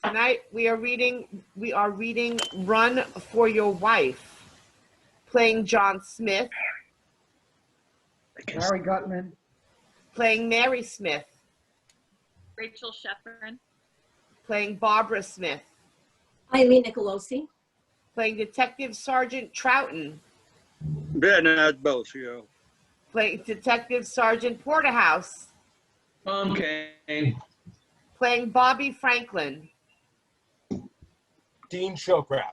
Tonight we are reading Run for Your Wife, playing John Smith, Harry Gutman, playing Mary Smith, Rachael Schefrin, playing Barbara Smith, Eileen Nicolosi, playing Detective Sergeant Troughton, Bernard Bosio, playing Detective Sergeant Porterhouse, Kane, playing Bobby Franklin, Dean Schildkraut,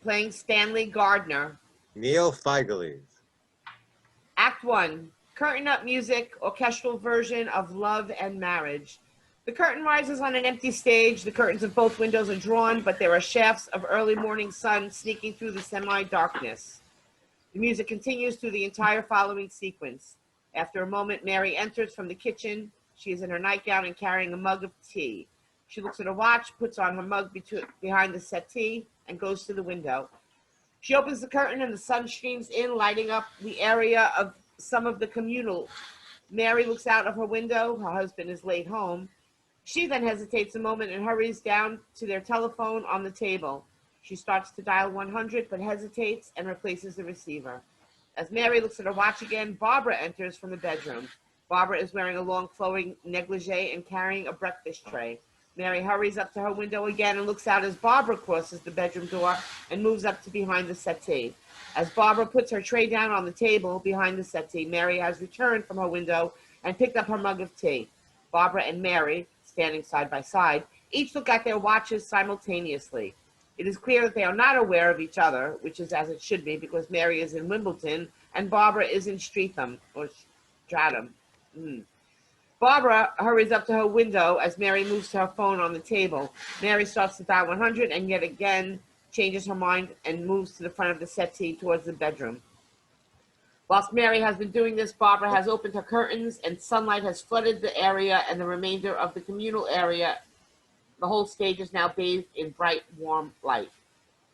playing Stanley Gardner. Feigeles. Act 1, curtain up music, orchestral version of Love and Marriage. The curtain rises on an empty stage. The curtains of both windows are drawn, but there are shafts of early morning sun sneaking through the semi-darkness. The music continues through the entire following sequence. After a moment, Mary enters from the kitchen. She is in her nightgown and carrying a mug of tea. She looks at her watch, puts on her mug behind the settee, and goes to the window. She opens the curtain and the sun streams in, lighting up the area of some of the communal. Mary looks out of her window. Her husband is late home. She then hesitates a moment and hurries down to their telephone on the table. She starts to dial 100, but hesitates and replaces the receiver. As Mary looks at her watch again, Barbara enters from the bedroom. Barbara is wearing a long flowing negligee and carrying a breakfast tray. Mary hurries up to her window again and looks out as Barbara crosses the bedroom door and moves up to behind the settee. As Barbara puts her tray down on the table behind the settee, Mary has returned from her window and picked up her mug of tea. Barbara and Mary, standing side by side, each look at their watches simultaneously. It is clear that they are not aware of each other, which is as it should be, because Mary is in Wimbledon and Barbara is in Streatham or Streatham. Barbara hurries up to her window as Mary moves to her phone on the table. Mary starts to dial 100 and yet again changes her mind and moves to the front of the settee towards the bedroom. Whilst Mary has been doing this, Barbara has opened her curtains and sunlight has flooded the area and the remainder of the communal area. The whole stage is now bathed in bright, warm light.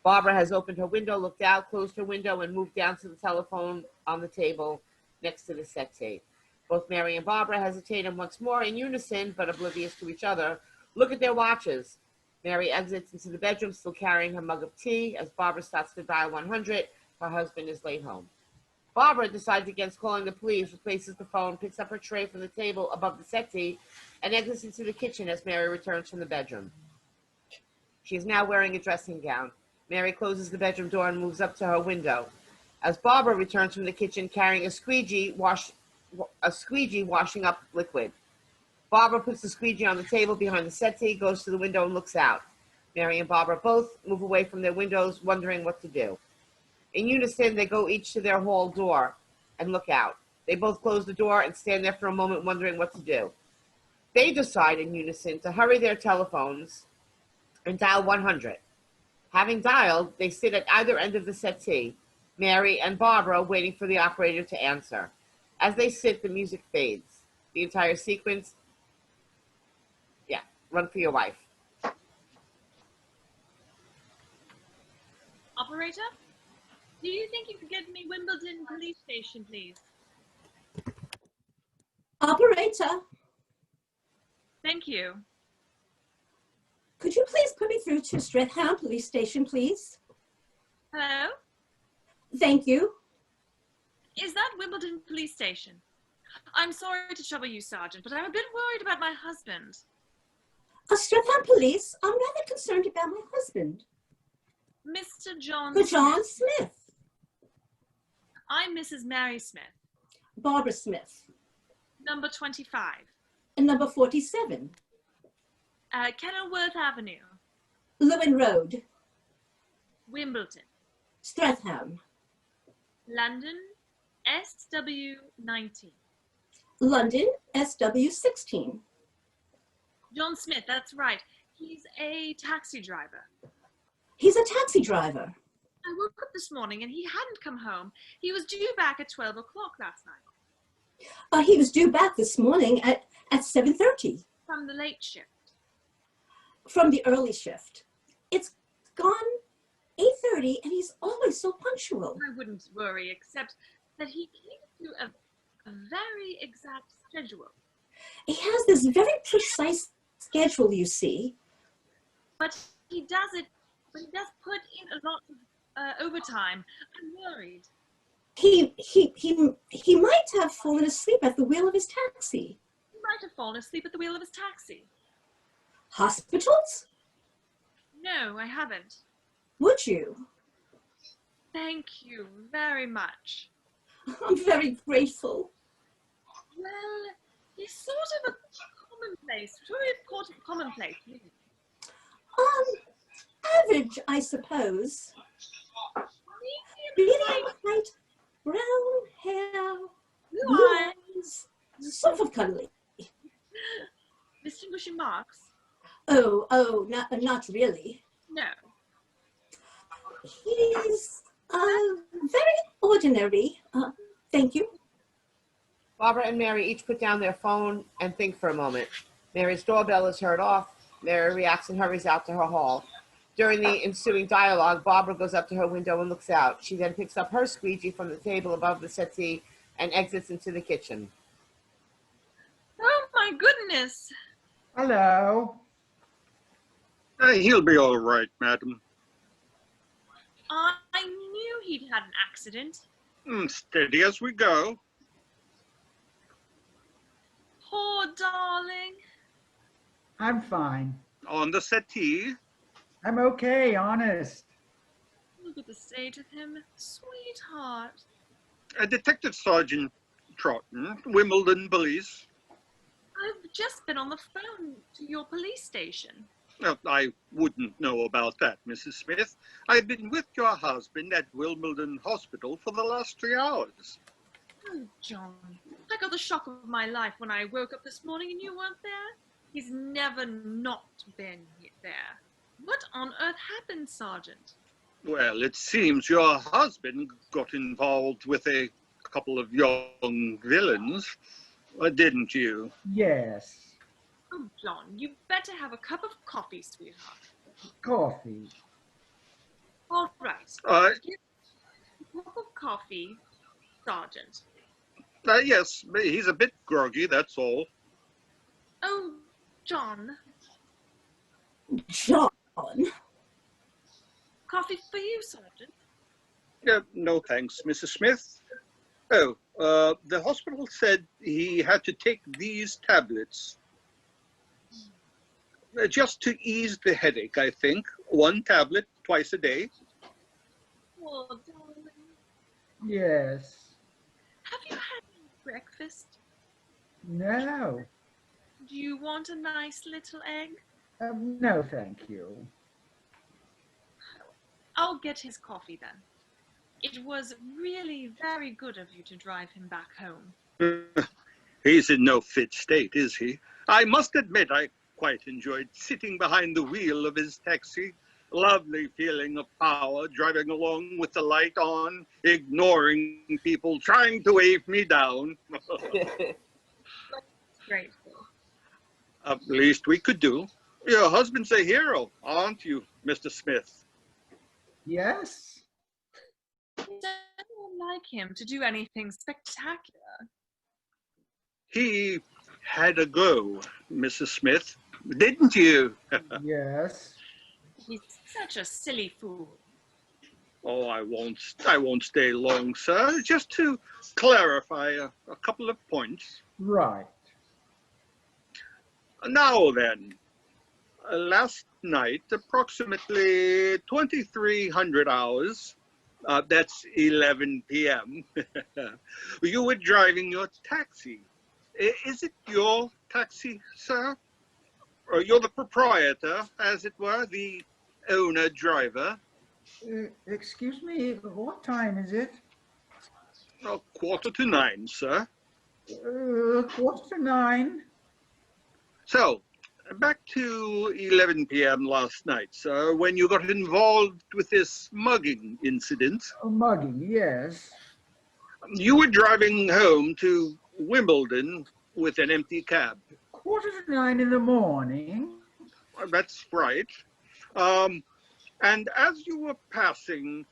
Barbara has opened her window, looked out, closed her window, and moved down to the telephone on the table next to the settee. Both Mary and Barbara hesitate and once more, in unison, but oblivious to each other, look at their watches. Mary exits into the bedroom, still carrying her mug of tea. As Barbara starts to dial 100, her husband is late home. Barbara decides against calling the police, replaces the phone, picks up her tray from the table above the settee, and exits into the kitchen as Mary returns from the bedroom. She is now wearing a dressing gown. Mary closes the bedroom door and moves up to her window. As Barbara returns from the kitchen carrying a squeegee washing up liquid. Barbara puts the squeegee on the table behind the settee, goes to the window and looks out. Mary and Barbara both move away from their windows, wondering what to do. In unison, they go each to their hall door and look out. They both close the door and stand there for a moment, wondering what to do. They decide in unison to hurry their telephones and dial 100. Having dialed, they sit at either end of the settee, Mary and Barbara waiting for the operator to answer. As they sit, the music fades. The entire sequence, Run for Your Wife. Operator, do you think you could get me Wimbledon police station, please? Operator, Thank you. could you please put me through to Streatham police station, please? Hello? Thank you. Is that Wimbledon police station? I'm sorry to trouble you, Sergeant, but I'm a bit worried about my husband. Streatham police, I'm rather concerned about my husband. Mr. John John Smith. I'm Mrs. Mary Smith, Barbara Smith. number 25, And number 47. Kenilworth Avenue, Lewin Road, Wimbledon, Streatham, London, SW19. London, SW16. John Smith, that's right. He's a taxi driver. He's a taxi driver. I woke up this morning and he hadn't come home. He was due back at 12 o'clock last night. He was due back this morning at 7:30 From the late shift. from the early shift. It's gone 8:30 and he's always so punctual. I wouldn't worry, except that he came to a very exact schedule. He has this very precise schedule, you see. but he does put in a lot of overtime. I'm worried. He might have fallen asleep at the wheel of his taxi. He might have fallen asleep at the wheel of his taxi. Hospitals? No, I haven't. Would you? Thank you very much. I'm very grateful. Well, he's sort of a commonplace, very important commonplace. Average, I suppose. Really bright brown hair, blue eyes, sort of cuddly. Distinguishing marks? Oh, not really. No. He's very ordinary. Thank you. Barbara and Mary each put down their phone and think for a moment. Mary's doorbell is heard off. Mary reacts and hurries out to her hall. During the ensuing dialogue, Barbara goes up to her window and looks out. She then picks up her squeegee from the table above the settee and exits into the kitchen. Oh my goodness! Hello. He'll be all right, madam. I knew he'd had an accident. Steady as we go. Poor darling. I'm fine. On the settee. I'm okay, honest. Look at the state of him. Sweetheart. Detective Sergeant Troughton, Wimbledon Police. I've just been on the phone to your police station. I wouldn't know about that, Mrs. Smith. I've been with your husband at Wimbledon Hospital for the last 3 hours. Oh, John. I got the shock of my life when I woke up this morning and you weren't there. He's never not been there. What on earth happened, Sergeant? Well, it seems your husband got involved with a couple of young villains, didn't you? Yes. Oh, John, you better have a cup of coffee, sweetheart. Coffee. All right. Give a cup of coffee, Sergeant. Yes, he's a bit groggy, that's all. Oh, John. John. Coffee for you, Sergeant. No thanks, Mrs. Smith. Oh, the hospital said he had to take these tablets. Just to ease the headache, I think. 1 tablet twice a day. Oh, darling. Yes. Have you had any breakfast? No. Do you want a nice little egg? No, thank you. I'll get his coffee then. It was really very good of you to drive him back home. He's in no fit state, is he? I must admit I quite enjoyed sitting behind the wheel of his taxi. Lovely feeling of power, driving along with the light on, ignoring people trying to wave me down. Great. At least we could do. Your husband's a hero, aren't you, Mr. Smith? Yes. Does anyone like him to do anything spectacular? He had a go, Mrs. Smith, didn't you? Yes. He's such a silly fool. Oh, I won't stay long, sir. Just to clarify a couple of points. Right. Now then, last night, approximately 2300 hours, that's 11 p.m., you were driving your taxi. Is it your taxi, sir? Or you're the proprietor, as it were, the owner-driver? Excuse me, what time is it? 9:15, sir. 9:15. So, back to 11 p.m. last night, sir, when you got involved with this mugging incident. Mugging, yes. You were driving home to Wimbledon with an empty cab. 9:15 in the morning. That's right. And as you were passing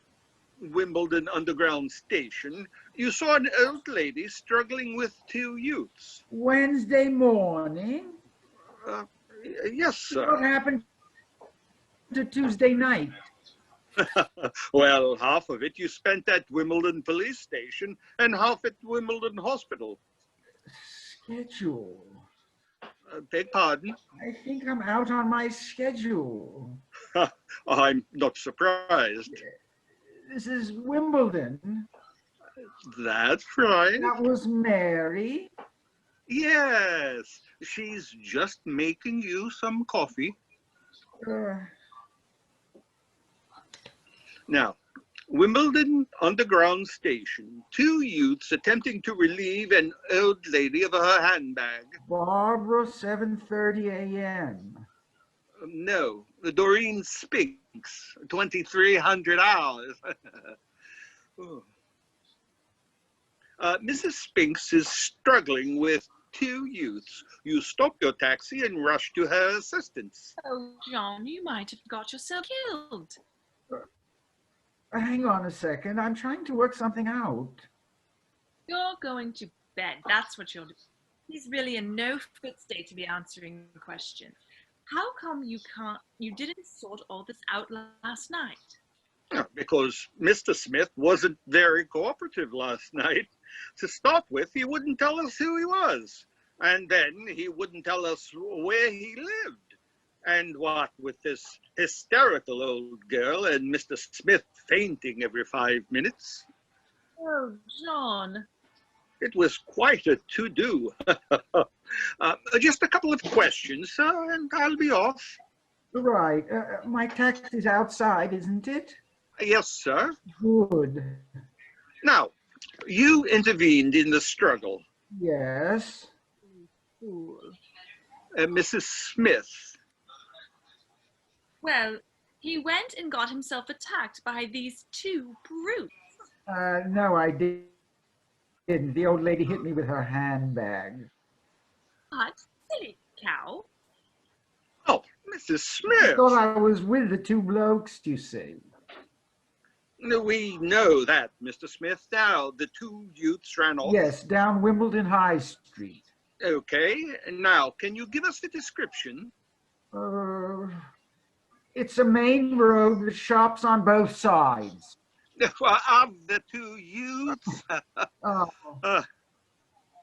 Wimbledon Underground Station, you saw an old lady struggling with 2 youths. Wednesday morning. Yes, What sir. happened? to Tuesday night? Well, half of it you spent at Wimbledon police station and half at Wimbledon hospital. Schedule. Beg pardon? I think I'm out on my schedule. I'm not surprised. This is Wimbledon. That's right. That was Mary. Yes, she's just making you some coffee. Now, Wimbledon Underground Station. 2 youths attempting to relieve an old lady of her handbag. Barbara, 7:30 a.m. No, Doreen Spinks, 2300 hours. Oh. Mrs. Spinks is struggling with 2 youths. You stop your taxi and rush to her assistance. Oh, John, you might have got yourself killed. Hang on a second. I'm trying to work something out. You're going to bed. That's what you're doing. He's really in no fit state to be answering the question. How come you didn't sort all this out last night? Because Mr. Smith wasn't very cooperative last night. To start with, he wouldn't tell us who he was. And then he wouldn't tell us where he lived. And what with this hysterical old girl and Mr. Smith fainting every 5 minutes. Oh, John. It was quite a to-do. Just a couple of questions, and I'll be off. Right. My taxi's outside, isn't it? Yes, sir. Good. Now, you intervened in the struggle. Yes. Fool. Mrs. Smith. Well, he went and got himself attacked by these 2 brutes. No, I didn't. The old lady hit me with her handbag. What? Silly cow. Oh, Mrs. I Smith. thought I was with the 2 blokes, you see. We know that, Mr. Smith. Now, the 2 youths ran off. Yes, down Wimbledon High Street. Okay. Now, can you give us a description? It's a main road with shops on both sides. Of the 2 youths? Oh, Uh,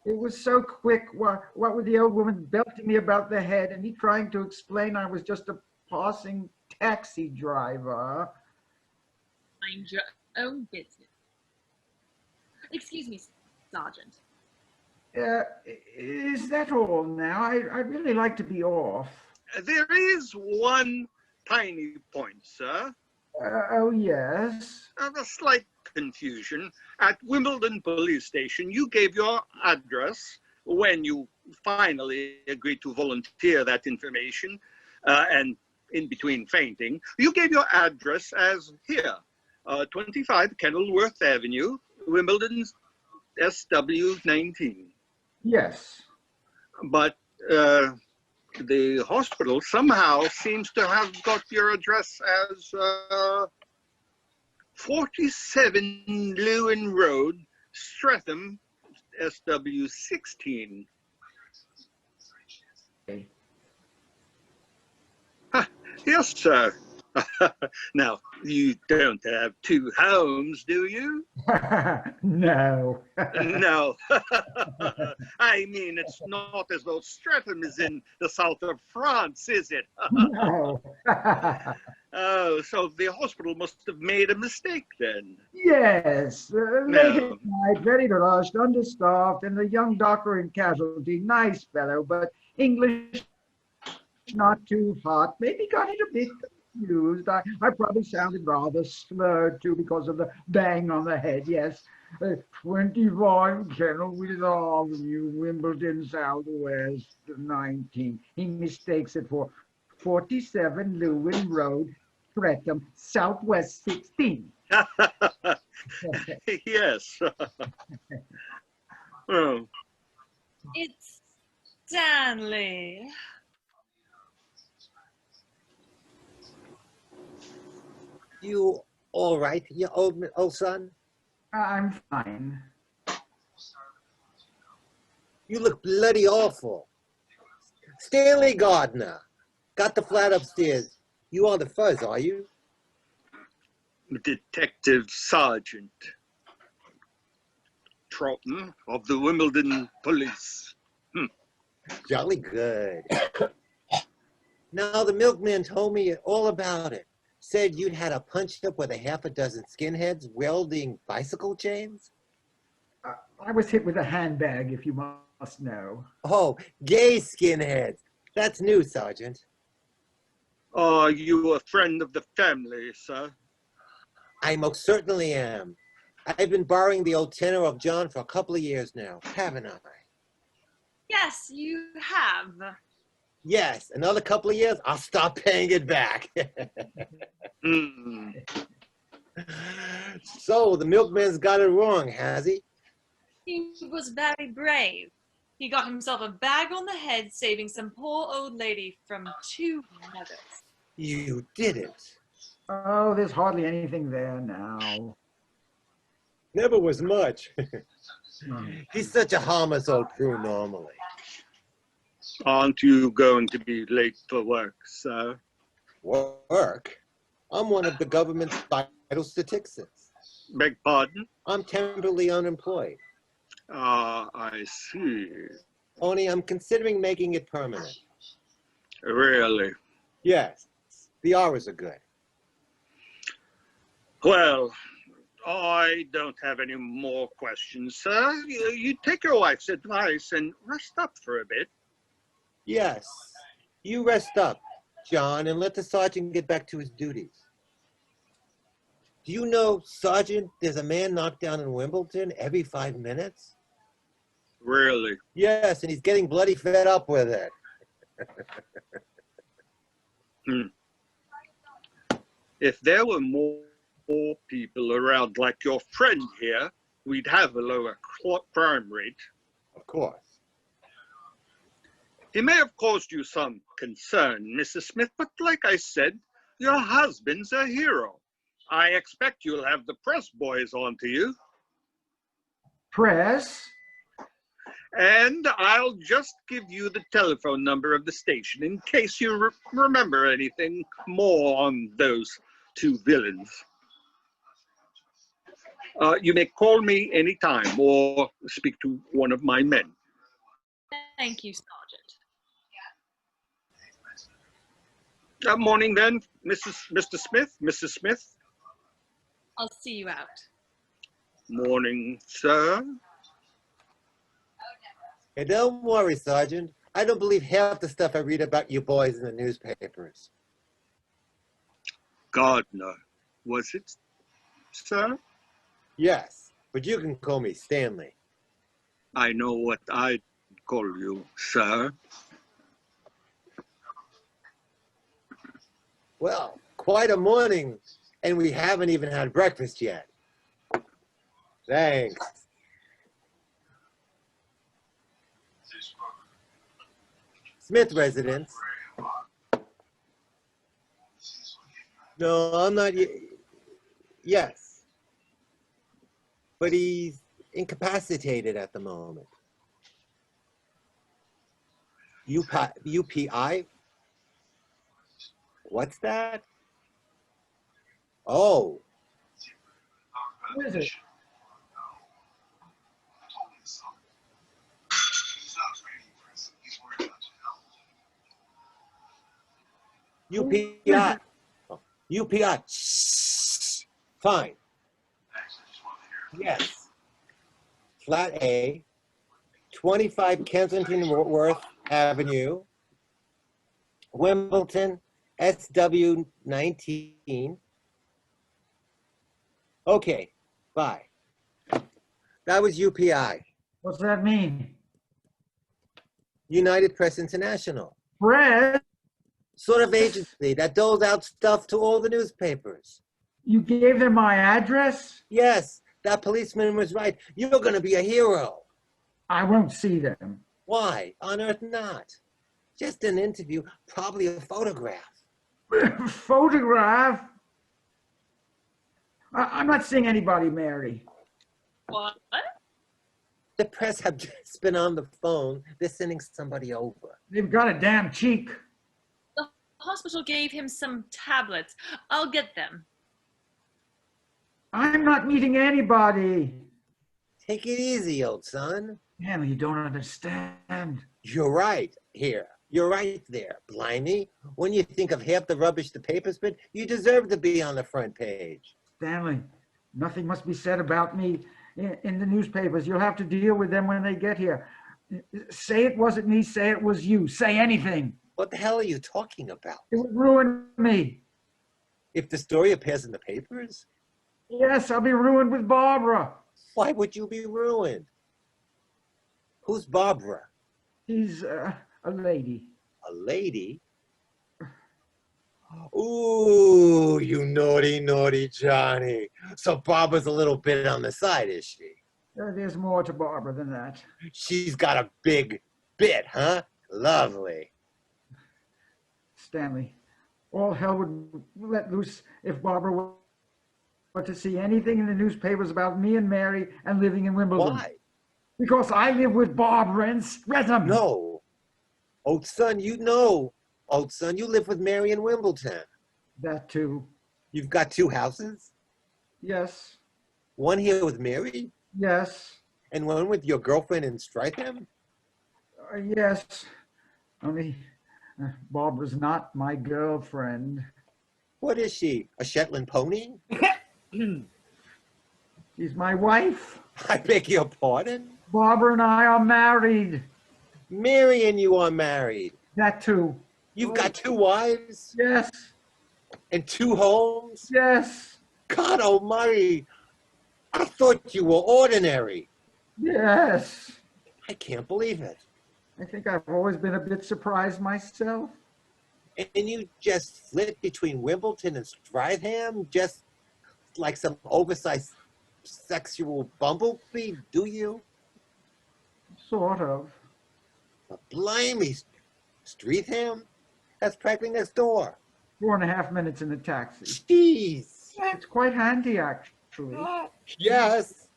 it was so quick. What with the old woman belting me about the head and me trying to explain I was just a passing taxi driver. Mind your own business. Excuse me, Sergeant. Is that all now? I'd really like to be off. there is one tiny point, sir. Oh, yes. A slight confusion. At Wimbledon Police Station, you gave your address when you finally agreed to volunteer that information, and in between fainting, you gave your address as here, 25 Kenilworth Avenue, Wimbledon, SW19. Yes. But the hospital somehow seems to have got your address as 47 Lewin Road, Streatham, SW16. Okay. Yes, sir. Now, you don't have 2 homes, do you? No. No. I mean, it's not as though Streatham is in the south of France, is it? No. Oh, so the hospital must have made a mistake then. Yes. Late No. at night, very rushed, understaffed, and the young doctor in casualty, nice fellow, but English not too hot. Maybe got it a bit confused. I probably sounded rather slurred too because of the bang on the head. Yes. 25 Kenilworth Avenue, Wimbledon, Southwest 19. He mistakes it for 47 Lewin Road, Streatham, Southwest 16. Yes. Oh. It's Stanley. You all right, you old son? I'm fine. You look bloody awful. Stanley Gardner. Got the flat upstairs. You are the fuzz, are you? Detective Sergeant Troughton of the Wimbledon Police. Jolly good. Now, the milkman told me all about it. Said you'd had a punch-up with a half a dozen skinheads welding bicycle chains? I was hit with a handbag, if you must know. Oh, gay skinheads. That's new, Sergeant. Are you a friend of the family, sir? I most certainly am. I've been borrowing the old tenor of John for a couple of years now, haven't I? Yes, you have. Yes, another couple of years, I'll stop paying it back. Hmm. So, the milkman's got it wrong, has he? He was very brave. He got himself a bag on the head, saving some poor old lady from 2 mothers. You didn't. Oh, there's hardly anything there now. Never was much. He's such a harmless old crew normally. Aren't you going to be late for work, sir? Work? I'm one of the government's vital statistics. Beg pardon? I'm temporarily unemployed. Ah, I see. Only I'm considering making it permanent. Really? Yes, the hours are good. Well, I don't have any more questions, sir. You take your wife's advice and rest up for a bit. Yes, you rest up, John, and let the sergeant get back to his duties. Do you know, Sergeant, there's a man knocked down in Wimbledon every 5 minutes? Really? Yes, and he's getting bloody fed up with it. If there were more people around like your friend here, we'd have a lower crime rate. Of course. He may have caused you some concern, Mrs. Smith, but like I said, your husband's a hero. I expect you'll have the press boys on to you. Press? And I'll just give you the telephone number of the station in case you remember anything more on those 2 villains. You may call me anytime or speak to one of my men. Thank you, Sergeant. Morning then, Mr. Smith, Mrs. Smith. I'll see you out. Morning, sir. Hey, don't worry, Sergeant. I don't believe half the stuff I read about you boys in the newspapers. Gardner, was it, sir? Yes, but you can call me Stanley. I know what I'd call you, sir. Well, quite a morning, and we haven't even had breakfast yet. Thanks. Smith residence. No, I'm not. Yes. But he's incapacitated at the moment. UPI? What's that? Oh. Who is it? UPI. Oh, UPI. Shh. Fine. Yes. Flat A, 25 Kensington Worth Avenue, Wimbledon, SW 19. Okay, bye. That was UPI, What's that mean? United Press International. Press? Sort of agency that doles out stuff to all the newspapers. You gave them my address? Yes, that policeman was right. You're going to be a hero. I won't see them. Why on earth not? Just an interview, probably a photograph. Photograph? I'm not seeing anybody, Mary. What? The press have just been on the phone. They're sending somebody over. They've got a damn cheek. The The hospital gave him some tablets. I'll get them. I'm not meeting anybody. Take it easy, old son. Stanley, you don't understand. You're right here. You're right there, blimey. When you think of half the rubbish the papers print, you deserve to be on the front page. Stanley, nothing must be said about me in the newspapers. You'll have to deal with them when they get here. Say it wasn't me, say it was you. Say anything. What the hell are you talking about? It would ruin me. If the story appears in the papers? Yes, I'll be ruined with Barbara. Why would you be ruined? Who's Barbara? She's a lady. A lady? Ooh, you naughty, naughty Johnny. So Barbara's a little bit on the side, is she? There's more to Barbara than that. She's got a big bit, huh? Lovely. Stanley, all hell would let loose if Barbara were to see anything in the newspapers about me and Mary and living in Wimbledon. Why? Because I live with Barbara in Streatham. No. Old son, you know. Old son, you live with Mary in Wimbledon. That too. You've got 2 houses? Yes. One here with Mary? Yes. And one with your girlfriend in Streatham? Yes. Only Barbara's not my girlfriend. What is she? A Shetland pony? She's my wife. I beg your pardon? Barbara and I are married. Mary and you are married. That too. You've got 2 wives Yes. and 2 homes? Yes. God almighty. I thought you were ordinary. Yes. I can't believe it. I think I've always been a bit surprised myself. And you just flit between Wimbledon and Streatham, just like some oversized sexual bumblebee, do you? Sort of. But blimey, Streatham? That's practically next door. 4.5 minutes in the taxi. Jeez. It's quite handy, actually. Yes.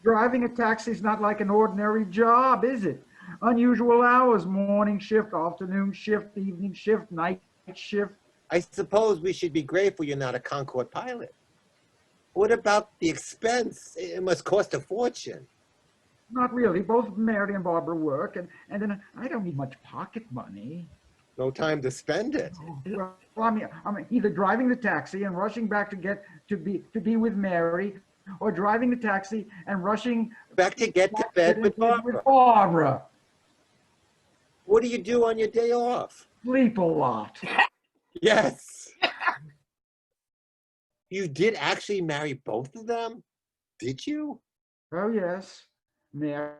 Driving a taxi is not like an ordinary job, is it? Unusual hours, morning shift, afternoon shift, evening shift, night shift. I suppose we should be grateful you're not a Concorde pilot. What about the expense? It must cost a fortune. Not really. Both Mary and Barbara work, and then I don't need much pocket money. No time to spend it. Well, I'm either driving the taxi and rushing back to be with Mary, or driving the taxi and rushing Back to get to bed with Barbara. Barbara. What do you do on your day off? Sleep a lot. Yes. You did actually marry both of them? Did you? Oh, yes. Mary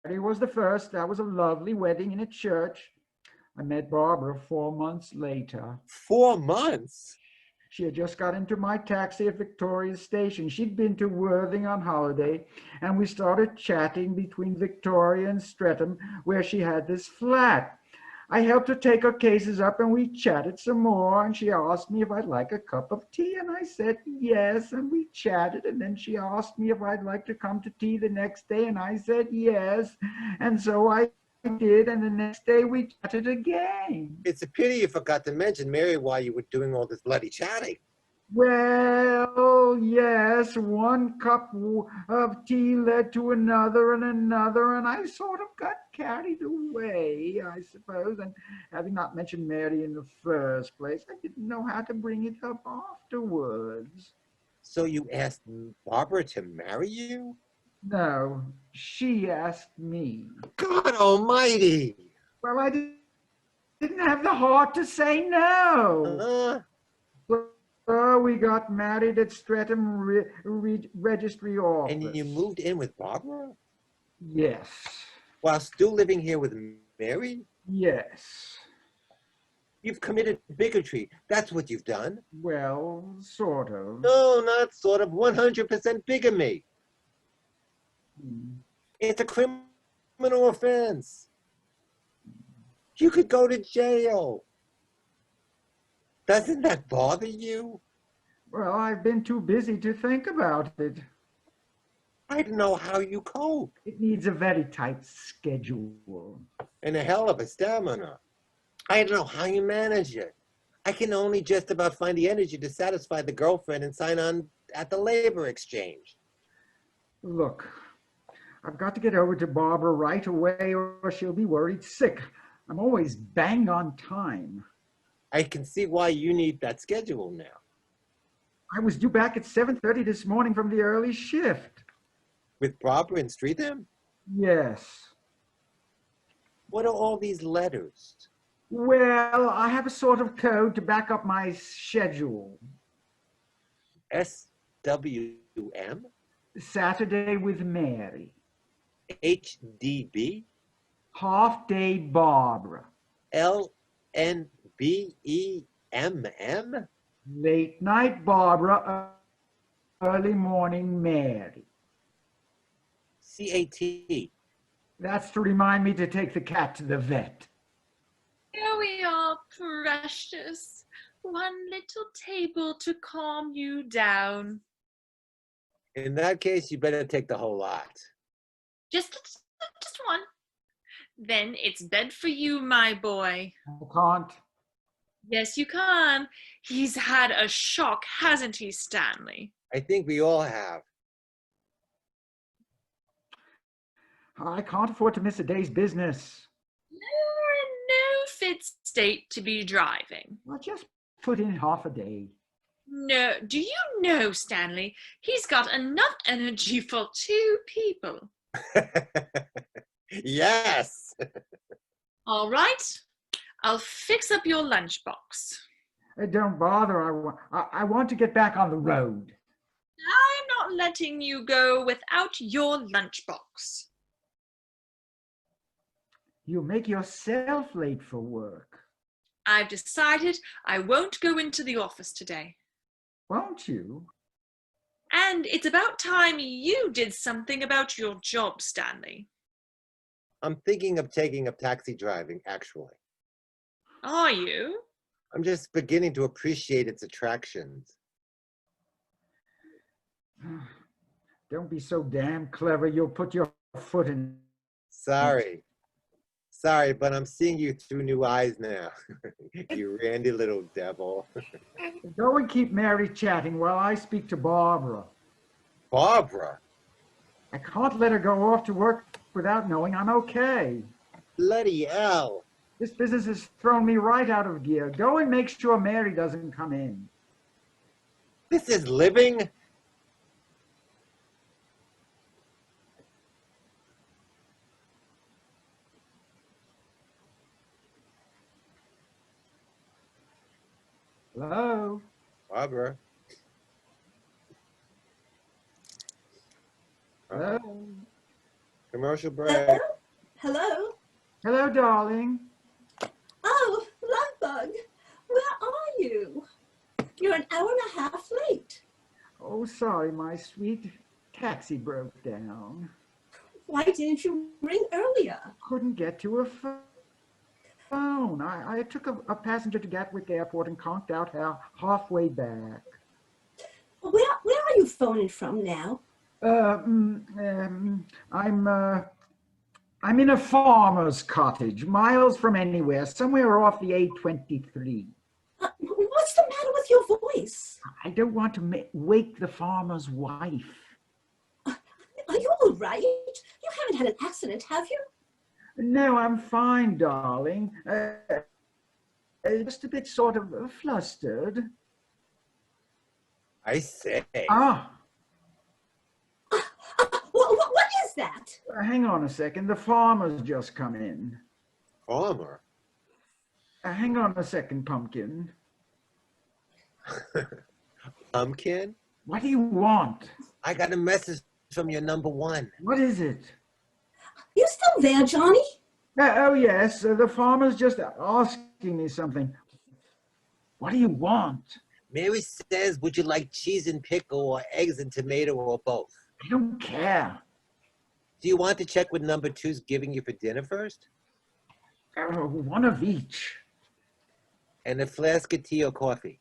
was the first. That was a lovely wedding in a church. I met Barbara 4 months later. 4 months? She had just got into my taxi at Victoria Station. She'd been to Worthing on holiday, and we started chatting between Victoria and Streatham, where she had this flat. I helped her take her cases up, and we chatted some more, and she asked me if I'd like a cup of tea, and I said yes, and we chatted, and then she asked me if I'd like to come to tea the next day, and I said yes, and so I did, and the next day we chatted again. It's a pity you forgot to mention Mary while you were doing all this bloody chatting. Well, yes, one cup of tea led to another, and I sort of got carried away, I suppose. And having not mentioned Mary in the first place, I didn't know how to bring it up afterwards. So you asked Barbara to marry you? No, she asked me. God almighty! Well, I didn't have the heart to say no. So we got married at Streatham Registry Office. And you moved in with Barbara? Yes. While still living here with Mary? Yes. You've committed bigotry. That's what you've done. Well, sort of. No, not sort of. 100% bigamy. It's a criminal offense. You could go to jail. Doesn't that bother you? Well, I've been too busy to think about it. I don't know how you cope. It needs a very tight schedule. And a hell of a stamina. I don't know how you manage it. I can only just about find the energy to satisfy the girlfriend and sign on at the labor exchange. Look, I've got to get over to Barbara right away or she'll be worried sick. I'm always bang on time. I can see why you need that schedule now. I was due back at 7:30 this morning from the early shift. With Barbara and Streatham? Yes. What are all these letters? Well, I have a sort of code to back up my schedule. SWM? Saturday with Mary. HDB? Half day Barbara. LNBEMM? Late night Barbara, early morning Mary. CAT? That's to remind me to take the cat to the vet. Here we are, precious. One little table to calm you down. In that case, you better take the whole lot. Just one. Then it's bed for you, my boy. I can't. Yes, you can. He's had a shock, hasn't he, Stanley? I think we all have. I can't afford to miss a day's business. You're in no fit state to be driving. I'll just put in half a day. No, do you know, Stanley, he's got enough energy for 2 people. Yes. All right, I'll fix up your lunchbox. Don't bother. I want to get back on the road. I'm not letting you go without your lunchbox. You make yourself late for work. I've decided I won't go into the office today. Won't you? And it's about time you did something about your job, Stanley. I'm thinking of taking up taxi driving, actually. Are you? I'm just beginning to appreciate its attractions. Don't be so damn clever. You'll put your foot in. Sorry, but I'm seeing you through new eyes now. You randy little devil. Go and keep Mary chatting while I speak to Barbara. Barbara? I can't let her go off to work without knowing I'm okay. Bloody hell. This business has thrown me right out of gear. Go and make sure Mary doesn't come in. This is living? Hello? Barbara? Hello? Commercial break. Hello? Hello? Hello, darling. Oh, Lovebug, where are you? You're an hour and a half late. Oh, sorry, my sweet. Taxi broke down. Why didn't you ring earlier? Couldn't get to a phone. I took a passenger to Gatwick Airport and conked out halfway back. Where are you phoning from now? I'm in a farmer's cottage, miles from anywhere, somewhere off the A23. What's the matter with your voice? I don't want to wake the farmer's wife. Are you all right? You haven't had an accident, have you? No, I'm fine, darling. Just a bit sort of flustered. I say. Ah, What is that? hang on a second. The farmer's just come in. Farmer? Hang on a second, Pumpkin. Pumpkin? What do you want? I got a message from your number 1. What is it? You still there, Johnny? Oh, yes. The farmer's just asking me something. What do you want? Mary says, would you like cheese and pickle or eggs and tomato or both? I don't care. Do you want to check what number 2's giving you for dinner first? One of each. And a flask of tea or coffee?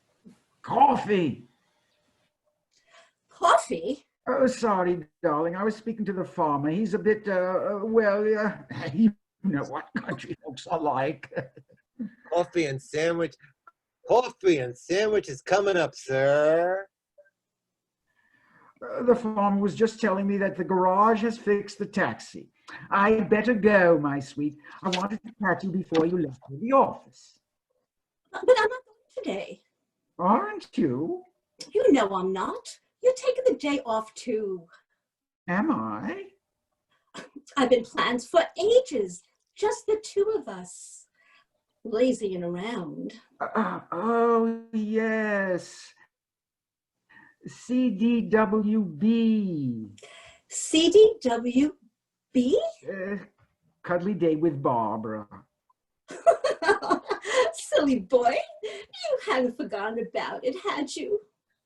Coffee. Coffee? Oh, sorry, darling. I was speaking to the farmer. He's a bit, you know what country folks are like. Coffee and sandwich. Coffee and sandwich is coming up, sir. The farmer was just telling me that the garage has fixed the taxi. I'd better go, my sweet. I wanted to catch you before you left for the office. But I'm not going today. Aren't you? You know I'm not. You're taking the day off too. Am I? I've been planned for ages. Just the two of us. Lazying around. Oh, yes. CDWB. CDWB? Cuddly Day with Barbara. Silly boy. You hadn't forgotten about it, had you?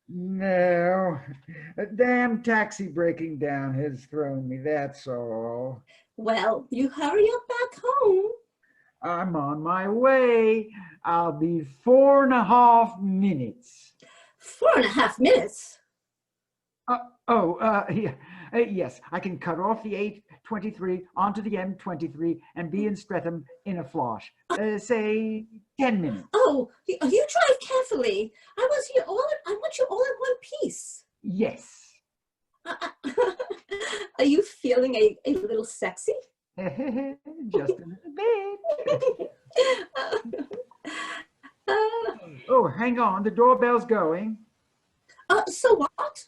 No. A damn taxi breaking down has thrown me, that's all. Well, you hurry up back home. I'm on my way. I'll be 4.5 minutes. 4.5 minutes? Yeah. Yes, I can cut off the 823 onto the M23 and be in Streatham in a flash. Say 10 minutes. Oh, you drive carefully. I want you all in one piece. Yes. Are you feeling a little sexy? Just a little bit. Oh, hang on. The doorbell's going. So what?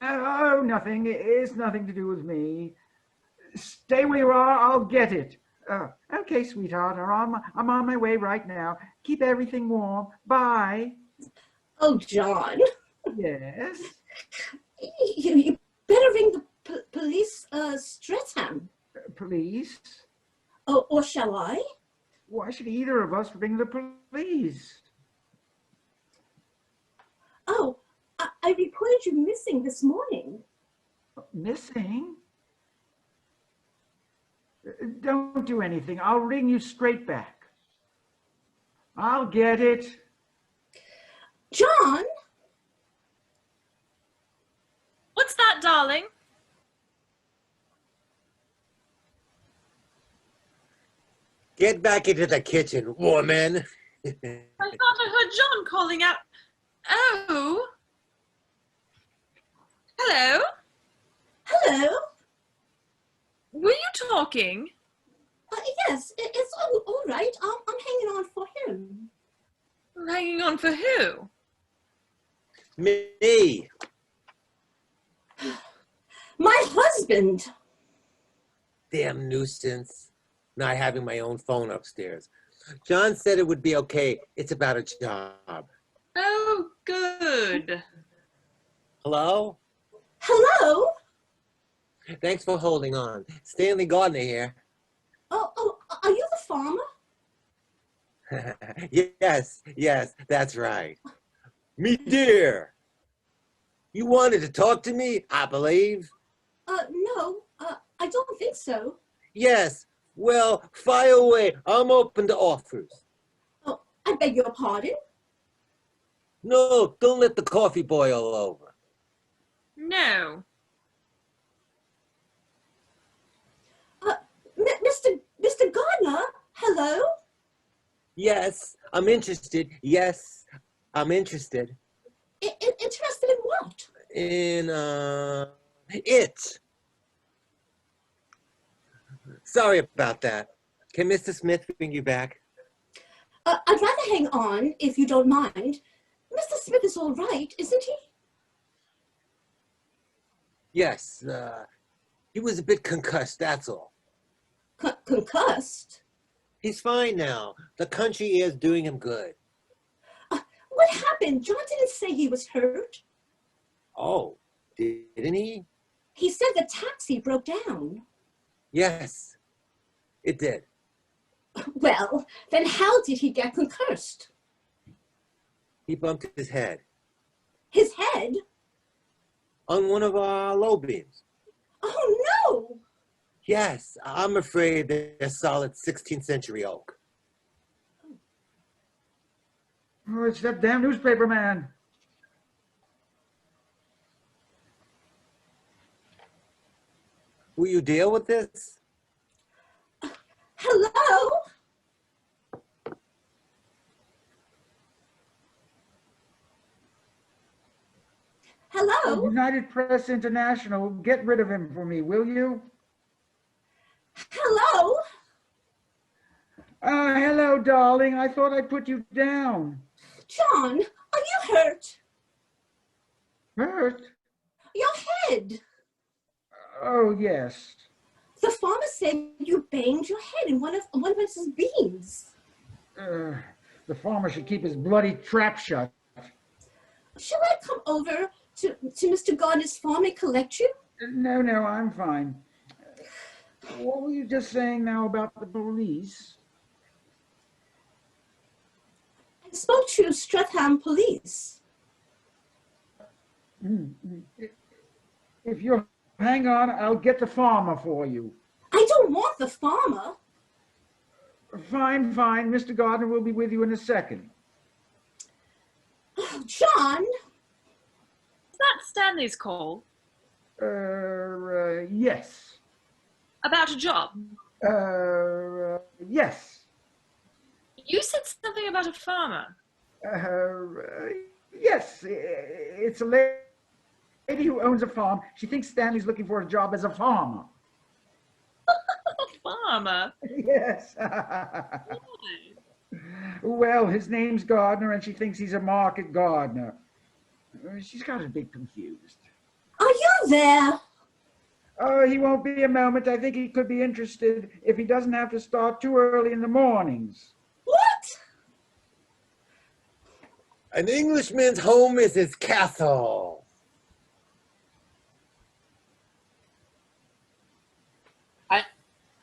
Oh, nothing. It's nothing to do with me. Stay where you are. I'll get it. Okay, sweetheart. I'm on my way right now. Keep everything warm. Bye. Oh, John. Yes. You better ring the police, Streatham. Police? Oh, or shall I? Why should either of us ring the police? Oh, I reported you missing this morning. Missing? Don't do anything. I'll ring you straight back. I'll get it. John? What's that, darling? Get back into the kitchen, woman. I thought I heard John calling out. Oh. Hello? Hello? Were you talking? Yes, it's all right. I'm hanging on for him. Hanging on for who? Me. My husband. Damn nuisance. Not having my own phone upstairs. John said it would be okay. It's about a job. Oh, good. Hello? Hello? Thanks for holding on. Stanley Gardner here. Oh, are you the farmer? Yes, that's right. Me dear. You wanted to talk to me, I believe. No, I don't think so. Yes. Well, fire away. I'm open to offers. Oh, I beg your pardon? No, don't let the coffee boil over. No. Mr. Gardner, hello? Yes, I'm interested. Yes, I'm interested. Interested in what? In, it. Sorry about that. Can Mr. Smith bring you back? I'd rather hang on, if you don't mind. Mr. Smith is all right, isn't he? Yes, he was a bit concussed, that's all. Concussed? He's fine now. The country air's doing him good. What happened? John didn't say he was hurt. Oh, didn't he? He said the taxi broke down. Yes, it did. Well, then how did he get concussed? He bumped his head His head? on one of our low beams. Oh, no! Yes, I'm afraid they're solid 16th century oak. Oh, it's that damn newspaper man. Will you deal with this? Hello? Hello? United Press International, get rid of him for me, will you? Hello? Hello, darling. I thought I'd put you down. John, are you hurt? Hurt? Your head. Oh, yes. The farmer said you banged your head in one of his beans. The farmer should keep his bloody trap shut. Shall I come over to Mr. Gardner's farm and collect you? No, I'm fine. What were you just saying now about the police? I spoke to Streatham police. If you'll hang on, I'll get the farmer for you. I don't want the farmer. Fine. Mr. Gardner will be with you in a second. Oh, John! Is that Stanley's call? Yes. About a job? Yes. You said something about a farmer. Yes. It's a lady who owns a farm. She thinks Stanley's looking for a job as a farmer. A farmer? Yes. Why? Well, his name's Gardner, and she thinks he's a market gardener. She's got a bit confused. Are you there? Oh, he won't be a moment. I think he could be interested if he doesn't have to start too early in the mornings. What? An Englishman's home is his castle.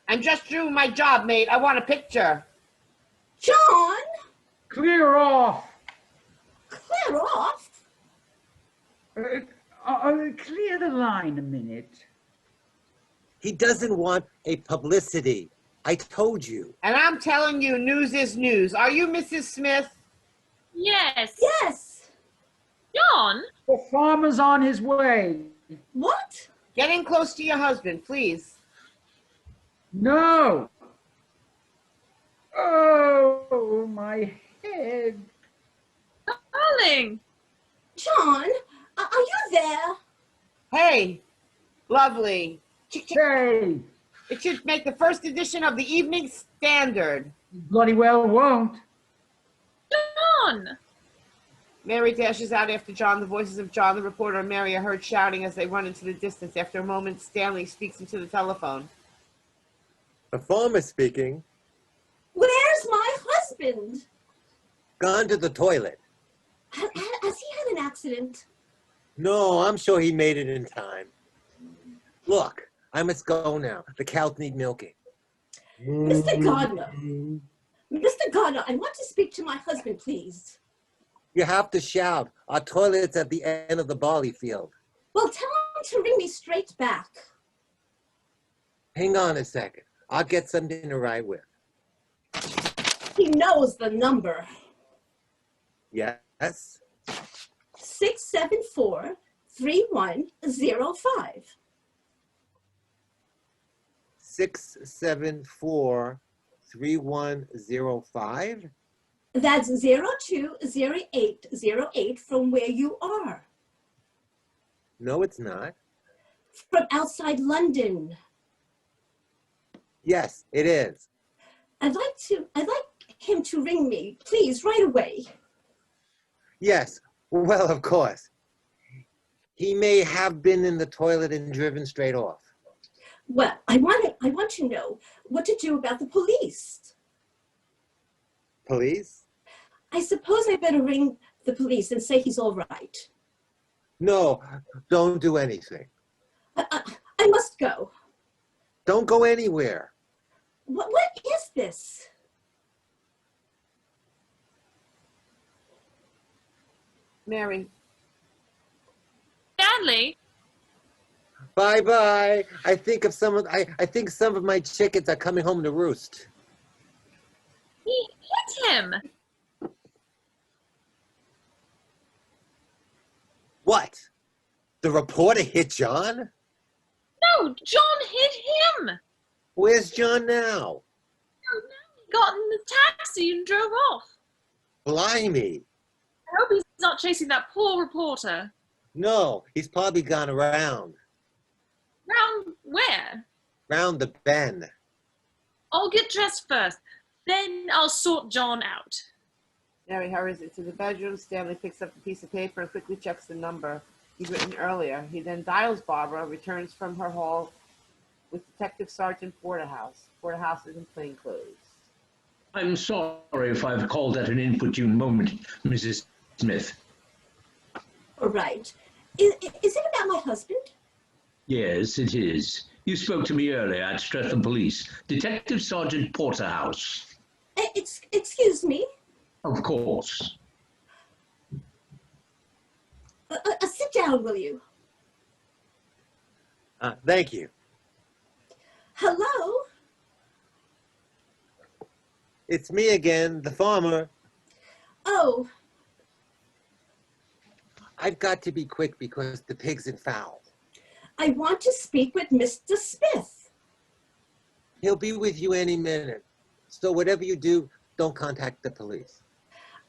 I'm just doing my job, mate. I want a picture. John? Clear off. Clear off? Clear the line a minute. He doesn't want a publicity. I told you. And I'm telling you, news is news. Are you Mrs. Smith? Yes. Yes. John? The farmer's on his way. What? Get in close to your husband, please. No. Oh, my head. Darling. John, are you there? Hey, lovely. Hey, It should make the first edition of the Evening Standard. bloody well won't. John. Mary dashes out after John. The voices of John, the reporter, and Mary are heard shouting as they run into the distance. After a moment, Stanley speaks into the telephone. The farmer speaking. Where's my husband? Gone to the toilet. Has he had an accident? No, I'm sure he made it in time. Look, I must go now. The cows need milking. Mr. Gardner. Mr. Gardner, I want to speak to my husband, please. You have to shout. Our toilet's at the end of the barley field. Well, tell him to ring me straight back. Hang on a second. I'll get something to write with. He knows the number. Yes? 674-3105. 674-3105? That's 020808 from where you are. No, it's not. From outside London. Yes, it is. I'd like him to ring me, please, right away. Yes, well, of course. He may have been in the toilet and driven straight off. Well, I want to know what to do about the police. Police? I suppose I better ring the police and say he's all right. No, don't do anything. I must go. Don't go anywhere. What is this? Mary. Stanley. Bye-bye. I think some of my chickens are coming home to roost. He hit him. What? The reporter hit John? No, John hit him. Where's John now? No, he got in the taxi and drove off. Blimey. I hope he's not chasing that poor reporter. No, he's probably gone around. Round where? Round the bend. I'll get dressed first. Then I'll sort John out. Mary hurries into the bedroom. Stanley picks up a piece of paper and quickly checks the number he'd written earlier. He then dials Barbara, returns from her hall with Detective Sergeant Porterhouse. Porterhouse is in plain clothes. I'm sorry if I've called at an inopportune moment, Mrs. Smith. All right. Is it about my husband? Yes, it is. You spoke to me earlier at Streatham Police. Detective Sergeant Porterhouse. Excuse me? Of course. Sit down, will you? Thank you. Hello? It's me again, the farmer. Oh, I've got to be quick because the pig's in foul. I want to speak with Mr. Smith. He'll be with you any minute. So whatever you do, don't contact the police.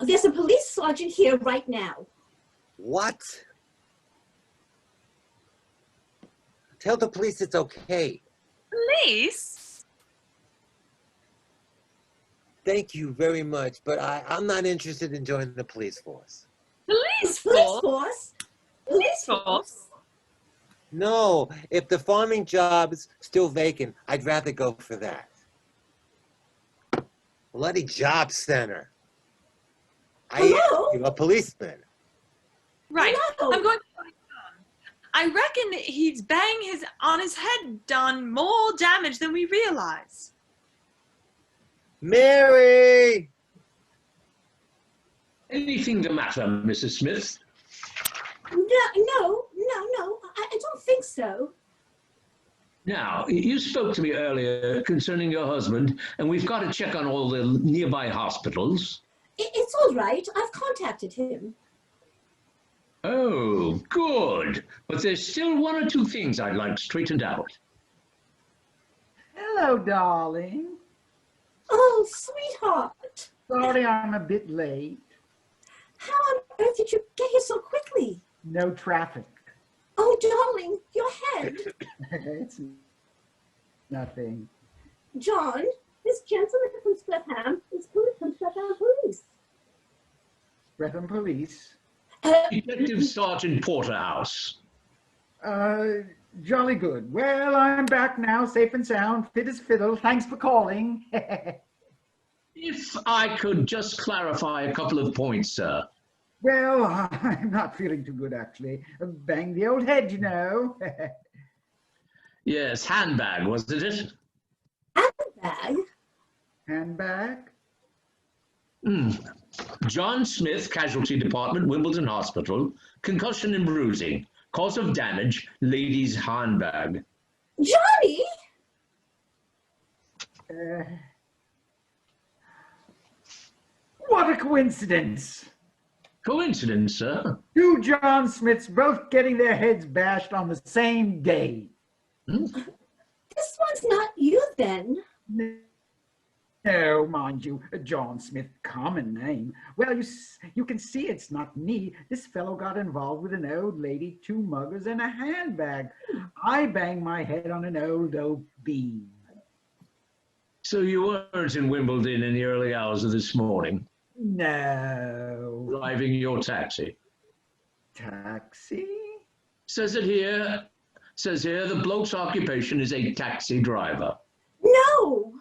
There's a police sergeant here right now. What? Tell the police it's okay. Police? Thank you very much, but I'm not interested in joining the police force. Police Police force? force? Police force? No, if the farming job is still vacant, I'd rather go for that. Bloody job center. Hello? I am a policeman. Right. Hello? I'm going to put it on. I reckon he's banged on his head done more damage than we realize. Mary! Anything the matter, Mrs. Smith? No, I don't think so. Now, you spoke to me earlier concerning your husband, and we've got to check on all the nearby hospitals. It's all right. I've contacted him. Oh, good. But there's still one or two things I'd like straightened out. Hello, darling. Oh, sweetheart. Sorry I'm a bit late. How on earth did you get here so quickly? No traffic. Oh, darling, your head. It's nothing. John, this gentleman from Streatham is coming from Streatham Police. Streatham Police. Detective Sergeant Porterhouse. Jolly good. Well, I'm back now, safe and sound, fit as fiddle. Thanks for calling. If I could just clarify a couple of points, sir. Well, I'm not feeling too good, actually. Bang the old head, you know. Yes, handbag, wasn't it? Handbag? Handbag? John Smith, Casualty Department, Wimbledon Hospital. Concussion and bruising. Cause of damage, lady's handbag. Johnny? What a coincidence. Coincidence, sir? Two John Smiths both getting their heads bashed on the same day. This one's not you then. No, mind you, John Smith, common name. Well, you can see it's not me. This fellow got involved with an old lady, two muggers, and a handbag. I banged my head on an old oak beam. So you weren't in Wimbledon in the early hours of this morning? No. Driving your taxi? Taxi? Says here, the bloke's occupation is a taxi driver. No.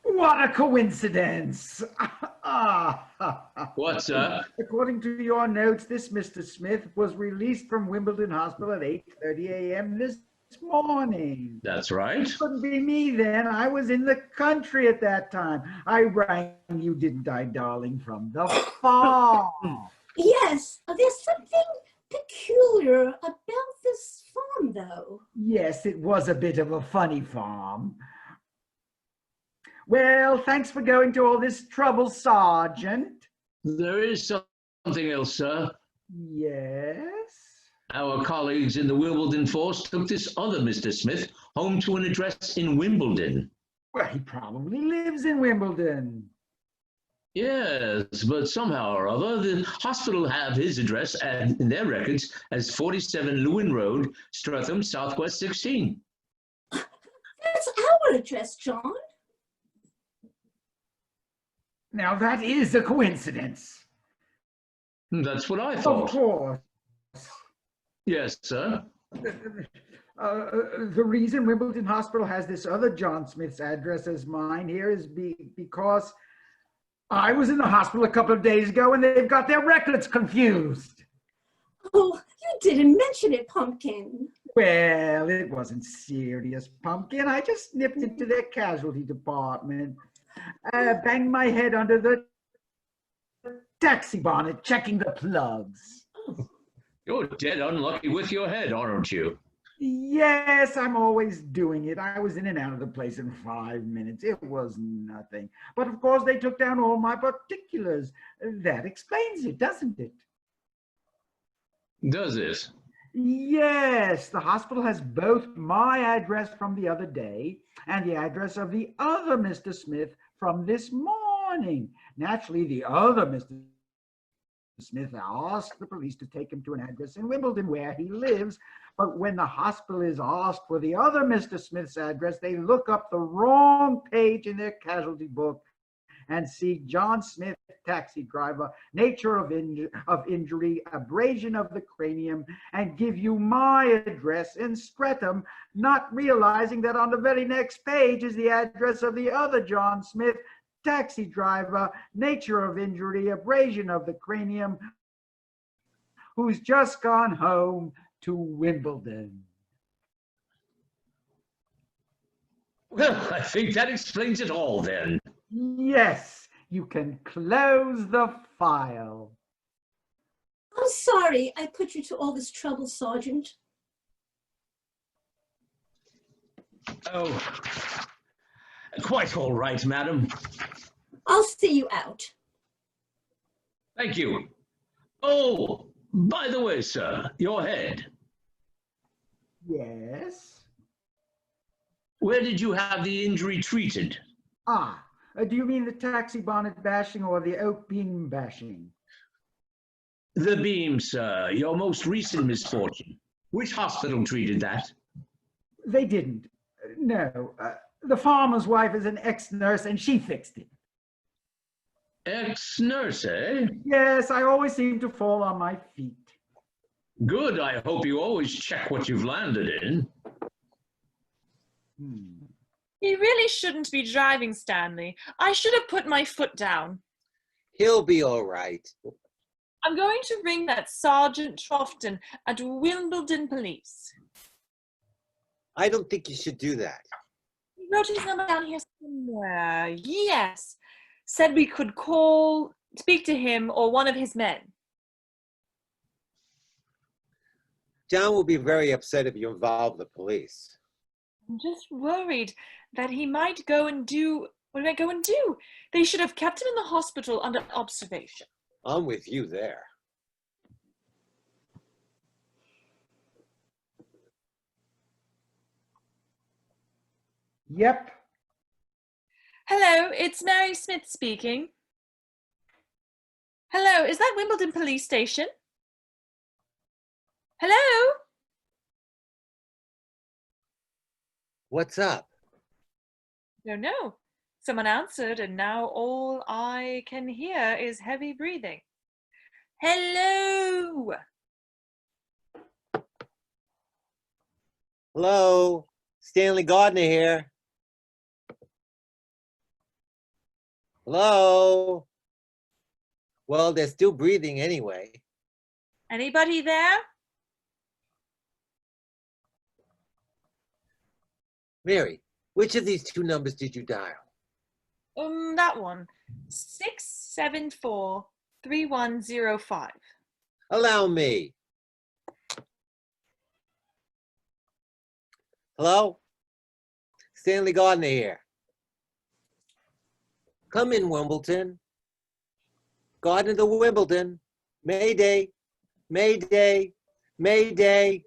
What a coincidence. What, sir? According to your notes, this Mr. Smith was released from Wimbledon Hospital at 8:30 a.m. this morning. That's right. Couldn't be me then. I was in the country at that time. I rang you, didn't I, darling, from the farm. Yes, there's something peculiar about this farm, though. Yes, it was a bit of a funny farm. Well, thanks for going to all this trouble, Sergeant. There is something else, sir. Yes? Our colleagues in the Wimbledon force took this other Mr. Smith home to an address in Wimbledon. Well, he probably lives in Wimbledon. Yes, but somehow or other, the hospital have his address in their records as 47 Lewin Road, Streatham, Southwest 16. That's our address, John. Now that is a coincidence. That's what I Of thought. course. Yes, sir. The reason Wimbledon Hospital has this other John Smith's address as mine here is because I was in the hospital a couple of days ago and they've got their records confused. Oh, you didn't mention it, Pumpkin. Well, it wasn't serious, Pumpkin. I just nipped into their casualty department, banged my head under the taxi bonnet, checking the plugs. You're dead unlucky with your head, aren't you? Yes, I'm always doing it. I was in and out of the place in 5 minutes. It was nothing. But of course, they took down all my particulars. That explains it, doesn't it? Does it? Yes, the hospital has both my address from the other day and the address of the other Mr. Smith from this morning. Naturally, the other Mr. Smith asked the police to take him to an address in Wimbledon where he lives, but when the hospital is asked for the other Mr. Smith's address, they look up the wrong page in their casualty book and see John Smith, taxi driver, nature of injury, abrasion of the cranium, and give you my address in Streatham, not realizing that on the very next page is the address of the other John Smith, taxi driver, nature of injury, abrasion of the cranium, who's just gone home to Wimbledon. Well, I think that explains it all then. Yes, you can close the file. I'm sorry I put you to all this trouble, Sergeant. Oh, quite all right, madam. I'll see you out. Thank you. Oh, by the way, sir, your head. Yes? Where did you have the injury treated? Ah, do you mean the taxi bonnet bashing or the oak beam bashing? The beam, sir, your most recent misfortune. Which hospital treated that? They didn't. No. The farmer's wife is an ex-nurse and she fixed it. Ex-nurse, eh? Yes, I always seem to fall on my feet. Good. I hope you always check what you've landed in. He really shouldn't be driving, Stanley. I should have put my foot down. He'll be all right. I'm going to ring that Sergeant Troughton at Wimbledon Police. I don't think you should do that. He wrote his number down here somewhere. Yes. Said we could speak to him or one of his men. John will be very upset if you involve the police. I'm just worried that he might go and do what he might go and do. They should have kept him in the hospital under observation. I'm with you there. Yep. Hello, it's Mary Smith speaking. Hello, is that Wimbledon Police Station? Hello? What's up? Don't know. Someone answered, and now all I can hear is heavy breathing. Hello? Hello? Stanley Gardner here. Hello? Well, they're still breathing anyway. Anybody there? Mary, which of these two numbers did you dial? That one. 674-3105. Allow me. Hello? Stanley Gardner here. Come in, Wimbledon. Gardner to Wimbledon. Mayday. Mayday. Mayday.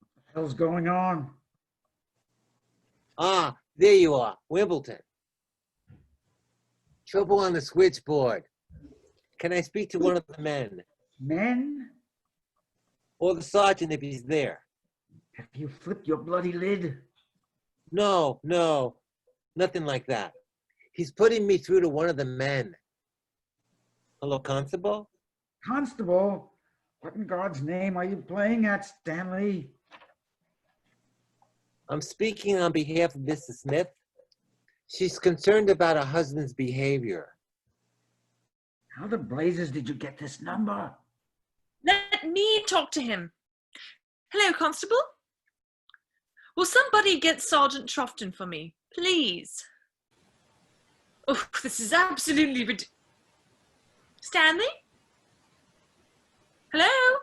What the hell's going on? Ah, there you are, Wimbledon. Trouble on the switchboard. Can I speak to one of the men? Men? Or the sergeant if he's there? Have you flipped your bloody lid? No, no, nothing like that. He's putting me through to one of the men. Hello, Constable? Constable? What in God's name are you playing at, Stanley? I'm speaking on behalf of Mrs. Smith. She's concerned about her husband's behavior. How the blazes did you get this number? Let me talk to him. Hello, Constable. Will somebody get Sergeant Troughton for me, please? Oh, this is absolutely ridiculous. Stanley? Hello?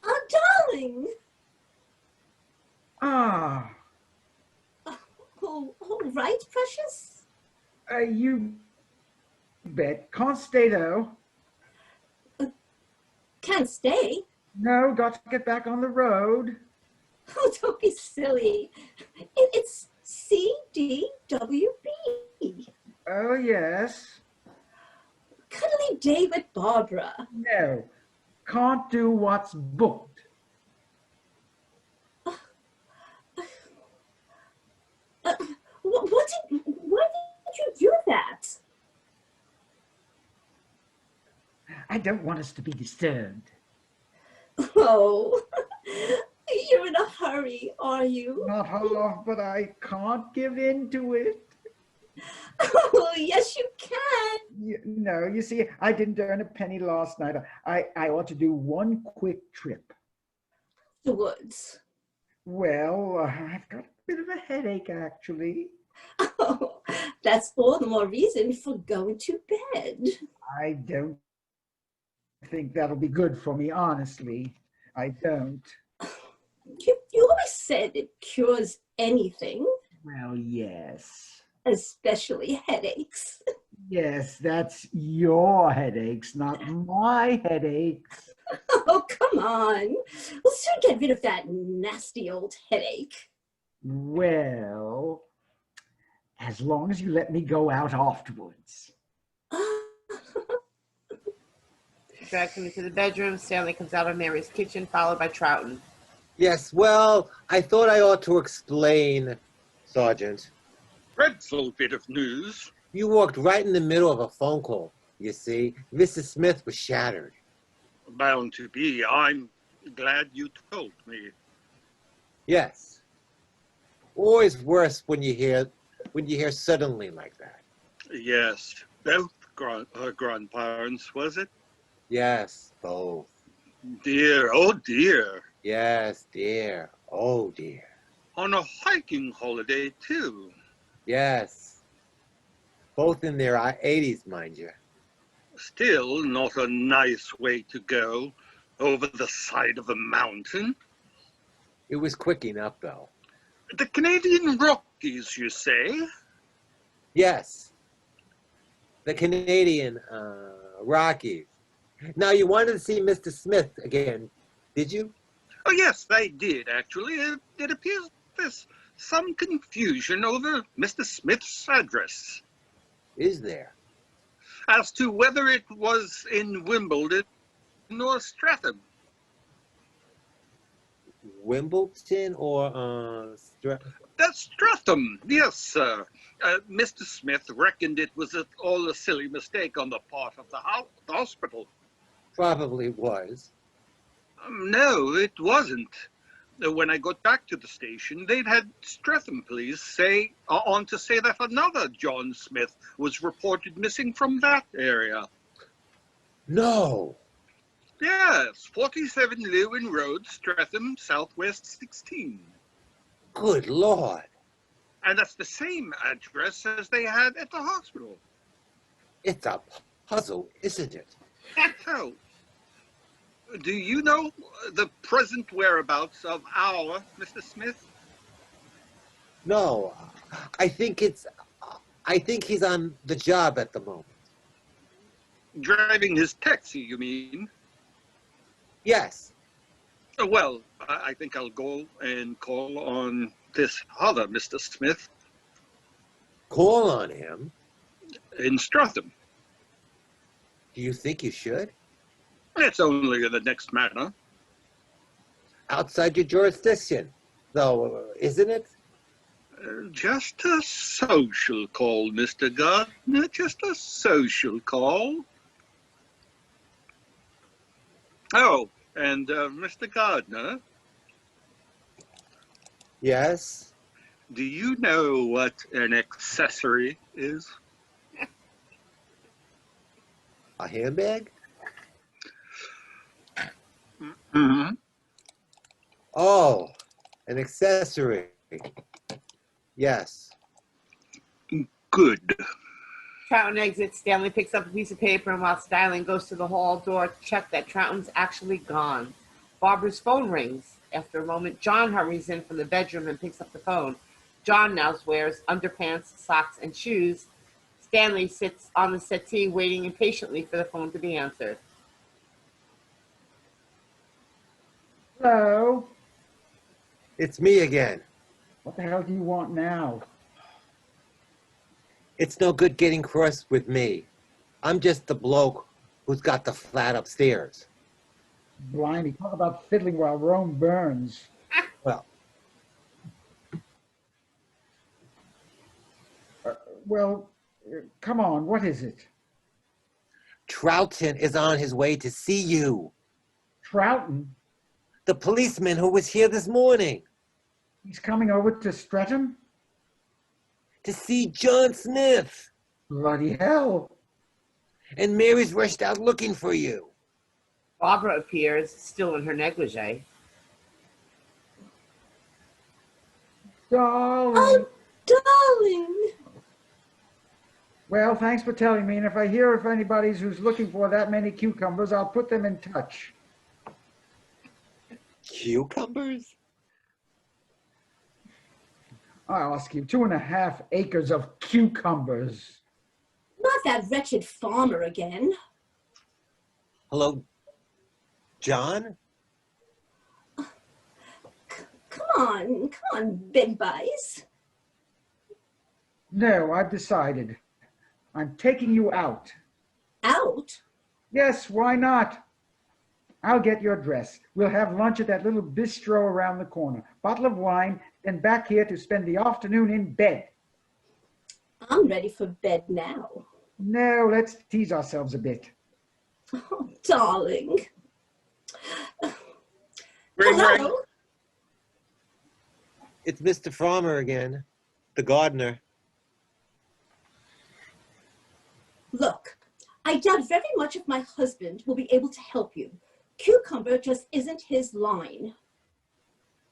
Oh, darling. Ah, Oh, all right, precious. you bet. Can't stay though. Can't stay. No, got to get back on the road. Oh, don't be silly. It's CDWB. Oh, yes. Cuddly David Barbara. No, can't do what's booked. Why did you do that? I don't want us to be disturbed. Oh, you're in a hurry, are you? Not half, but I can't give in to it. Oh, yes, you can. No, you see, I didn't earn a penny last night. I ought to do one quick trip. Afterwards. Well, I've got a bit of a headache, actually. Oh, that's all the more reason for going to bed. I don't think that'll be good for me, honestly. I don't. You always said it cures anything, Well, yes. especially headaches. Yes, that's your headaches, not my headaches. Oh, come on. We'll soon get rid of that nasty old headache. Well, as long as you let me go out afterwards. Drags him into the bedroom. Stanley comes out of Mary's kitchen, followed by Troughton. Yes, well, I thought I ought to explain, Sergeant. Dreadful bit of news. You walked right in the middle of a phone call, you see. Mrs. Smith was shattered. Bound to be. I'm glad you told me. Yes. Always worse when you hear suddenly like that. Yes, both her grandparents, was it? Yes, both. Dear, oh dear. Yes, dear. Oh, dear. On a hiking holiday, too. Yes. Both in their 80s, mind you. Still not a nice way to go, over the side of a mountain. It was quick enough, though. The Canadian Rockies, you say? Yes. The Canadian Rockies. Now, you wanted to see Mr. Smith again, did you? Oh, yes, I did, actually. It appears there's some confusion over Mr. Smith's address. Is there? As to whether it was in Wimbledon or Streatham. Wimbledon or That's Streatham, yes, sir. Mr. Smith reckoned it was all a silly mistake on the part of the hospital. Probably was. No, it wasn't. When I got back to the station, they'd had Streatham police say that another John Smith was reported missing from that area. No. Yes, 47 Lewin Road, Streatham, Southwest 16. Good Lord. And that's the same address as they had at the hospital. It's a puzzle, isn't it? So, do you know the present whereabouts of our Mr. Smith? No. I think he's on the job at the moment. Driving his taxi, you mean? Yes. Well, I think I'll go and call on this other Mr. Smith. Call on him. in Streatham. Do you think you should? It's only in the next manor. Outside your jurisdiction, though, isn't it? Just a social call, Mr. Gardner. Just a social call. Oh, and Mr. Gardner, Yes. do you know what an accessory is? A handbag? Mm-hmm. Oh, an accessory. Yes. Good. Troughton exits. Stanley picks up a piece of paper, and while Eileen goes to the hall door to check that Troughton's actually gone. Barbara's phone rings. After a moment, John hurries in from the bedroom and picks up the phone. John now wears underpants, socks, and shoes. Stanley sits on the settee, waiting impatiently for the phone to be answered. Hello? It's me again. What the hell do you want now? It's no good getting cross with me. I'm just the bloke who's got the flat upstairs. Blimey, talk about fiddling while Rome burns. Well, Come on, what is it? Troughton is on his way to see you. Troughton? The policeman who was here this morning. He's coming over to Streatham? To see John Smith. Bloody hell. And Mary's rushed out looking for you. Barbara appears, still in her negligee. Darling. Oh, darling. Well, thanks for telling me, and if I hear of anybody who's looking for that many cucumbers, I'll put them in touch. Cucumbers? I'll ask you, 2.5 acres of cucumbers. Not that wretched farmer again. Hello, John? Come on, Big Bice. No, I've decided. I'm taking you out. Out? Yes, why not? I'll get your dress. We'll have lunch at that little bistro around the corner. Bottle of wine, then back here to spend the afternoon in bed. I'm ready for bed now. No, let's tease ourselves a bit. Oh, darling. Ring, ring. Hello? It's Mr. Farmer again, the gardener. Look, I doubt very much if my husband will be able to help you. Cucumber just isn't his line.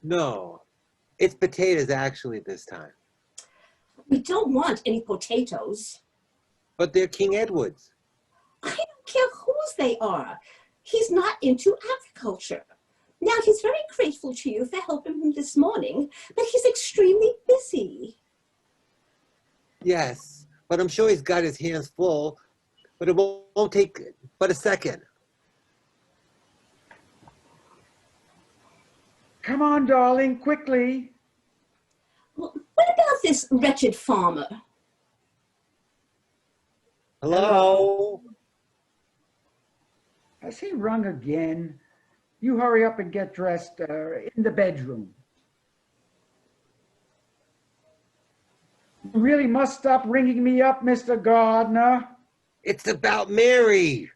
No, it's potatoes actually this time. We don't want any potatoes. But they're King Edward's. I don't care whose they are. He's not into agriculture. Now, he's very grateful to you for helping him this morning, but he's extremely busy. Yes, but I'm sure he's got his hands full, but it won't take but a second. Come on, darling, quickly. Well, what about this wretched farmer? Hello? Has he rung again? You hurry up and get dressed in the bedroom. You really must stop ringing me up, Mr. Gardner. It's about Mary.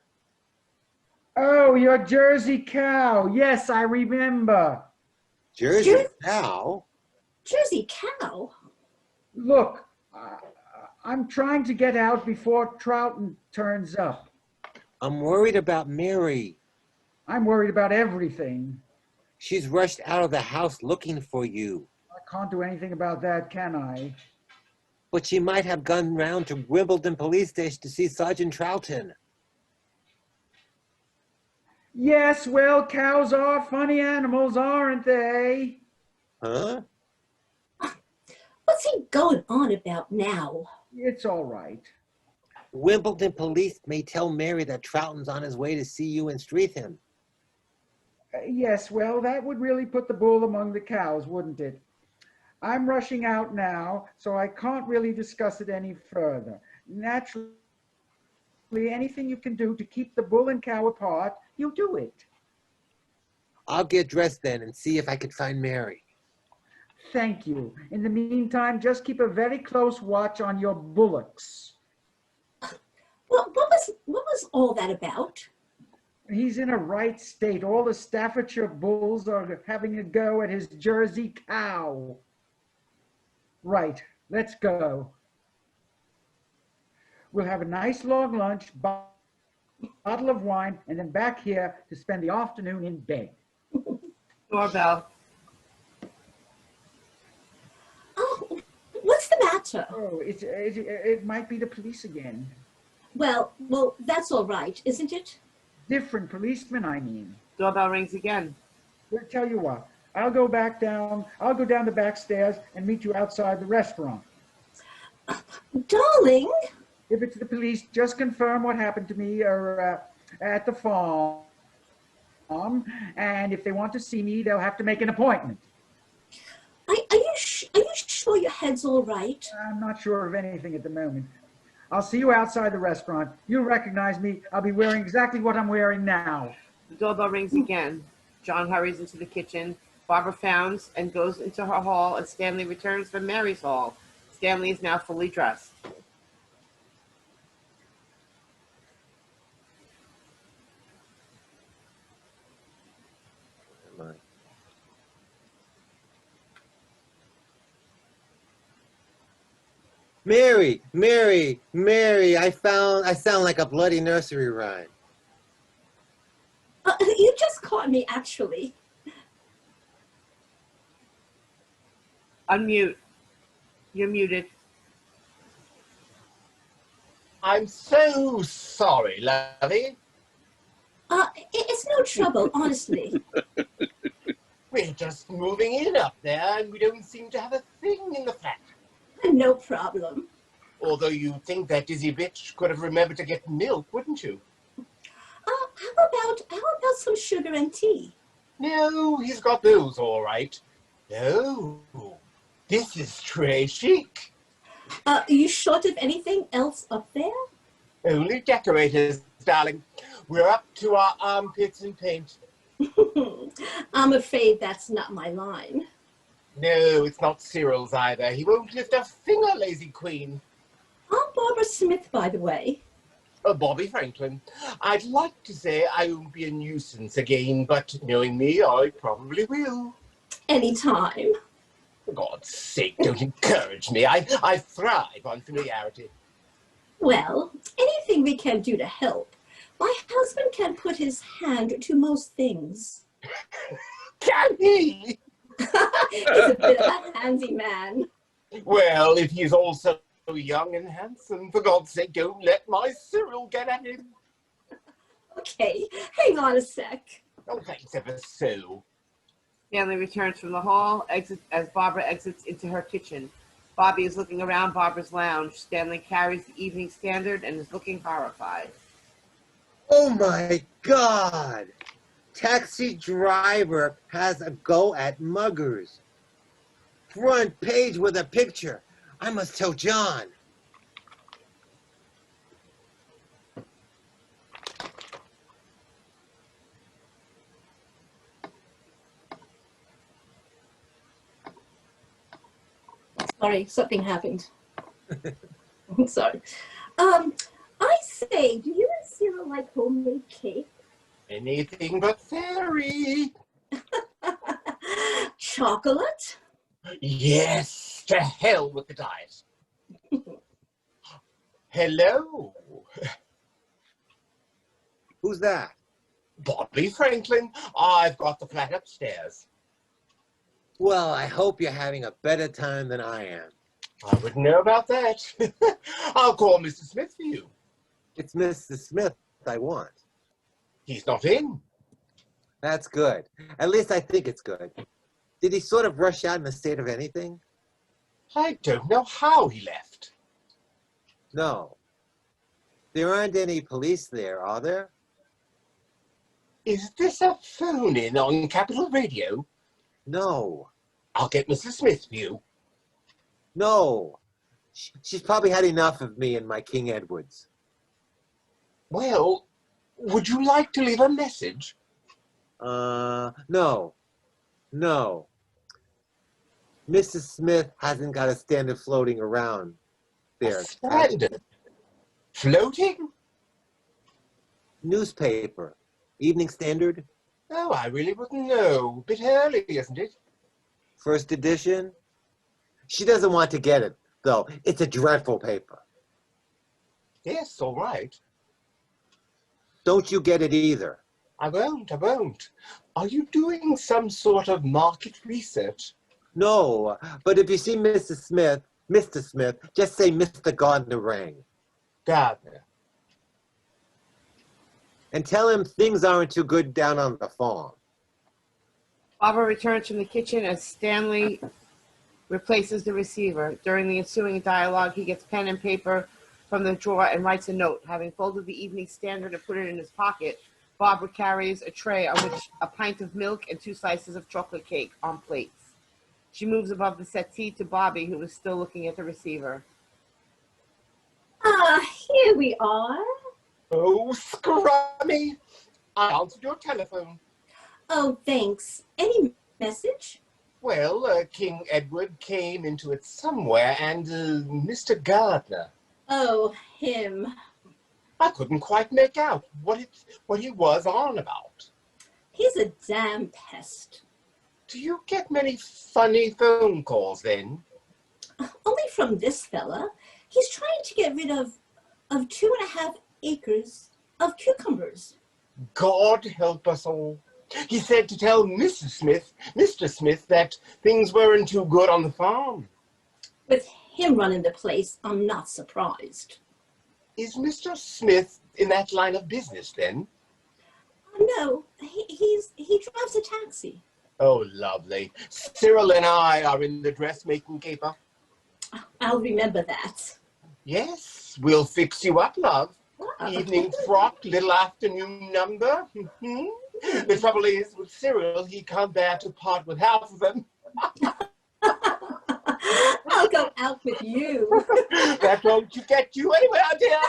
Oh, your Jersey cow. Yes, I remember. Jersey cow? Jersey cow? Look, I'm trying to get out before Troughton turns up. I'm worried about Mary. I'm worried about everything. She's rushed out of the house looking for you. I can't do anything about that, can I? But she might have gone round to Wimbledon police station to see Sergeant Troughton. Yes, well, cows are funny animals, aren't they? Huh? What's he going on about now? It's all right. Wimbledon police may tell Mary that Troughton's on his way to see you in Streatham. Yes, well, that would really put the bull among the cows, wouldn't it? I'm rushing out now, so I can't really discuss it any further. Naturally, anything you can do to keep the bull and cow apart, you do it. I'll get dressed then and see if I can find Mary. Thank you. In the meantime, just keep a very close watch on your bullocks. Well, what was all that about? He's in a right state. All the Staffordshire bulls are having a go at his Jersey cow. Right, let's go. We'll have a nice long lunch, bottle of wine, and then back here to spend the afternoon in bed. Doorbell. Oh, what's the matter? Oh, it might be the police again. Well, that's all right, isn't it? Different policemen, I mean. Doorbell rings again. Well, tell you what, I'll go down the back stairs and meet you outside the restaurant. Darling. If it's the police, just confirm what happened to me at the farm. And if they want to see me, they'll have to make an appointment. Are you sure your head's all right? I'm not sure of anything at the moment. I'll see you outside the restaurant. You'll recognize me. I'll be wearing exactly what I'm wearing now. The doorbell rings again. John hurries into the kitchen. Barbara frowns and goes into her hall, and Stanley returns from Mary's hall. Stanley is now fully dressed. Mary, Mary, Mary, I sound like a bloody nursery rhyme. You just caught me, actually. Unmute. You're muted. I'm so sorry, lovey. It's no trouble, honestly. We're just moving in up there, and we don't seem to have a thing in the flat. No problem. Although you'd think that dizzy bitch could have remembered to get milk, wouldn't you? How about some sugar and tea? No, he's got those all right. Oh, this is très chic. You short of anything else up there? Only decorators, darling. We're up to our armpits in paint. I'm afraid that's not my line. No, it's not Cyril's either. He won't lift a finger, lazy queen. I'm Barbara Smith, by the way. Bobby Franklin. I'd like to say I won't be a nuisance again, but knowing me, I probably will. Anytime. For God's sake, don't encourage me. I thrive on familiarity. Well, anything we can do to help. My husband can put his hand to most things. Can he? He's a bit of a handy man. Well, if he's also young and handsome, for God's sake, don't let my Cyril get at him. Okay, hang on a sec. Oh, thanks ever so. Stanley returns from the hall as Barbara exits into her kitchen. Bobby is looking around Barbara's lounge. Stanley carries the Evening Standard and is looking horrified. Oh my God! Taxi driver has a go at muggers. Front page with a picture. I must tell John. Sorry, something happened. Sorry. I say, do you and Cyril like homemade cake? Anything but fairy. Chocolate? Yes, to hell with the diet. Hello. Who's that? Bobby Franklin. I've got the flat upstairs. Well, I hope you're having a better time than I am. I wouldn't know about that. I'll call Mr. Smith for you. It's Mr. Smith I want. He's not in. That's good. At least I think it's good. Did he sort of rush out in a state of anything? I don't know how he left. No. There aren't any police there, are there? Is this a phone-in on Capital Radio? No. I'll get Mr. Smith for you. No. She's probably had enough of me and my King Edwards. Well, would you like to leave a message? No. No. Mrs. Smith hasn't got a standard floating around there. A standard? Floating? Newspaper. Evening Standard. Oh, I really wouldn't know. Bit early, isn't it? First edition. She doesn't want to get it, though. It's a dreadful paper. Yes, all right. Don't you get it either. I won't. Are you doing some sort of market research? No, but if you see Mr. Smith, just say Mr. Gardner rang. Gardner. And tell him things aren't too good down on the farm. Barbara returns from the kitchen as Stanley replaces the receiver. During the ensuing dialogue, he gets pen and paper from the drawer and writes a note. Having folded the Evening Standard and put it in his pocket, Barbara carries a tray on which a pint of milk and 2 slices of chocolate cake on plates. She moves above the settee to Bobby, who is still looking at the receiver. Here we are. Oh, scrummy. I answered your telephone. Oh, thanks. Any message? Well, King Edward came into it somewhere, and Mr. Gardner. Oh, him. I couldn't quite make out what he was on about. He's a damn pest. Do you get many funny phone calls then? Only from this fella. He's trying to get rid of 2.5 acres of cucumbers. God help us all. He said to tell Mr. Smith, that things weren't too good on the farm. With him running the place, I'm not surprised. Is Mr. Smith in that line of business then? No, he drives a taxi. Oh, lovely. Cyril and I are in the dressmaking caper. I'll remember that. Yes, we'll fix you up, love. Evening frock, little afternoon number. The trouble is, with Cyril, he can't bear to part with half of them. I'll go out with you. That won't get you anywhere, dear.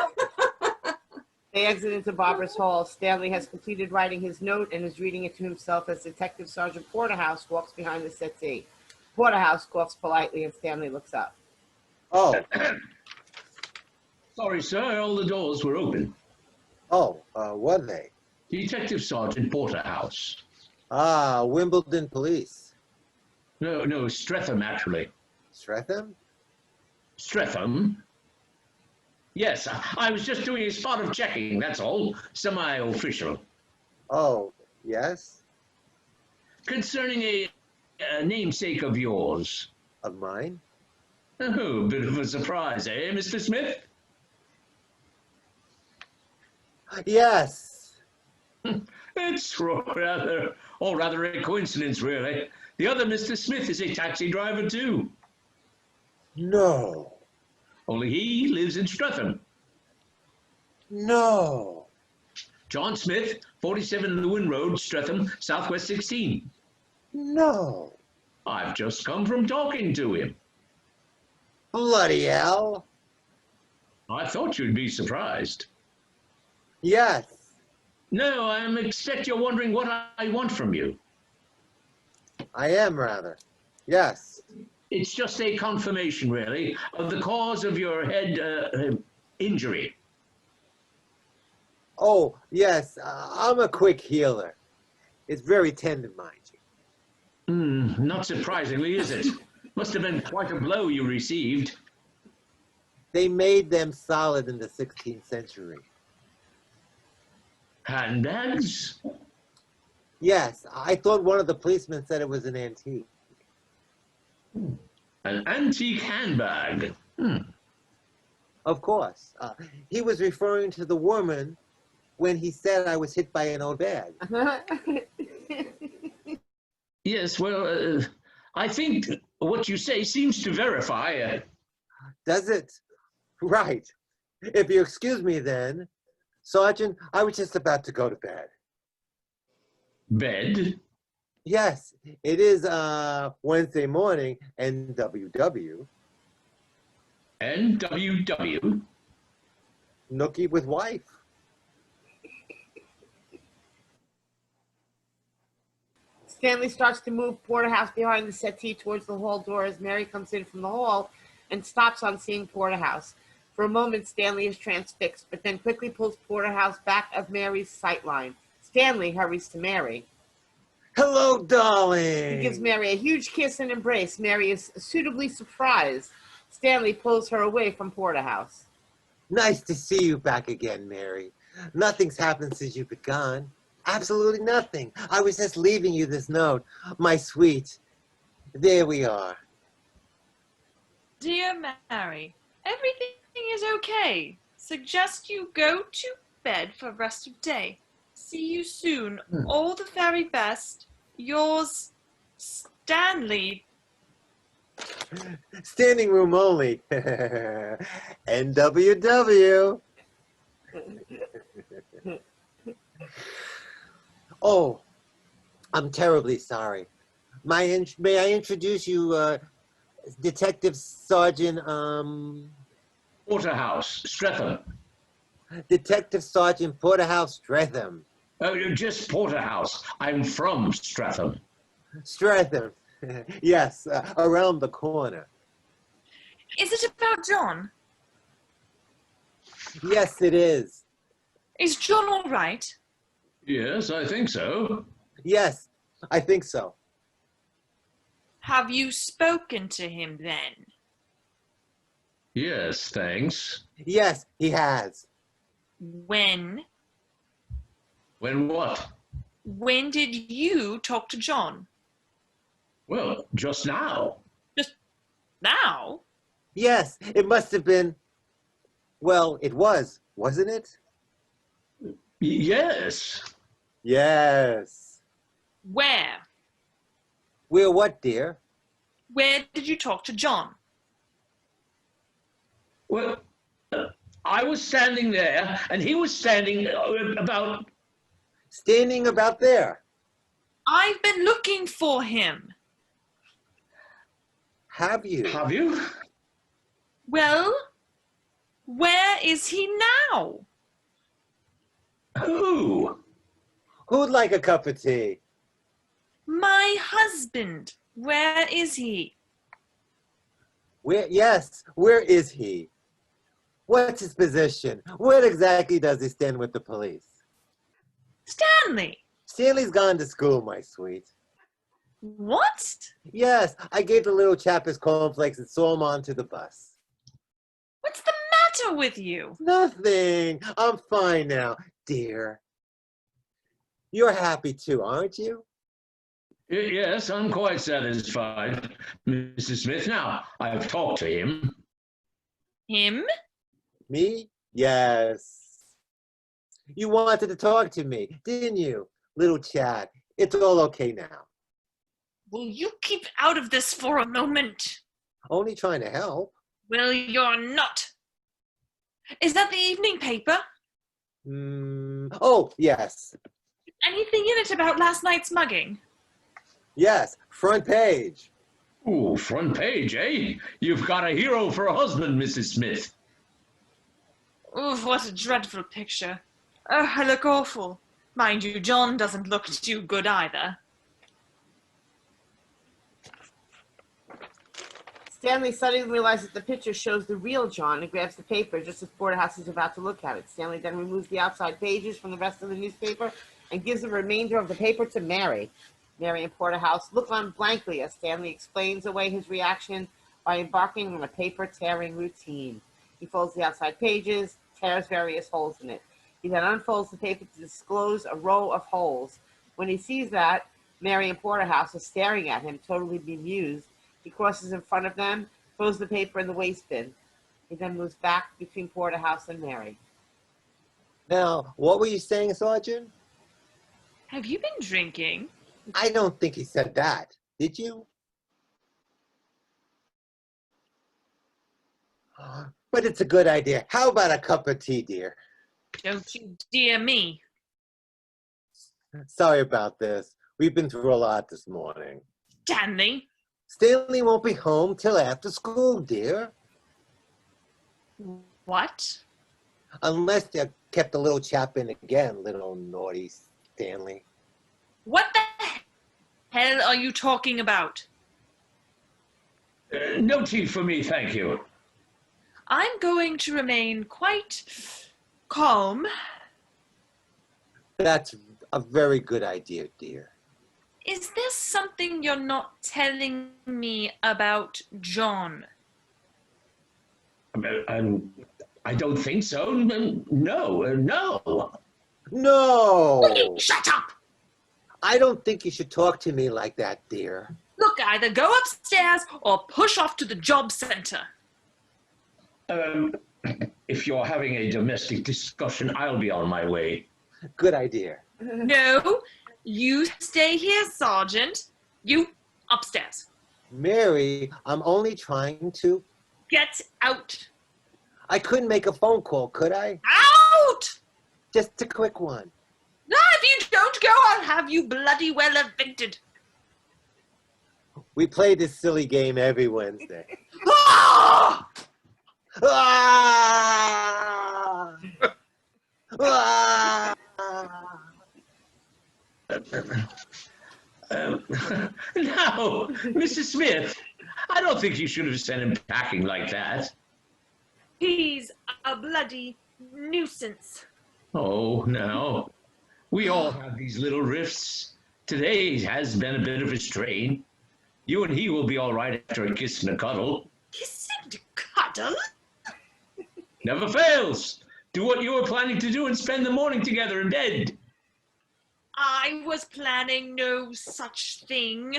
They exit into Barbara's hall. Stanley has completed writing his note and is reading it to himself as Detective Sergeant Porterhouse walks behind the settee. Porterhouse coughs politely and Stanley looks up. Oh. Sorry, sir, all the doors were open. Oh, were they? Detective Sergeant Porterhouse. Ah, Wimbledon Police. No, Streatham, actually. Streatham? Streatham? Yes, I was just doing a spot of checking, that's all. Semi-official. Oh, yes? Concerning a namesake of yours. Of mine? Oh, bit of a surprise, eh, Mr. Smith? Yes. It's rather a coincidence, really. The other Mr. Smith is a taxi driver, too. No. Only he lives in Streatham. No. John Smith, 47 Lewin Road, Streatham, Southwest 16. No. I've just come from talking to him. Bloody hell. I thought you'd be surprised. Yes. No, I expect you're wondering what I want from you. I am, rather. Yes. It's just a confirmation, really, of the cause of your head injury. Oh, yes. I'm a quick healer. It's very tender, mind you. Not surprisingly, is it? Must have been quite a blow you received. They made them solid in the 16th century. Handbags? Yes, I thought one of the policemen said it was an antique. An antique handbag. Of course. He was referring to the woman when he said I was hit by an old bag. Yes, well, I think what you say seems to verify. Does it? Right. If you excuse me then, Sergeant, I was just about to go to bed. Bed? Yes, it is Wednesday morning, NWW. NWW? Nookie with wife. Stanley starts to move Porterhouse behind the settee towards the hall door as Mary comes in from the hall and stops on seeing Porterhouse. For a moment, Stanley is transfixed, but then quickly pulls Porterhouse back of Mary's sightline. Stanley hurries to Mary. Hello, darling. He gives Mary a huge kiss and embrace. Mary is suitably surprised. Stanley pulls her away from Porterhouse. Nice to see you back again, Mary. Nothing's happened since you've been gone. Absolutely nothing. I was just leaving you this note. My sweet. There we are. Dear Mary, everything is okay. Suggest you go to bed for rest of day. See you soon. All the very best. Yours, Stanley. Standing room only. NWW. Oh, I'm terribly sorry. May I introduce you, Detective Sergeant, Porterhouse, Streatham. Detective Sergeant Porterhouse Streatham. Oh, just Porterhouse. I'm from Streatham. Streatham. Yes, around the corner. Is it about John? Yes, it is. Is John all right? Yes, I think so. Yes, I think so. Have you spoken to him then? Yes, thanks. Yes, he has. When? When what? When did you talk to John? Well, just now. Just now? Yes, it must have been. Well, it was, wasn't it? Yes. Yes. Where? Where what, dear? Where did you talk to John? Well, I was standing there, and he was standing about... Standing about there. I've been looking for him. Have you? Have you? Well, where is he now? Who? Who'd like a cup of tea? My husband. Where is he? Where? Yes, where is he? What's his position? Where exactly does he stand with the police? Stanley. Stanley's gone to school, my sweet. What? Yes, I gave the little chap his cornflakes and saw him onto the bus. What's the matter with you? Nothing. I'm fine now, dear. You're happy too, aren't you? Yes, I'm quite satisfied. Mrs. Smith, now, I've talked to him. Him? Me? Yes. You wanted to talk to me, didn't you? Little chat. It's all okay now. Will you keep out of this for a moment? Only trying to help. Well, you're not. Is that the evening paper? Oh, yes. Anything in it about last night's mugging? Yes, front page. Ooh, front page, eh? You've got a hero for a husband, Mrs. Smith. Ooh, what a dreadful picture. Oh, I look awful. Mind you, John doesn't look too good either. Stanley suddenly realizes the picture shows the real John and grabs the paper just as Porterhouse is about to look at it. Stanley then removes the outside pages from the rest of the newspaper and gives the remainder of the paper to Mary. Mary and Porterhouse look on blankly as Stanley explains away his reaction by embarking on a paper-tearing routine. He folds the outside pages, tears various holes in it. He then unfolds the paper to disclose a row of holes. When he sees that, Mary and Porterhouse are staring at him, totally bemused. He crosses in front of them, throws the paper in the waste bin. He then moves back between Porterhouse and Mary. Now, what were you saying, Sergeant? Have you been drinking? I don't think he said that. Did you? But it's a good idea. How about a cup of tea, dear? Don't you dear me. Sorry about this. We've been through a lot this morning. Stanley. Stanley won't be home till after school, dear. What? Unless they kept the little chap in again, little naughty Stanley. What the hell are you talking about? No tea for me, thank you. I'm going to remain quite calm. That's a very good idea, dear. Is there something you're not telling me about John? I don't think so. No, no. No! Shut up! I don't think you should talk to me like that, dear. Look, either go upstairs or push off to the job center. If you're having a domestic discussion, I'll be on my way. Good idea. No, you stay here, Sergeant. You upstairs. Mary, I'm only trying to... Get out. I couldn't make a phone call, could I? Out! Just a quick one. No, if you don't go, I'll have you bloody well evicted. We play this silly game every Wednesday. Ah! Ah! Ah! No, Mrs. Smith, I don't think you should have sent him packing like that. He's a bloody nuisance. Oh, no. We all have these little rifts. Today has been a bit of a strain. You and he will be all right after a kiss and a cuddle. Kiss and cuddle? Never fails. Do what you were planning to do and spend the morning together in bed. I was planning no such thing.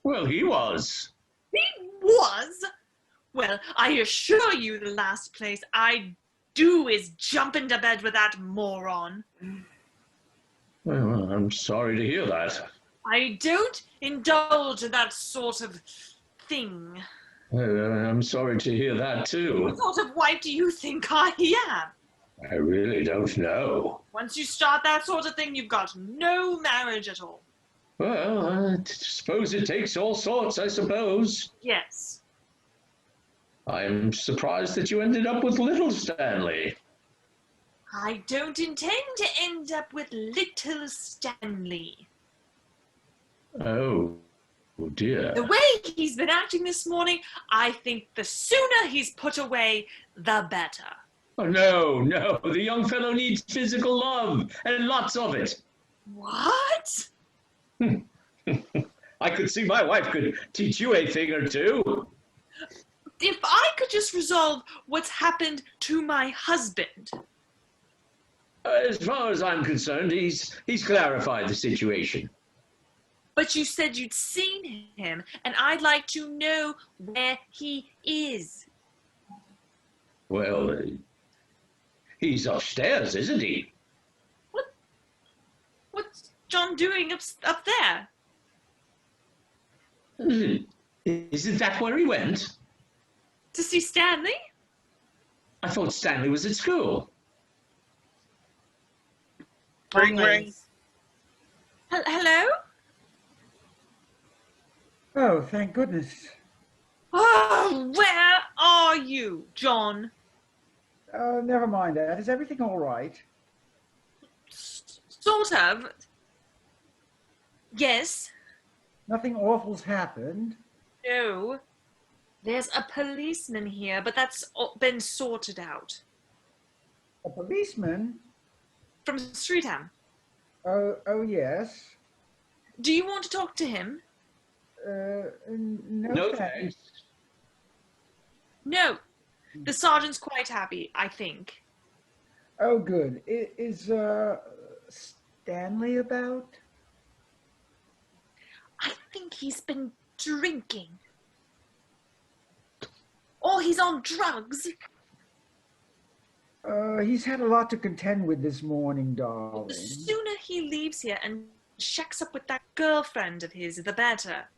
Well, he was. He was? Well, I assure you the last place I'd do is jump into bed with that moron. Well, I'm sorry to hear that. I don't indulge in that sort of thing. I'm sorry to hear that, too. What sort of wife do you think I am? I really don't know. Once you start that sort of thing, you've got no marriage at all. Well, I suppose it takes all sorts, I suppose. Yes. I'm surprised that you ended up with little Stanley. I don't intend to end up with little Stanley. Oh, dear. The way he's been acting this morning, I think the sooner he's put away, the better. Oh, no, no. The young fellow needs physical love, and lots of it. What? I could see my wife could teach you a thing or two. If I could just resolve what's happened to my husband. As far as I'm concerned, he's clarified the situation. But you said you'd seen him, and I'd like to know where he is. Well, he's upstairs, isn't he? What's John doing up there? Isn't that where he went? To see Stanley? I thought Stanley was at school. Ring, ring. Hello? Oh, thank goodness. Oh, where are you, John? Oh, never mind that. Is everything all right? Sort of. Yes. Nothing awful's happened. No. There's a policeman here, but that's been sorted out. A policeman? From Streatham. Oh, yes. Do you want to talk to him? No thanks. No. The sergeant's quite happy, I think. Oh, good. Is Stanley about? I think he's been drinking. Or he's on drugs. He's had a lot to contend with this morning, darling. The sooner he leaves here and shacks up with that girlfriend of his, the better.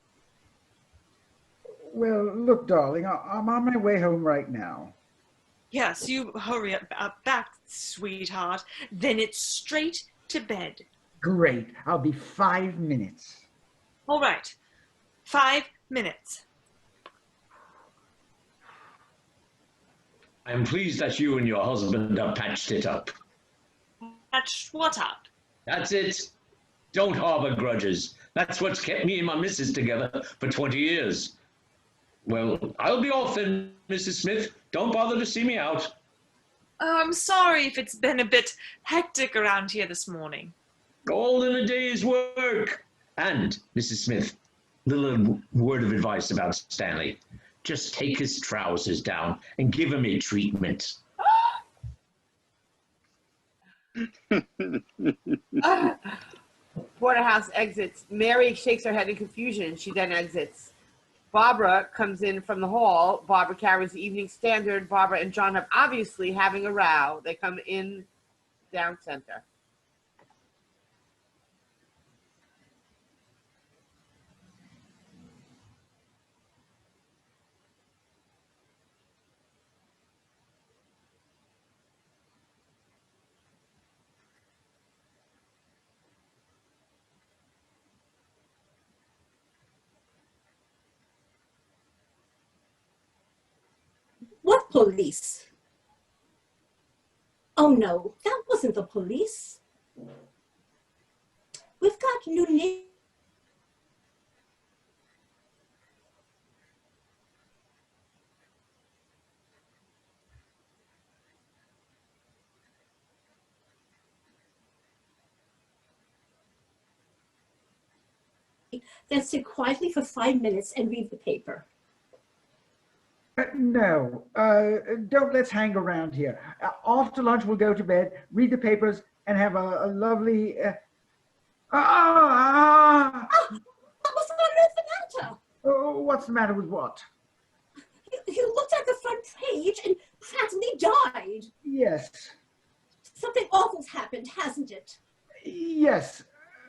Well, look, darling, I'm on my way home right now. Yes, you hurry up back, sweetheart. Then it's straight to bed. Great. I'll be 5 minutes. All right. 5 minutes. I'm pleased that you and your husband have patched it up. Patched what up? That's it. Don't harbor grudges. That's what's kept me and my missus together for 20 years. Well, I'll be off then, Mrs. Smith. Don't bother to see me out. Oh, I'm sorry if it's been a bit hectic around here this morning. All in a day's work. And, Mrs. Smith, little word of advice about Stanley. Just take his trousers down and give him a treatment. Porterhouse exits. Mary shakes her head in confusion. She then exits. Barbara comes in from the hall. Barbara carries the Evening Standard. Barbara and John have obviously having a row. They come in down center. What police? Oh no, that wasn't the police. We've got new neighbor. Then sit quietly for 5 minutes and read the paper. No, don't let's hang around here. After lunch, we'll go to bed, read the papers, and have a lovely... What's on earth the matter? Oh, what's the matter with what? You looked at the front page and practically died. Yes. Something awful's happened, hasn't it? Yes.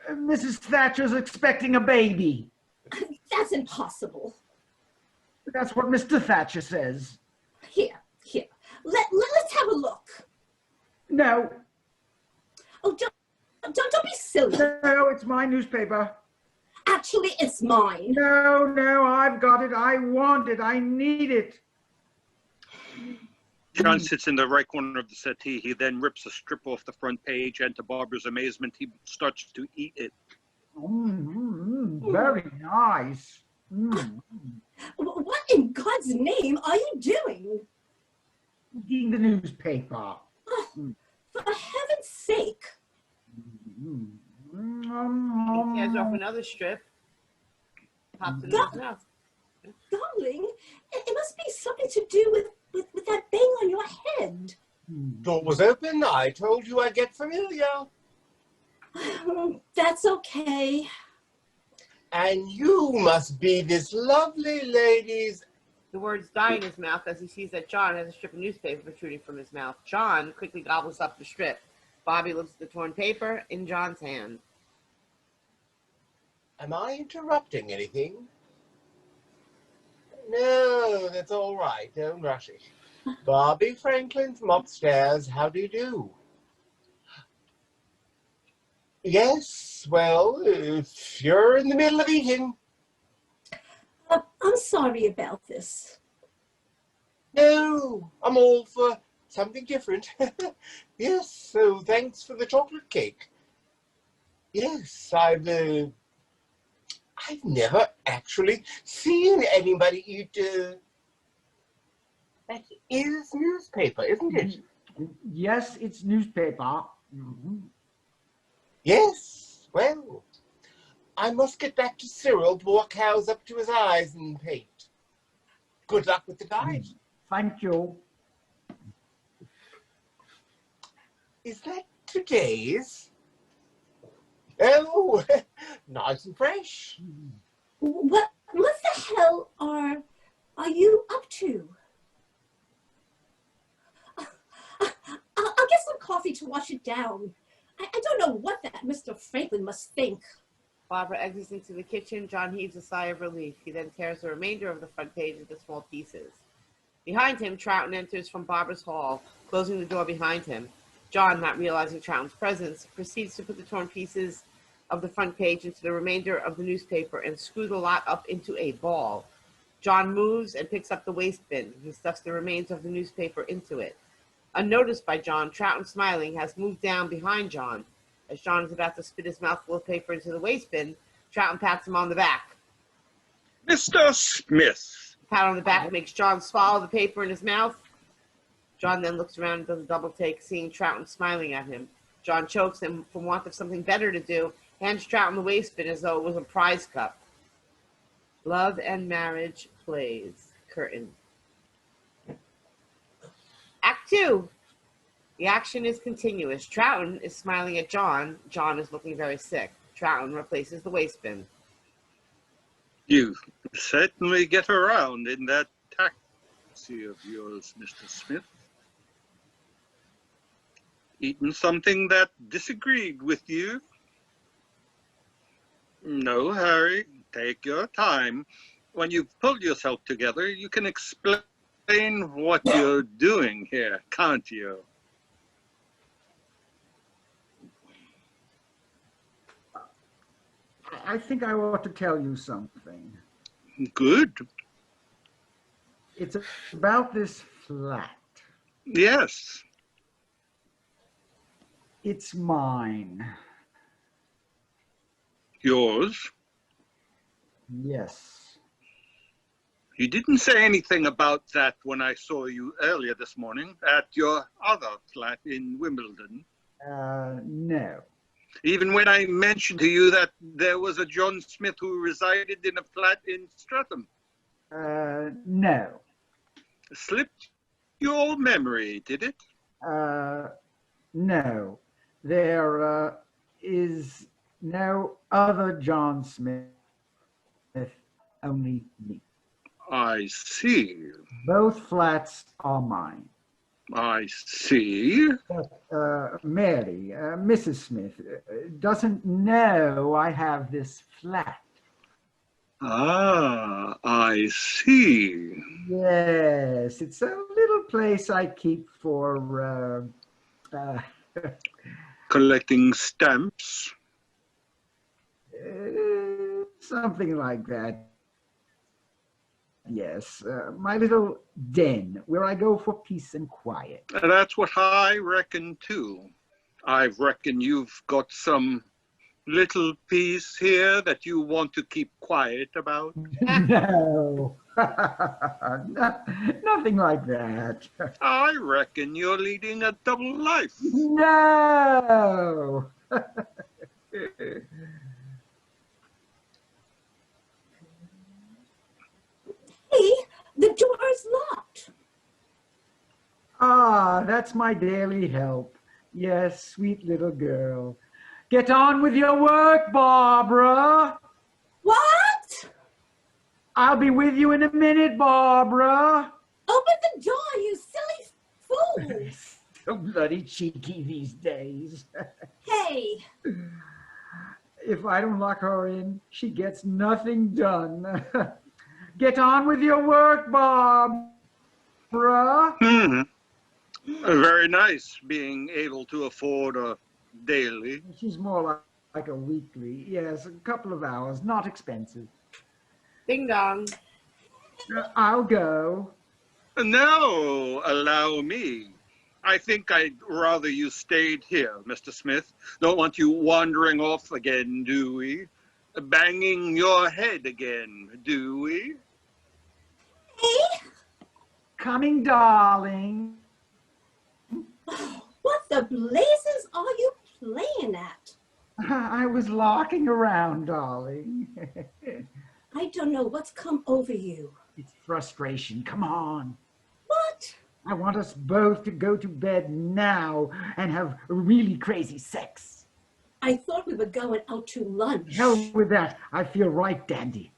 Mrs. Thatcher's expecting a baby. That's impossible. That's what Mr. Thatcher says. Here. Let's have a look. No. Oh, don't be silly. No, it's my newspaper. Actually, it's mine. No, I've got it. I want it. I need it. John sits in the right corner of the settee. He then rips a strip off the front page, and to Barbara's amazement, he starts to eat it. Very nice. What in God's name are you doing? Eating the newspaper. For heaven's sake. He tears off another strip. Pops it in his mouth. Darling, it must be something to do with that bang on your head. Door was open. I told you I'd get familiar. That's okay. And you must be this lovely lady's... The words die in his mouth as he sees that John has a strip of newspaper protruding from his mouth. John quickly gobbles up the strip. Bobby looks at the torn paper in John's hand. Am I interrupting anything? No, that's all right. Don't rush it. Bobby Franklin from upstairs. How do you do? Yes, well, if you're in the middle of eating. I'm sorry about this. No, I'm all for something different. Yes, so thanks for the chocolate cake. Yes, I've never actually seen anybody eat, that is newspaper, isn't it? Yes, it's newspaper. Yes, well, I must get back to Cyril, poor cow's up to his eyes in paint. Good luck with the guide. Thank you. Is that today's? Oh, nice and fresh. What the hell are you up to? I'll get some coffee to wash it down. I don't know what that Mr. Franklin must think. Barbara exits into the kitchen. John heaves a sigh of relief. He then tears the remainder of the front page into small pieces. Behind him, Troughton enters from Barbara's hall, closing the door behind him. John, not realizing Troughton's presence, proceeds to put the torn pieces of the front page into the remainder of the newspaper and screw the lot up into a ball. John moves and picks up the waste bin. He stuffs the remains of the newspaper into it. Unnoticed by John, Troughton, smiling, has moved down behind John. As John is about to spit his mouthful of paper into the waste bin, Troughton pats him on the back. Mr. Smith. A pat on the back makes John swallow the paper in his mouth. John then looks around and does a double take, seeing Troughton smiling at him. John chokes and, for want of something better to do, hands Troughton the waste bin as though it was a prize cup. Love and Marriage plays. Curtain. Act 2. The action is continuous. Troughton is smiling at John. John is looking very sick. Troughton replaces the waste bin. You certainly get around in that taxi of yours, Mr. Smith. Eaten something that disagreed with you? No hurry. Take your time. When you've pulled yourself together, you can explain what you're doing here, can't you? I think I ought to tell you something. Good. It's about this flat. Yes. It's mine. Yours? Yes. You didn't say anything about that when I saw you earlier this morning at your other flat in Wimbledon. No. Even when I mentioned to you that there was a John Smith who resided in a flat in Streatham. No. Slipped your memory, did it? No. There is no other John Smith, only me. I see. Both flats are mine. I see. Mary, Mrs. Smith, doesn't know I have this flat. Ah, I see. Yes, it's a little place I keep for Collecting stamps. Something like that. Yes, my little den where I go for peace and quiet. That's what I reckon too. I reckon you've got some little piece here that you want to keep quiet about. No, nothing like that. I reckon you're leading a double life. No. Hey, the door is locked. Ah, that's my daily help. Yes, sweet little girl. Get on with your work, Barbara. What? I'll be with you in a minute, Barbara. Open the door, you silly fool. So bloody cheeky these days. Hey, If I don't lock her in, she gets nothing done. Get on with your work, Barbara. Very nice being able to afford a daily. She's more like a weekly. Yes, a couple of hours, not expensive. Ding dong. I'll go. No, allow me. I think I'd rather you stayed here, Mr. Smith. Don't want you wandering off again, do we? Banging your head again, do we? hey, Coming, darling. what the blazes are you playing at? I was larking around, darling. I don't know what's come over you. It's frustration. Come on. What? I want us both to go to bed now and have really crazy sex. I thought we were going out to lunch. Hell with that. I feel right, dandy.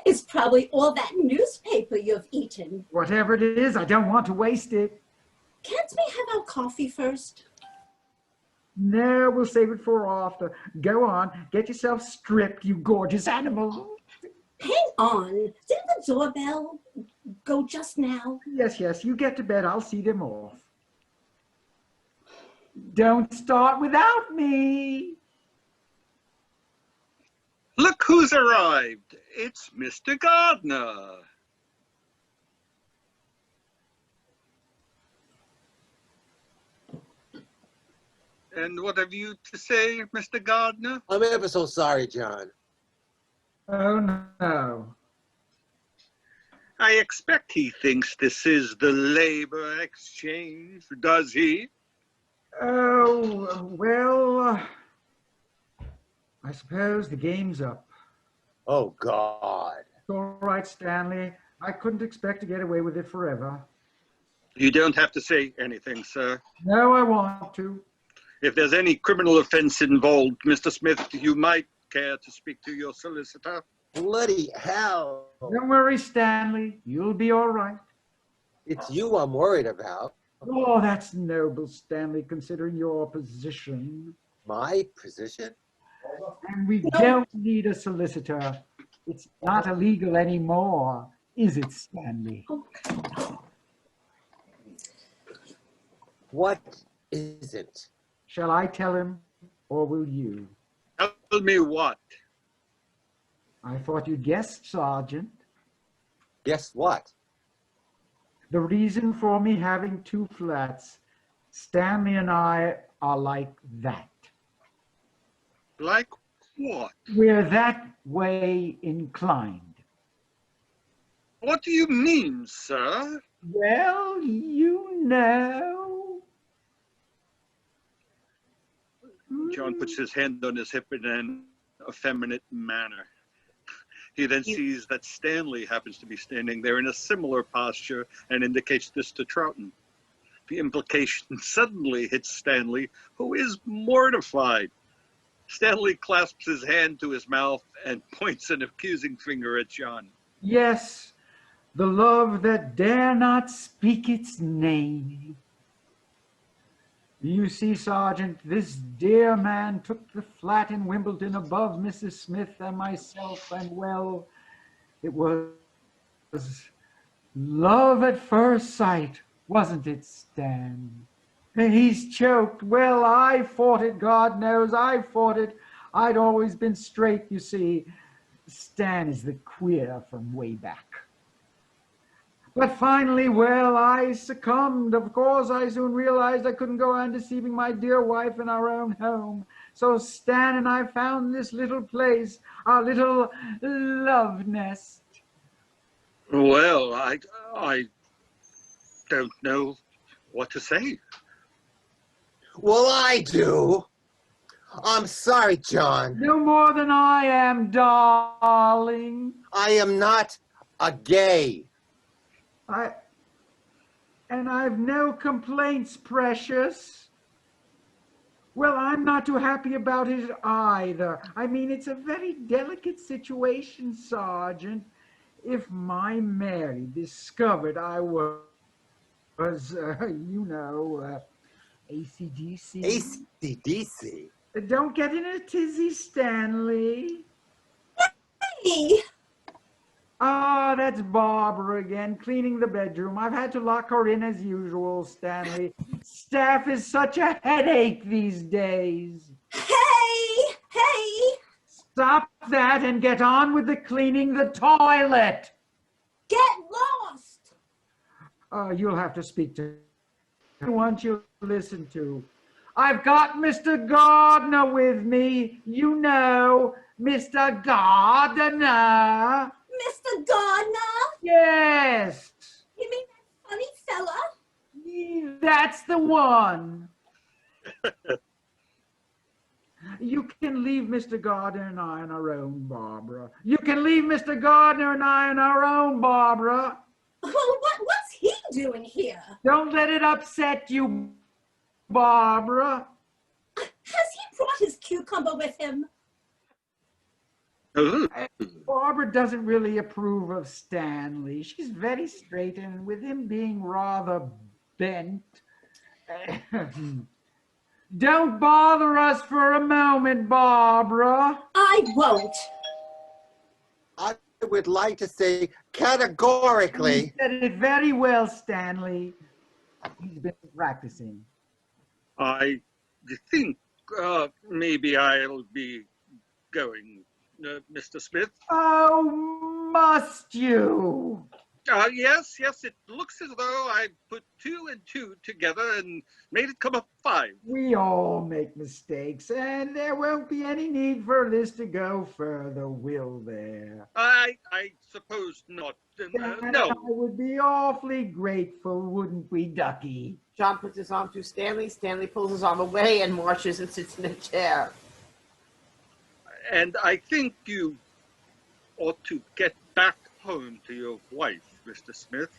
It's probably all that newspaper you've eaten. Whatever it is, I don't want to waste it. Can't we have our coffee first? No, we'll save it for after. Go on, get yourself stripped, you gorgeous animal. Hang on. Didn't the doorbell go just now? Yes, you get to bed. I'll see them off. Don't start without me. Look Who's arrived? It's Mr. Gardner. And what have you to say, Mr. Gardner? I'm ever so sorry, John. Oh, no. I expect he thinks this is the labor exchange, does he? Oh, well, I suppose the game's up. Oh, God. It's all right, Stanley. I couldn't expect to get away with it forever. You don't have to say anything, sir. No, I want to. If there's any criminal offense involved, Mr. Smith, you might care to speak to your solicitor. Bloody hell. Don't worry, Stanley. You'll be all right. It's you I'm worried about. Oh, that's noble, Stanley, considering your position. My position? And we don't need a solicitor. It's not illegal anymore, is it, Stanley? What isn't? Shall I tell him, or will you? Tell me what? I thought you'd guessed, Sergeant. Guess what? The reason for me having two flats, Stanley and I are like that. Like what? We're that way inclined. What do you mean, sir? Well, you know. John puts his hand on his hip in an effeminate manner. He then sees that Stanley happens to be standing there in a similar posture and indicates this to Troughton. The implication suddenly hits Stanley, who is mortified. Stanley clasps his hand to his mouth and points an accusing finger at John. Yes, the love that dare not speak its name. You see, Sergeant, this dear man took the flat in Wimbledon above Mrs. Smith and myself, and well, it was love at first sight, wasn't it, Stan? He's choked. Well, I fought it, God knows, I fought it. I'd always been straight, you see. Stan is the queer from way back. But finally, well, I succumbed. Of course, I soon realized I couldn't go on deceiving my dear wife in our own home. So Stan and I found this little place, our little love nest. Well, I don't know what to say. Well, I do. I'm sorry, John. No more than I am, darling. I am not a gay. And I've no complaints, precious. Well, I'm not too happy about it either. I mean, it's a very delicate situation, Sergeant. If my Mary discovered I was you know, AC/DC. AC/DC? Don't get in a tizzy, Stanley. Hey, Ah, that's Barbara again, cleaning the bedroom. I've had to lock her in as usual, Stanley. Staff is such a headache these days. hey, Stop that and get on with the cleaning the toilet. get lost. You'll have to speak to anyone you listen to. I've got Mr. Gardner with me. You know, Mr. Gardner. Mr. Gardner? Yes. You mean that funny fella? That's the one. You can leave Mr. Gardner and I on our own, Barbara. You can leave Mr. Gardner and I on our own, Barbara. Well, what's he doing here? Don't let it upset you, Barbara. Has he brought his cucumber with him? Barbara doesn't really approve of Stanley. She's very straight, and with him being rather bent. Don't bother us for a moment, Barbara. I won't. I would like to say categorically. You said it very well, Stanley. He's been practicing. I think maybe I'll be going Mr. Smith. Oh, must you? Yes, it looks as though I put 2 and 2 together and made it come up 5. We all make mistakes, and there won't be any need for this to go further, will there? I suppose not. No. I would be awfully grateful, wouldn't we, Ducky? John puts his arm through Stanley. Stanley pulls his arm away and marches and sits in a chair. And I think you ought to get back home to your wife, Mr. Smith.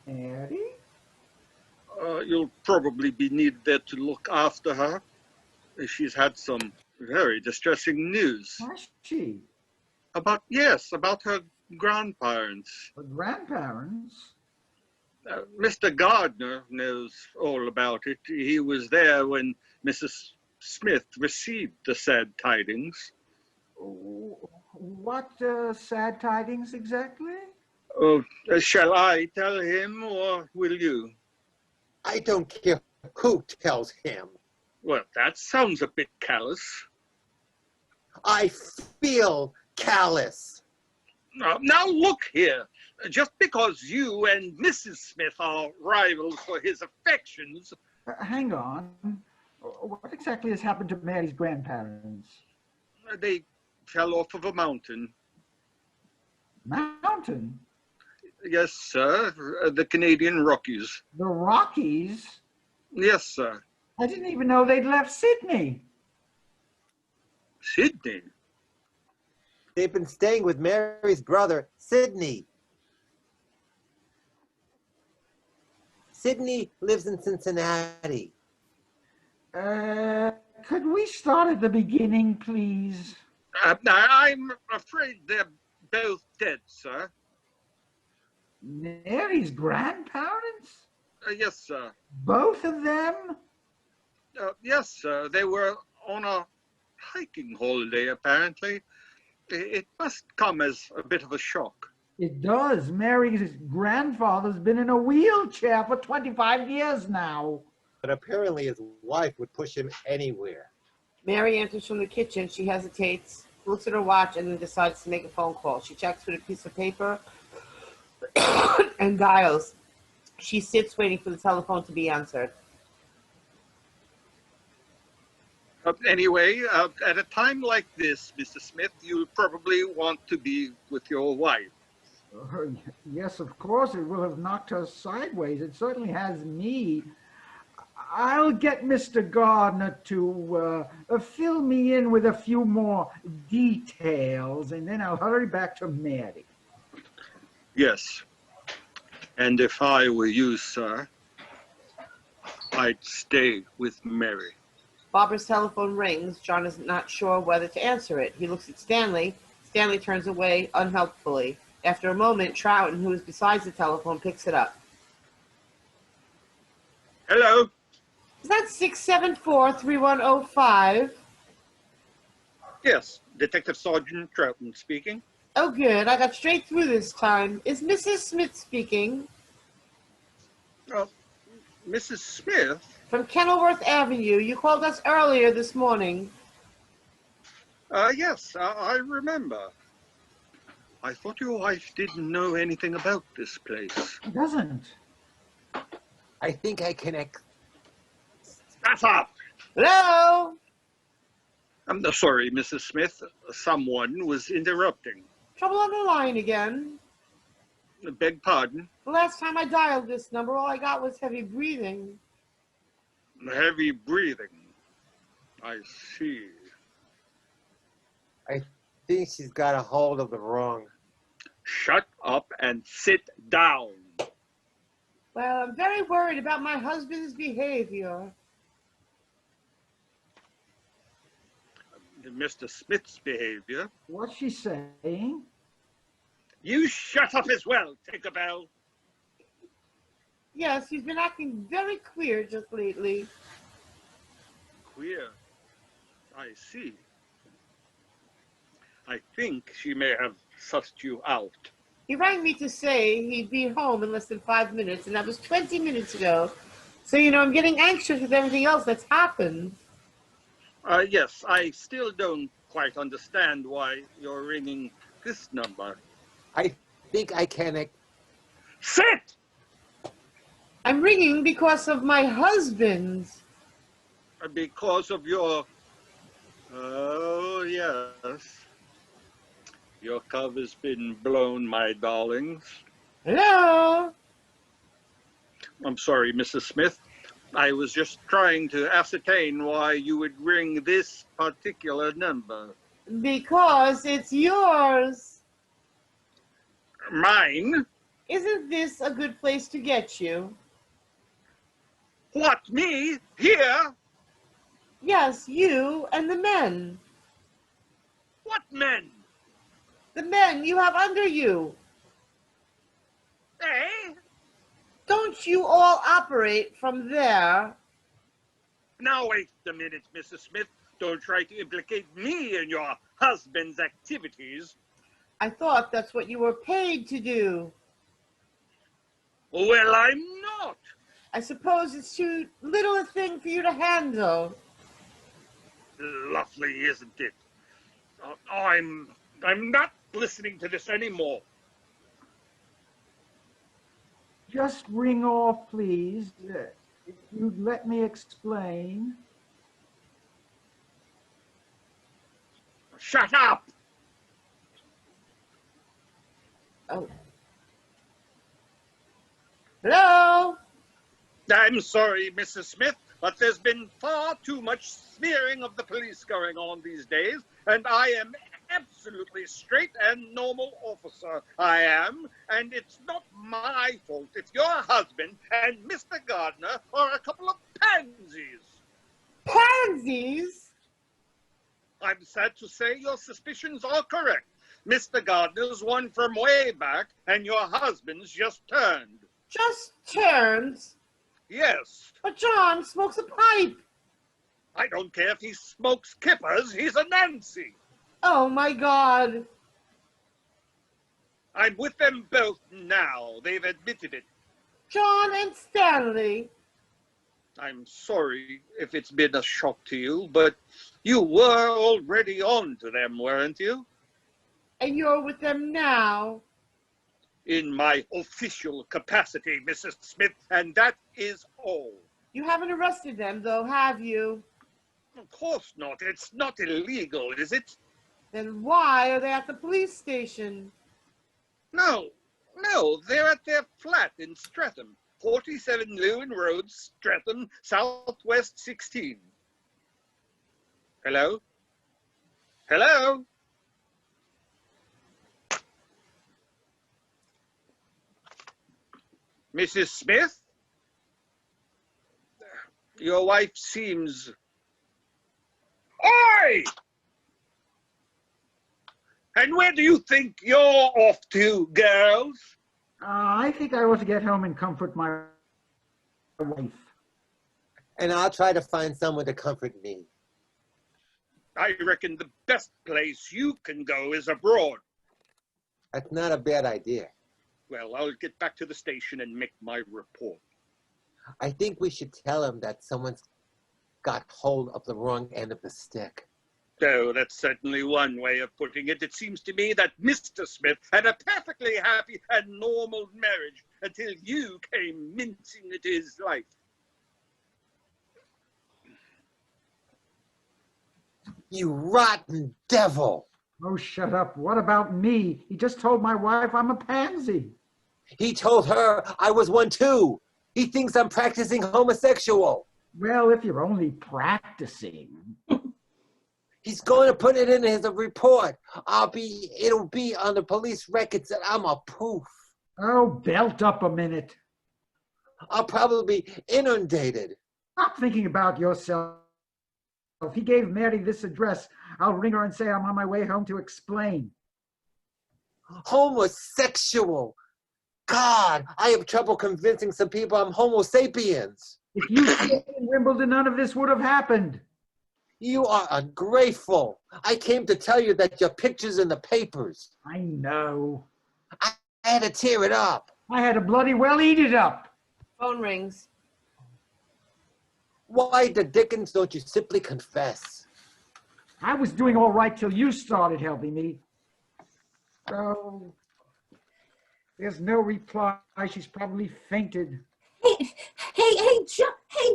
Mary? You'll probably be needed there to look after her. She's had some very distressing news. Has she? About her grandparents. Her grandparents? Mr. Gardner knows all about it. He was there when Mrs. Smith received the sad tidings. What sad tidings exactly? Oh, shall I tell him, or will you? I don't care who tells him. Well, that sounds a bit callous. I feel callous. Now look here. Just because you and Mrs. Smith are rivals for his affections... Hang on. What exactly has happened to Mary's grandparents? They fell off of a mountain. Mountain? Yes, sir. The Canadian Rockies. The Rockies? Yes, sir. I didn't even know they'd left Sydney. Sydney? They've been staying with Mary's brother, Sidney. Sidney lives in Cincinnati. Could we start at the beginning, please? I'm afraid they're both dead, sir. Mary's grandparents? Yes, sir. Both of them? Yes, sir. They were on a hiking holiday, apparently. It must come as a bit of a shock. It does. Mary's grandfather's been in a wheelchair for 25 years now. But apparently his wife would push him anywhere. Mary enters from the kitchen. She hesitates, looks at her watch, and then decides to make a phone call. She checks with a piece of paper and dials. She sits waiting for the telephone to be answered. Anyway, at a time like this, Mr. Smith, you'll probably want to be with your wife. Yes, of course, it will have knocked her sideways. It certainly has me. I'll get Mr. Gardner to fill me in with a few more details, and then I'll hurry back to Mary. Yes. And if I were you, sir, I'd stay with Mary. Barbara's telephone rings. John is not sure whether to answer it. He looks at Stanley. Stanley turns away unhelpfully. After a moment, Troughton, who is beside the telephone, picks it up. Hello? Is that 674-3105? Yes, Detective Sergeant Troughton speaking. Oh, good. I got straight through this time. Is Mrs. Smith speaking? Mrs. Smith? From Kenilworth Avenue. You called us earlier this morning. Yes, I remember. I thought your wife didn't know anything about this place. She doesn't. I think I can... That's up! Hello? I'm sorry, Mrs. Smith. Someone was interrupting. Trouble on the line again. Beg pardon? The last time I dialed this number, all I got was heavy breathing. Heavy breathing. I see. I think she's got a hold of the wrong... Shut up and sit down. Well, I'm very worried about my husband's behavior. Mr. Smith's behavior. What's she saying? You shut up as well, Tinkerbell. Yes, he's been acting very queer just lately. Queer. I see. I think she may have sussed you out. He rang me to say he'd be home in less than 5 minutes, and that was 20 minutes ago. So, I'm getting anxious with everything else that's happened. Yes, I still don't quite understand why you're ringing this number. I think I can. Sit! I'm ringing because of my husband. Because of your... Oh, yes. Your cover's been blown, my darlings. Hello? I'm sorry, Mrs. Smith. I was just trying to ascertain why you would ring this particular number. Because it's yours. Mine? Isn't this a good place to get you? What, me? Here? Yes, you and the men. What men? The men you have under you. Eh? Don't you all operate from there? Now wait a minute, Mrs. Smith. Don't try to implicate me in your husband's activities. I thought that's what you were paid to do. Well, I'm not. I suppose it's too little a thing for you to handle. Lovely, isn't it? I'm not listening to this anymore. Just ring off, please. If you'd let me explain. Shut up! Oh. Hello? I'm sorry, Mrs. Smith, but there's been far too much smearing of the police going on these days, and I am absolutely straight and normal officer. I am, and it's not my fault if your husband and Mr. Gardner are a couple of pansies. Pansies? I'm sad to say your suspicions are correct. Mr. Gardner's one from way back, and your husband's just turned. Just turns? Yes. But John smokes a pipe. I don't care if he smokes kippers, he's a Nancy. Oh, my God. I'm with them both now. They've admitted it. John and Stanley. I'm sorry if it's been a shock to you, but you were already on to them, weren't you? And you're with them now. In my official capacity, Mrs. Smith, and that is all. You haven't arrested them, though, have you? Of course not. It's not illegal, is it? Then why are they at the police station? No, they're at their flat in Streatham, 47 Lewin Road, Streatham, Southwest 16. Hello? Hello? Mrs. Smith? Your wife seems... Oi! And where do you think you're off to, girls? I think I ought to get home and comfort my wife. And I'll try to find someone to comfort me. I reckon the best place you can go is abroad. That's not a bad idea. Well, I'll get back to the station and make my report. I think we should tell him that someone's got hold of the wrong end of the stick. Oh, that's certainly one way of putting it. It seems to me that Mr. Smith had a perfectly happy and normal marriage until you came mincing into his life. You rotten devil! Oh, shut up. What about me? He just told my wife I'm a pansy. He told her I was one too. He thinks I'm practicing homosexual. Well, if you're only practicing. He's going to put it in his report. It'll be on the police records that I'm a proof. Oh, belt up a minute. I'll probably be inundated. Stop thinking about yourself. If he gave Mary this address, I'll ring her and say I'm on my way home to explain. Homosexual. God, I have trouble convincing some people I'm homo sapiens. If you stayed in Wimbledon, none of this would have happened. You are ungrateful. I came to tell you that your picture's in the papers. I know. I had to tear it up. I had to bloody well eat it up. Phone rings. Why the dickens don't you simply confess? I was doing all right till you started helping me. So, there's no reply. She's probably fainted. Hey,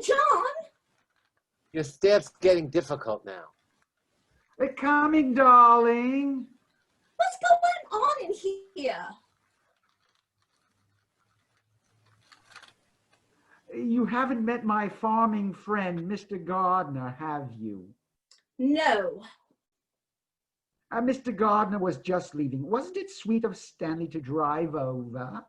John. Your step's getting difficult now. They're coming, darling. What's going on in here? You haven't met my farming friend, Mr. Gardner, have you? No. Mr. Gardner was just leaving. Wasn't it sweet of Stanley to drive over?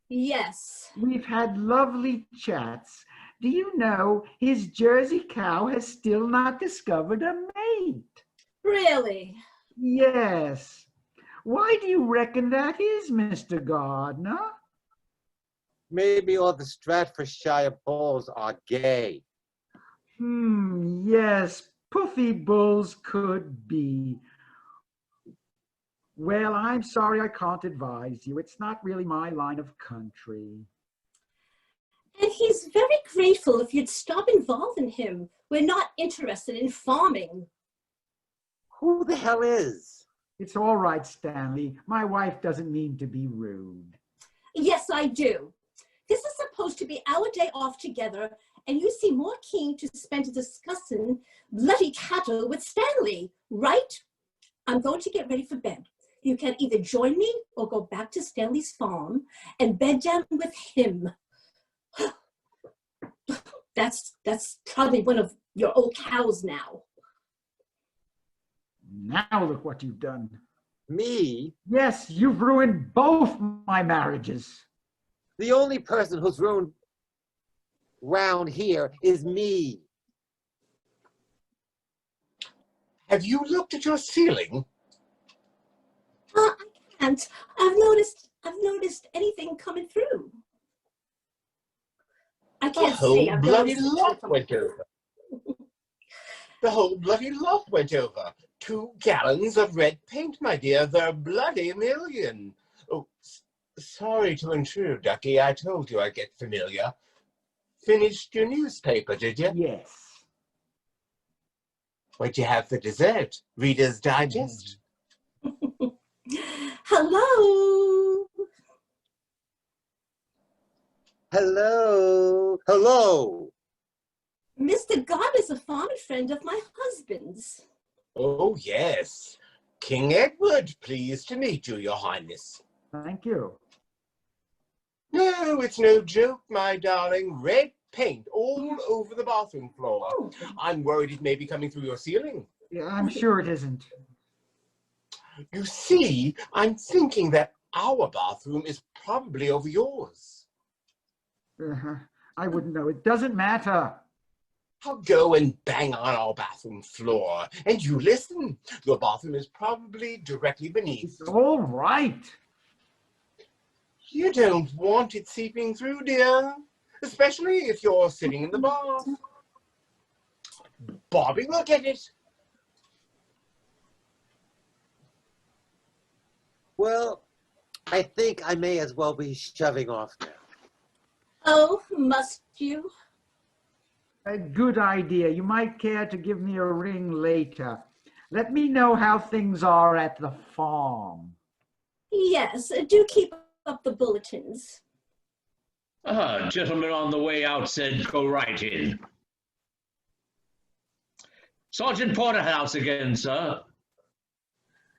Yes. We've had lovely chats. Do you know his Jersey cow has still not discovered a mate? Really? Yes. Why do you reckon that is, Mr. Gardner? Maybe all the Stratfordshire bulls are gay. Yes, puffy bulls could be. Well, I'm sorry I can't advise you. It's not really my line of country. And he's very grateful if you'd stop involving him. We're not interested in farming. Who the hell is? It's all right, Stanley. My wife doesn't mean to be rude. Yes, I do. This is supposed to be our day off together, and you seem more keen to spend it discussing bloody cattle with Stanley, right? I'm going to get ready for bed. You can either join me or go back to Stanley's farm and bed down with him. That's probably one of your old cows now. Now look what you've done. Me? Yes, you've ruined both my marriages. The only person who's ruined round here is me. Have you looked at your ceiling? I can't. I've noticed anything coming through. I The can't whole see. I've bloody noticed lot went over. The whole bloody lot went over. 2 gallons of red paint, my dear. The bloody million. Oh, sorry to intrude, Ducky. I told you I'd get familiar. Finished your newspaper, did you? Yes. What'd you have for dessert? Reader's Digest? Hello. Hello. Hello. Mr. Gardner's a farmer friend of my husband's. Oh, yes. King Edward, pleased to meet you, Your Highness. Thank you. No, it's no joke, my darling. Red paint all over the bathroom floor. Oh. I'm worried it may be coming through your ceiling. Yeah, I'm sure it isn't. You see, I'm thinking that our bathroom is probably over yours. I wouldn't know. It doesn't matter. I'll go and bang on our bathroom floor, and you listen. Your bathroom is probably directly beneath. It's all right. You don't want it seeping through, dear, especially if you're sitting in the bath. Bobby will get it. Well, I think I may as well be shoving off now. Oh, must you? A good idea. You might care to give me a ring later. Let me know how things are at the farm. Yes, do keep up the bulletins. Gentleman on the way out said go right in. Sergeant Porterhouse again, sir.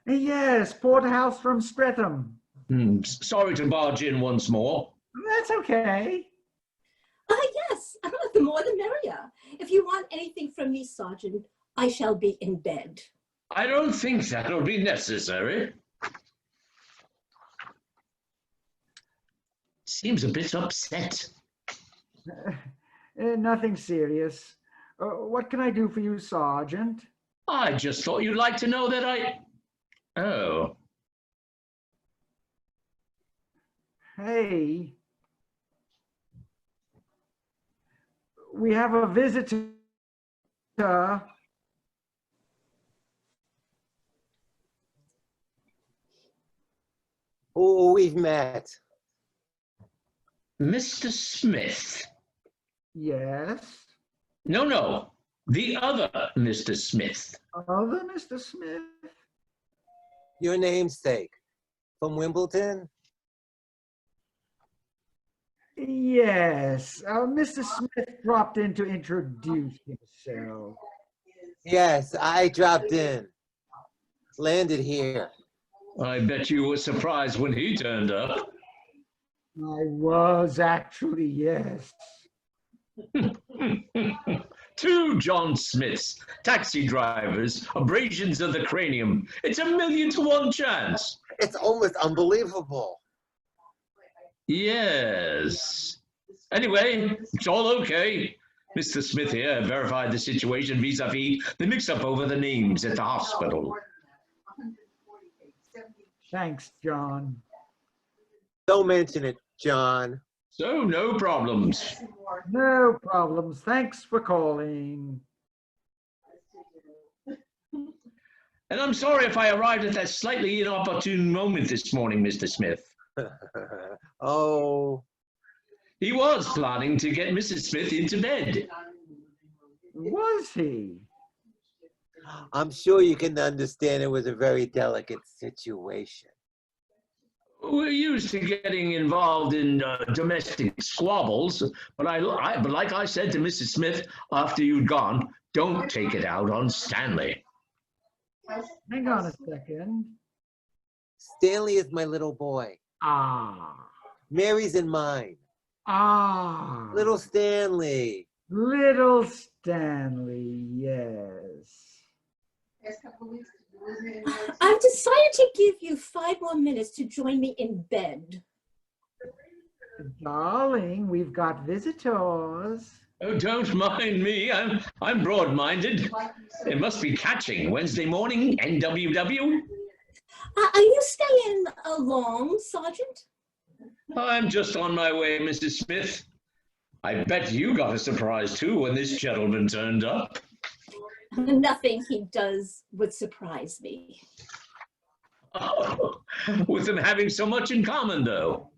Yes, Porterhouse from Streatham. Sorry to barge in once more. That's okay. Yes, the more the merrier. If you want anything from me, Sergeant, I shall be in bed. I don't think that'll be necessary. Seems a bit upset. Nothing serious. What can I do for you, Sergeant? I just thought you'd like to know that I... Oh. Hey. We have a visitor. Oh, we've met. Mr. Smith. Yes. No. The other Mr. Smith. Other Mr. Smith? Your namesake. From Wimbledon? Yes. Mr. Smith dropped in to introduce himself. Yes, I dropped in. Landed here. I bet you were surprised when he turned up. I was actually, yes. 2 John Smiths, taxi drivers, abrasions of the cranium. It's 1,000,000 to 1 chance. It's almost unbelievable. Yes. Anyway, it's all okay. Mr. Smith here verified the situation vis-a-vis the mix-up over the names at the hospital. Thanks, John. Don't mention it, John. So no problems. No problems. Thanks for calling. And I'm sorry if I arrived at that slightly inopportune moment this morning, Mr. Smith. Oh. He was planning to get Mrs. Smith into bed. Was he? I'm sure you can understand it was a very delicate situation. We're used to getting involved in domestic squabbles, but like I said to Mrs. Smith after you'd gone, don't take it out on Stanley. Hang on a second. Stanley is my little boy. Ah. Mary's in mine. Ah. Little Stanley. Little Stanley, yes. I've decided to give you 5 more minutes to join me in bed. Darling, we've got visitors. Oh, don't mind me. I'm broad-minded. It must be catching. Wednesday morning, NWW. Are you staying long, Sergeant? I'm just on my way, Mrs. Smith. I bet you got a surprise too when this gentleman turned up. Nothing he does would surprise me. Oh, with them having so much in common, though.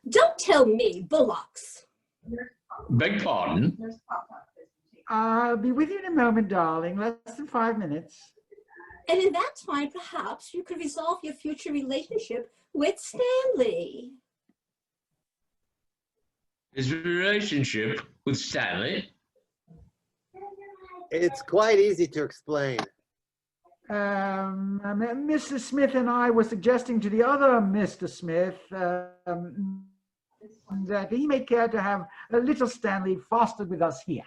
Don't tell me, bullocks. Beg pardon? I'll be with you in a moment, darling. Less than 5 minutes. And in that time, perhaps you could resolve your future relationship with Stanley. His relationship with Stanley? It's quite easy to explain. Mrs. Smith and I were suggesting to the other Mr. Smith that he may care to have a little Stanley fostered with us here.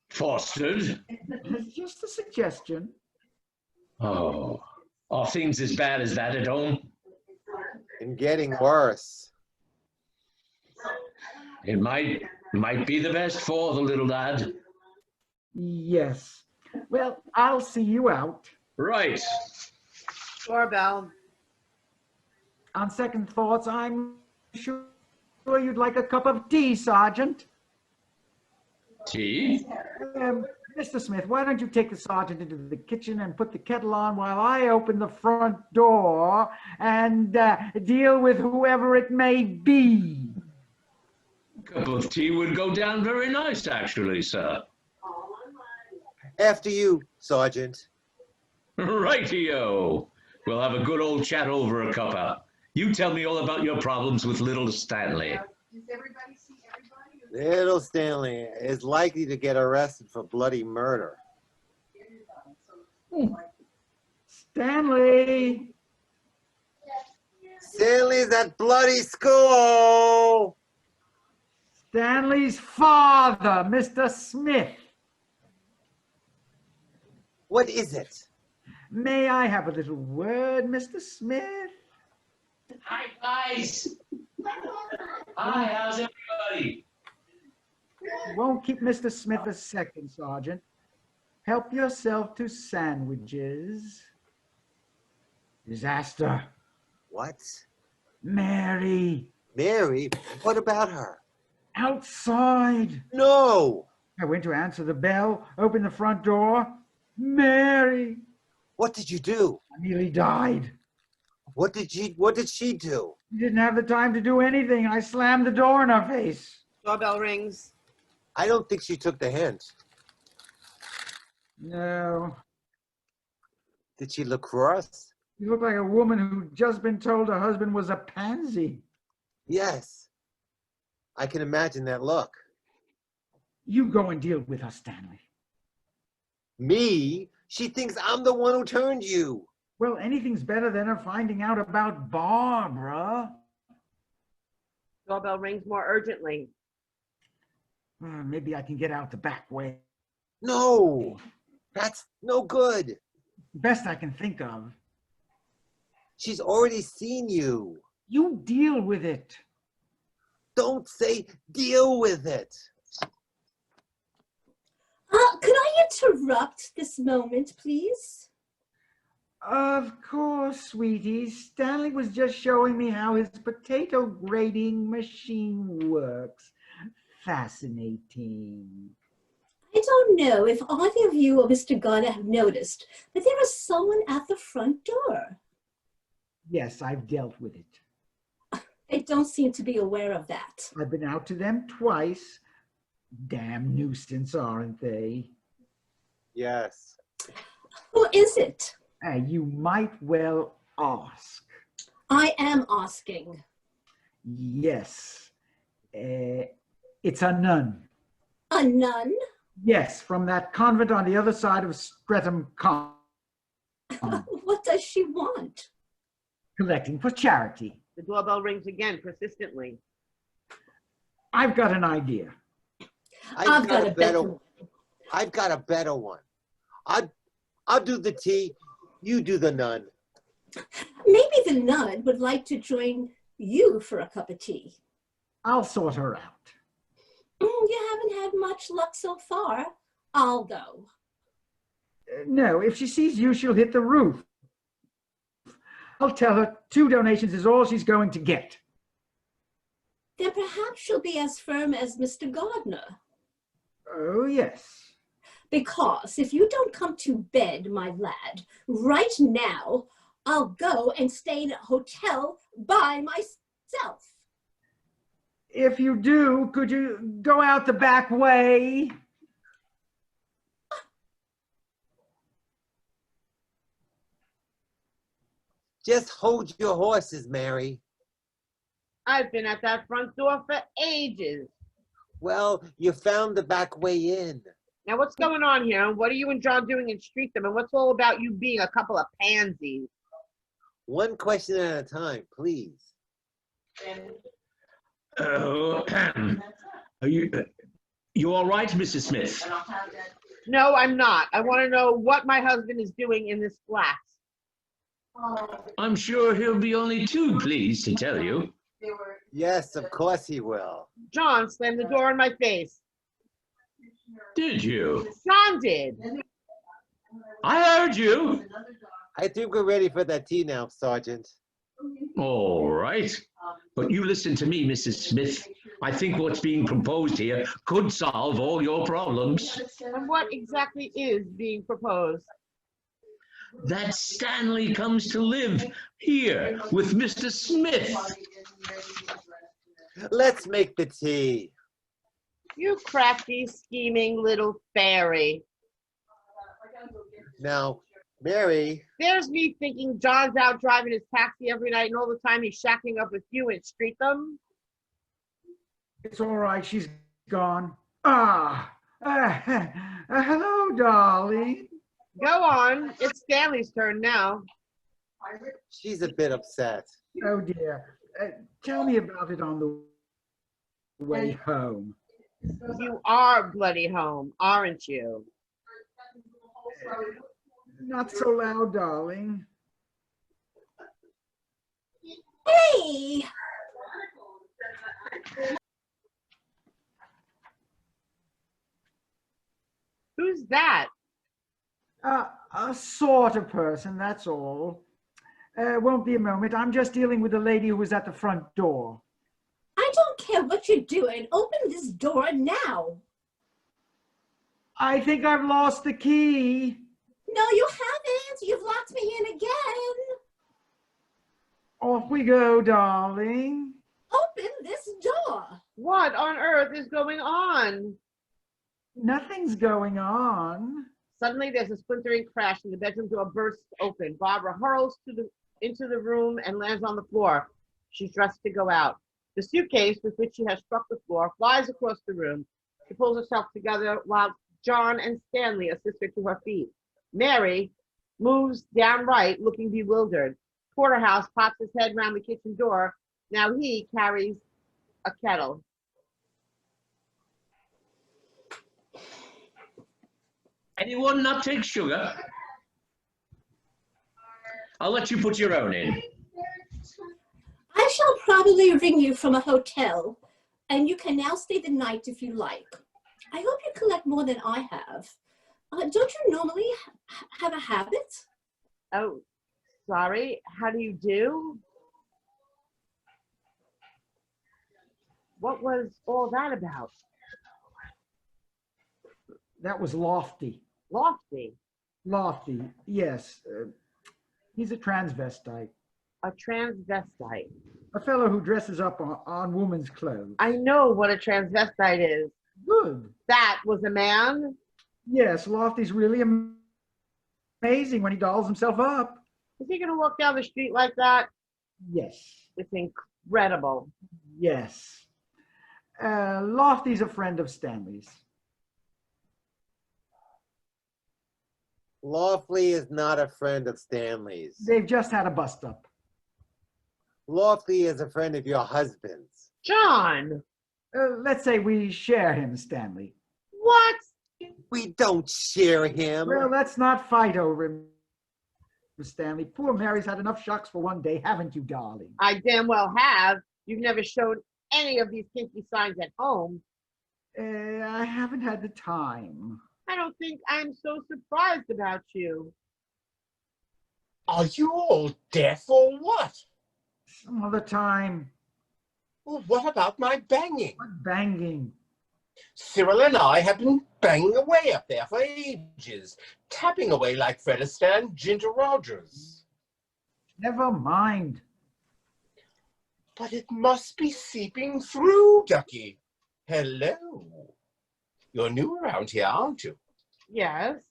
Fostered? It's just a suggestion. Oh, are things as bad as that at home? And getting worse. It might be the best for the little lad. Yes. Well, I'll see you out. Right. Doorbell. On second thoughts, I'm sure you'd like a cup of tea, Sergeant. Tea? Mr. Smith, why don't you take the sergeant into the kitchen and put the kettle on while I open the front door and deal with whoever it may be. A cup of tea would go down very nice, actually, sir. After you, Sergeant. Rightio. We'll have a good old chat over a cuppa. You tell me all about your problems with little Stanley. Little Stanley is likely to get arrested for bloody murder. Stanley! Stanley's at bloody school! Stanley's father, Mr. Smith. What is it? May I have a little word, Mr. Smith? Hi, guys. Hi, how's everybody? Won't keep Mr. Smith a second, Sergeant. Help yourself to sandwiches. Disaster. What? Mary. Mary? What about her? Outside. No! I went to answer the bell, open the front door. Mary. What did you do? I nearly died. What did she do? She didn't have the time to do anything. I slammed the door in her face. Doorbell rings. I don't think she took the hint. No. Did she look cross? You look like a woman who'd just been told her husband was a pansy. Yes. I can imagine that look. You go and deal with her, Stanley. Me? She thinks I'm the one who turned you. Well, anything's better than her finding out about Barbara. Doorbell rings more urgently. Maybe I can get out the back way. No, that's no good. Best I can think of. She's already seen you. You deal with it. Don't say deal with it. Could I interrupt this moment, please? Of course, sweetie. Stanley was just showing me how his potato grating machine works. Fascinating. I don't know if either of you or Mr. Gardner have noticed, but there is someone at the front door. Yes, I've dealt with it. They don't seem to be aware of that. I've been out to them twice. Damn nuisance, aren't they? Yes. Who is it? You might well ask. I am asking. Yes. It's a nun. A nun? Yes, from that convent on the other side of Streatham Common. What does she want? Collecting for charity. The doorbell rings again, persistently. I've got an idea. I've got a better one. I've got a better one. I'll do the tea. You do the nun. Maybe the nun would like to join you for a cup of tea. I'll sort her out. You haven't had much luck so far. I'll go. No, if she sees you, she'll hit the roof. I'll tell her 2 donations is all she's going to get. Then perhaps she'll be as firm as Mr. Gardner. Oh, yes. Because if you don't come to bed, my lad, right now, I'll go and stay in a hotel by myself. If you do, could you go out the back way? Just hold your horses, Mary. I've been at that front door for ages. Well, you found the back way in. Now, what's going on here? What are you and John doing in Streatham? And what's all about you being a couple of pansies? One question at a time, please. Are you all right, Mrs. Smith? No, I'm not. I want to know what my husband is doing in this flat. I'm sure he'll be only too pleased to tell you. Yes, of course he will. John slammed the door in my face. Did you? John did. I heard you. I think we're ready for that tea now, Sergeant. All right. But you listen to me, Mrs. Smith. I think what's being proposed here could solve all your problems. And what exactly is being proposed? That Stanley comes to live here with Mr. Smith. Let's make the tea. You crafty, scheming little fairy. Now, Mary. There's me thinking John's out driving his taxi every night, and all the time he's shacking up with you in Streatham. It's all right, she's gone. Hello, darling. Go on. It's Stanley's turn now. She's a bit upset. Oh, dear. Tell me about it on the way home. You are bloody home, aren't you? Not so loud, darling. Hey! Who's that? A sort of person, that's all. Won't be a moment. I'm just dealing with the lady who was at the front door. I don't care what you're doing. Open this door now. I think I've lost the key. No, you haven't. You've locked me in again. Off we go, darling. Open this door. What on earth is going on? Nothing's going on. Suddenly, there's a splintering crash and the bedroom door bursts open. Barbara hurls into the room and lands on the floor. She's dressed to go out. The suitcase with which she has struck the floor flies across the room. She pulls herself together while John and Stanley assist her to her feet. Mary moves downright, looking bewildered. Porterhouse pops his head round the kitchen door. Now he carries a kettle. Anyone not take sugar? I'll let you put your own in. I shall probably ring you from a hotel, and you can now stay the night if you like. I hope you collect more than I have. Don't you normally have a habit? Oh, sorry. How do you do? What was all that about? That was Lofty. Lofty. Lofty, yes. He's a transvestite. A transvestite. A fellow who dresses up on woman's clothes. I know what a transvestite is. Good. That was a man? Yes, Lofty's really amazing when he dolls himself up. Is he going to walk down the street like that? Yes. It's incredible. Yes. Lofty's a friend of Stanley's. Lofty is not a friend of Stanley's. They've just had a bust up. Lofty is a friend of your husband's. John! Let's say we share him, Stanley. What? We don't share him. Well, let's not fight over him, Stanley. Poor Mary's had enough shocks for one day, haven't you, darling? I damn well have. You've never showed any of these kinky signs at home. I haven't had the time. I don't think I'm so surprised about you. Are you all deaf or what? Some other time. Well, what about my banging? What banging? Cyril and I have been banging away up there for ages, tapping away like Fred Astaire and Ginger Rogers. Never mind. But it must be seeping through, Ducky. Hello. You're new around here, aren't you? Yes.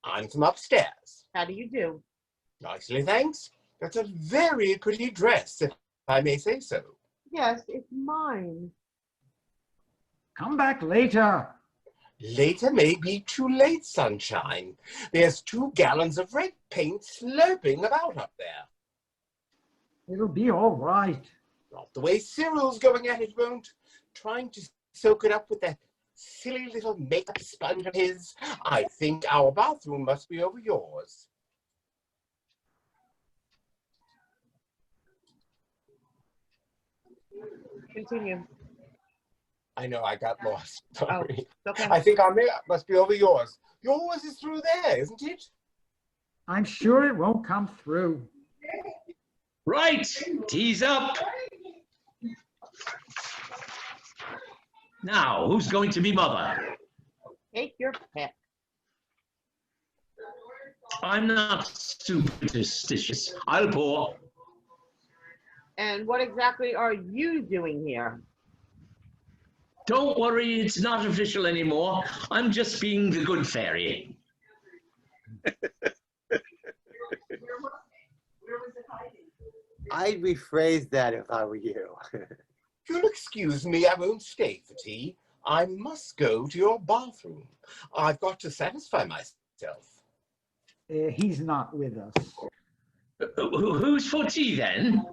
I'm from upstairs. How do you do? Nicely, thanks. That's a very pretty dress, if I may say so. Yes, it's mine. Come back later. Later may be too late, sunshine. There's 2 gallons of red paint slurping about up there. It'll be all right. Not the way Cyril's going at it, won't. Trying to soak it up with that silly little makeup sponge of his. I think our bathroom must be over yours. Continue. I know, I got lost. Sorry. Oh, okay. I think our makeup must be over yours. Yours is through there, isn't it? I'm sure it won't come through. Right, tease up. Now, who's going to be mother? Take your pick. I'm not superstitious. I'll pour. And what exactly are you doing here? Don't worry, it's not official anymore. I'm just being the good fairy. I'd rephrase that if I were you. You'll excuse me, I won't stay for tea. I must go to your bathroom. I've got to satisfy myself. He's not with us. Who's for tea then?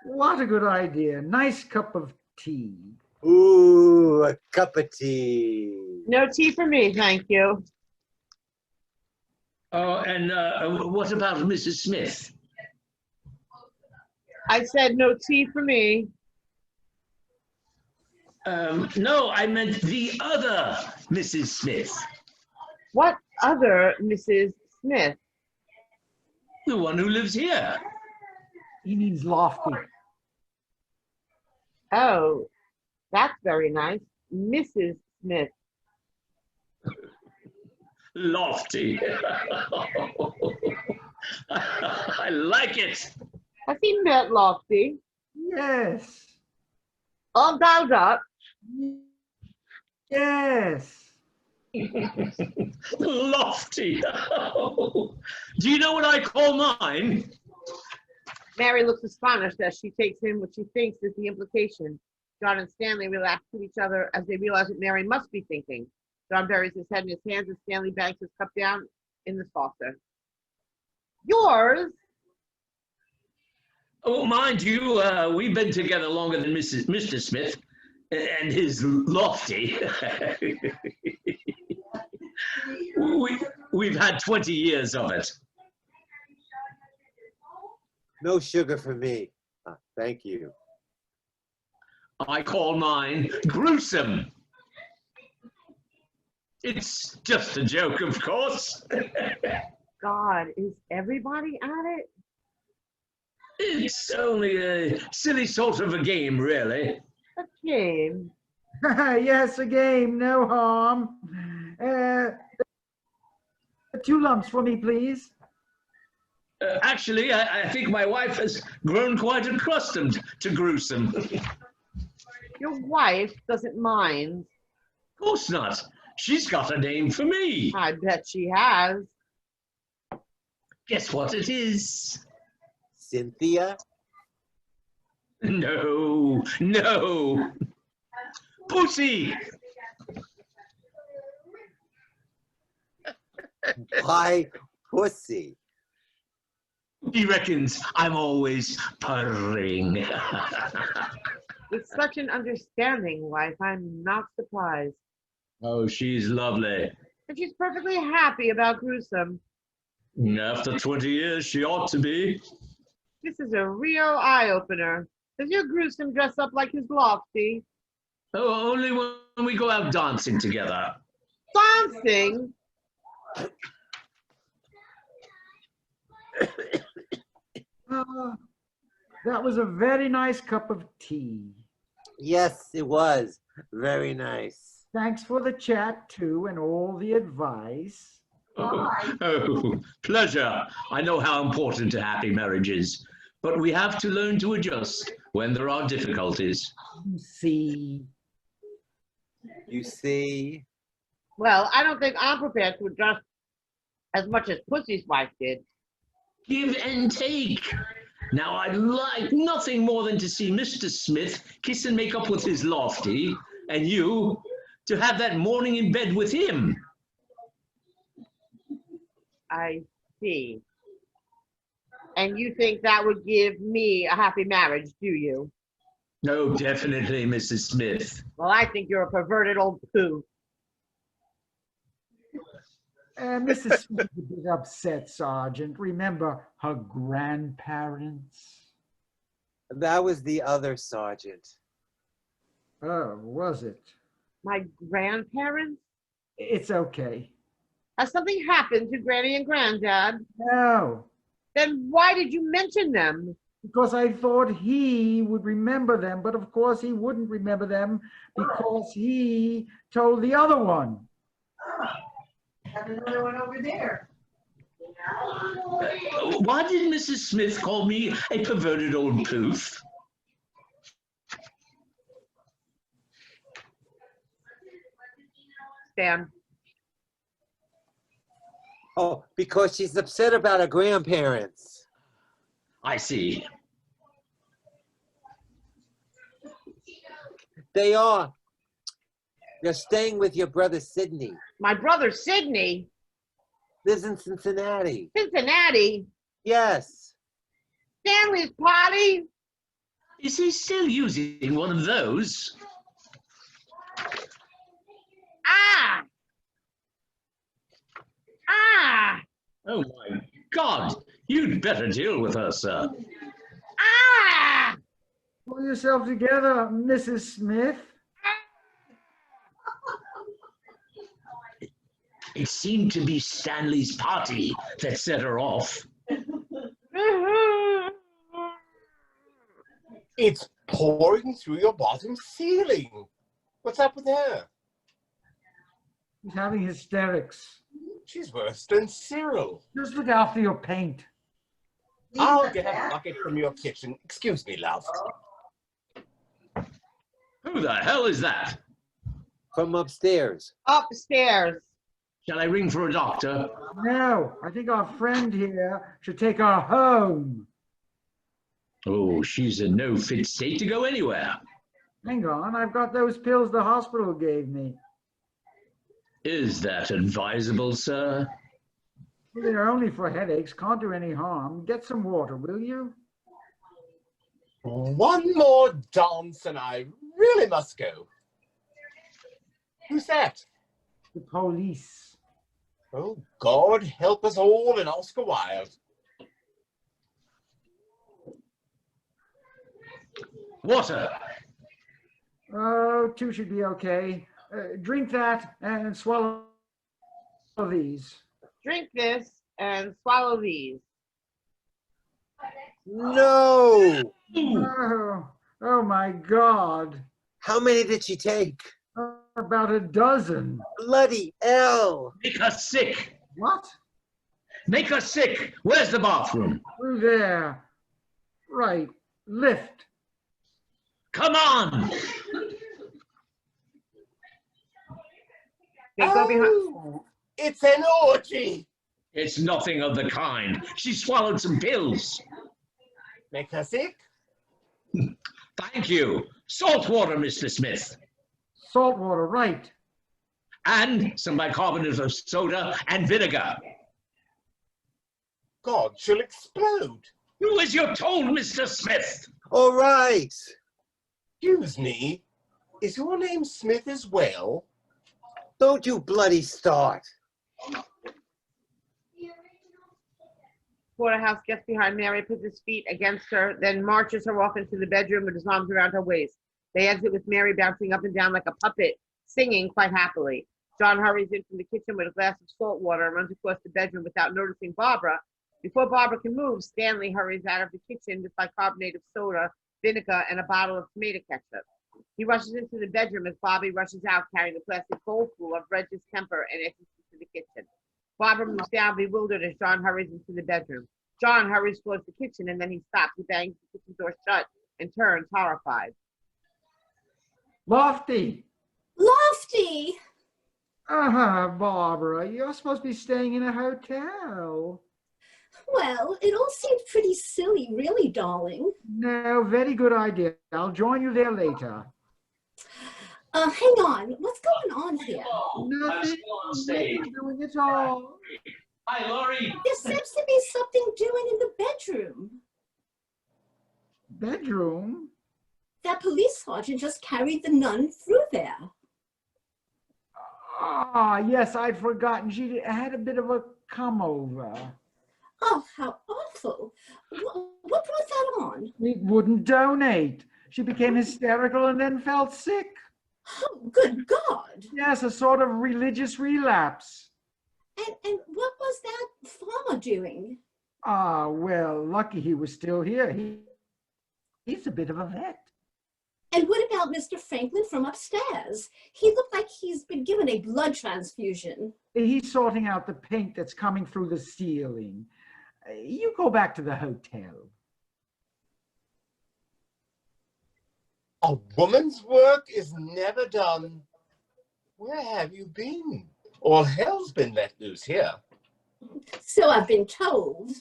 What a good idea. Nice cup of tea. Ooh, a cup of tea. No tea for me, thank you. Oh, and what about Mrs. Smith? I said no tea for me. No, I meant the other Mrs. Smith. What other Mrs. Smith? The one who lives here. He means Lofty. Oh, that's very nice. Mrs. Smith. Lofty. I like it. Has he met Lofty? Yes. All dolled up. Yes. Lofty. Do you know what I call mine? Mary looks astonished as she takes in what she thinks is the implication. John and Stanley relax to each other as they realize what Mary must be thinking. John buries his head in his hands and Stanley banks his cup down in the saucer. Yours? Oh, mind you, we've been together longer than Mr. Smith and his Lofty. We've had 20 years of it. No sugar for me. Thank you. I call mine gruesome. It's just a joke, of course. God, is everybody at it? It's only a silly sort of a game, really. A game? Yes, a game, no harm. 2 lumps for me, please. Actually, I think my wife has grown quite accustomed to gruesome. Your wife doesn't mind. Of course not. She's got a name for me. I bet she has. Guess what it is? Cynthia? No, no. Pussy. Why pussy? He reckons I'm always purring. With such an understanding wife, I'm not surprised. Oh, she's lovely. And she's perfectly happy about gruesome. After 20 years, she ought to be. This is a real eye-opener. Does your gruesome dress up like his Lofty? Oh, only when we go out dancing together. Dancing? That was a very nice cup of tea. Yes, it was. Very nice. Thanks for the chat, too, and all the advice. Oh, pleasure. I know how important a happy marriage is, but we have to learn to adjust when there are difficulties. You see? Well, I don't think I'm prepared to adjust as much as Pussy's wife did. Give and take. Now, I'd like nothing more than to see Mr. Smith kiss and make up with his Lofty, and you to have that morning in bed with him. I see. And you think that would give me a happy marriage, do you? No, definitely, Mrs. Smith. Well, I think you're a perverted old poo. Mrs. Smith is a bit upset, Sergeant. Remember her grandparents? That was the other sergeant. Oh, was it? My grandparents? It's okay. Has something happened to Granny and Granddad? No, Then why did you mention them? because I thought he would remember them, but of course he wouldn't remember them because he told the other one. Got another one over there. Why did Mrs. Smith call me a perverted old poof? Stan. Oh, because she's upset about her grandparents. I see. They are. They're staying with your brother Sidney. My brother Sidney? Lives in Cincinnati. Cincinnati? Yes. Stanley's potty? Is he still using one of those? Ah! Ah! Oh my God! You'd better deal with her, sir. Ah! Pull yourself together, Mrs. Smith. It seemed to be Stanley's party that set her off. It's pouring through your bottom ceiling. What's up with her? He's having hysterics. She's worse than Cyril. Just look after your paint. I'll get a bucket from your kitchen. Excuse me, love. Who the hell is that? From upstairs. Upstairs. Shall I ring for a doctor? No, I think our friend here should take her home. Oh, she's in no fit state to go anywhere. Hang on, I've got those pills the hospital gave me. Is that advisable, sir? They're only for headaches, can't do any harm. Get some water, will you? One more dance and I really must go. Who's that? The police. Oh, God help us all in Oscar Wilde. Water. Oh, 2 should be okay. Drink that and swallow these. Drink this and swallow these. No! Oh my God. How many did she take? About a dozen. Bloody hell! Make her sick. What? Make her sick. Where's the bathroom? Through there. Right. Lift. Come on. They go behind. Oh, it's an orgy. It's nothing of the kind. She swallowed some pills. Make her sick? Thank you. Salt water, Mr. Smith. Salt water, right. And some bicarbonate of soda and vinegar. God, she'll explode. Do as you're told, Mr. Smith. All right. Excuse me, is your name Smith as well? Don't you bloody start. Porterhouse gets behind Mary, puts his feet against her, then marches her off into the bedroom with his arms around her waist. They exit with Mary bouncing up and down like a puppet, singing quite happily. John hurries in from the kitchen with a glass of salt water and runs across the bedroom without noticing Barbara. Before Barbara can move, Stanley hurries out of the kitchen with bicarbonate of soda, vinegar, and a bottle of tomato ketchup. He rushes into the bedroom as Bobby rushes out carrying a plastic bowl full of red distemper and enters into the kitchen. Barbara moves down bewildered as John hurries into the bedroom. John hurries towards the kitchen and then he stops. He bangs the kitchen door shut and turns horrified. Lofty. Lofty! Barbara, you're supposed to be staying in a hotel. Well, it all seemed pretty silly, really, darling. No, very good idea. I'll join you there later. Hang on. What's going on here? Nothing. Nothing doing at all. Hi, Laurie. There seems to be something doing in the bedroom. Bedroom? That police sergeant just carried the nun through there. Ah, yes, I'd forgotten. She had a bit of a come-over. Oh, how awful. What brought that on? It wouldn't donate. She became hysterical and then felt sick. Oh, good God. Yes, a sort of religious relapse. And what was that farmer doing? Ah, well, lucky he was still here. He's a bit of a vet. And what about Mr. Franklin from upstairs? He looked like he's been given a blood transfusion. He's sorting out the paint that's coming through the ceiling. You go back to the hotel. A woman's work is never done. Where have you been? All hell's been let loose here. So I've been told.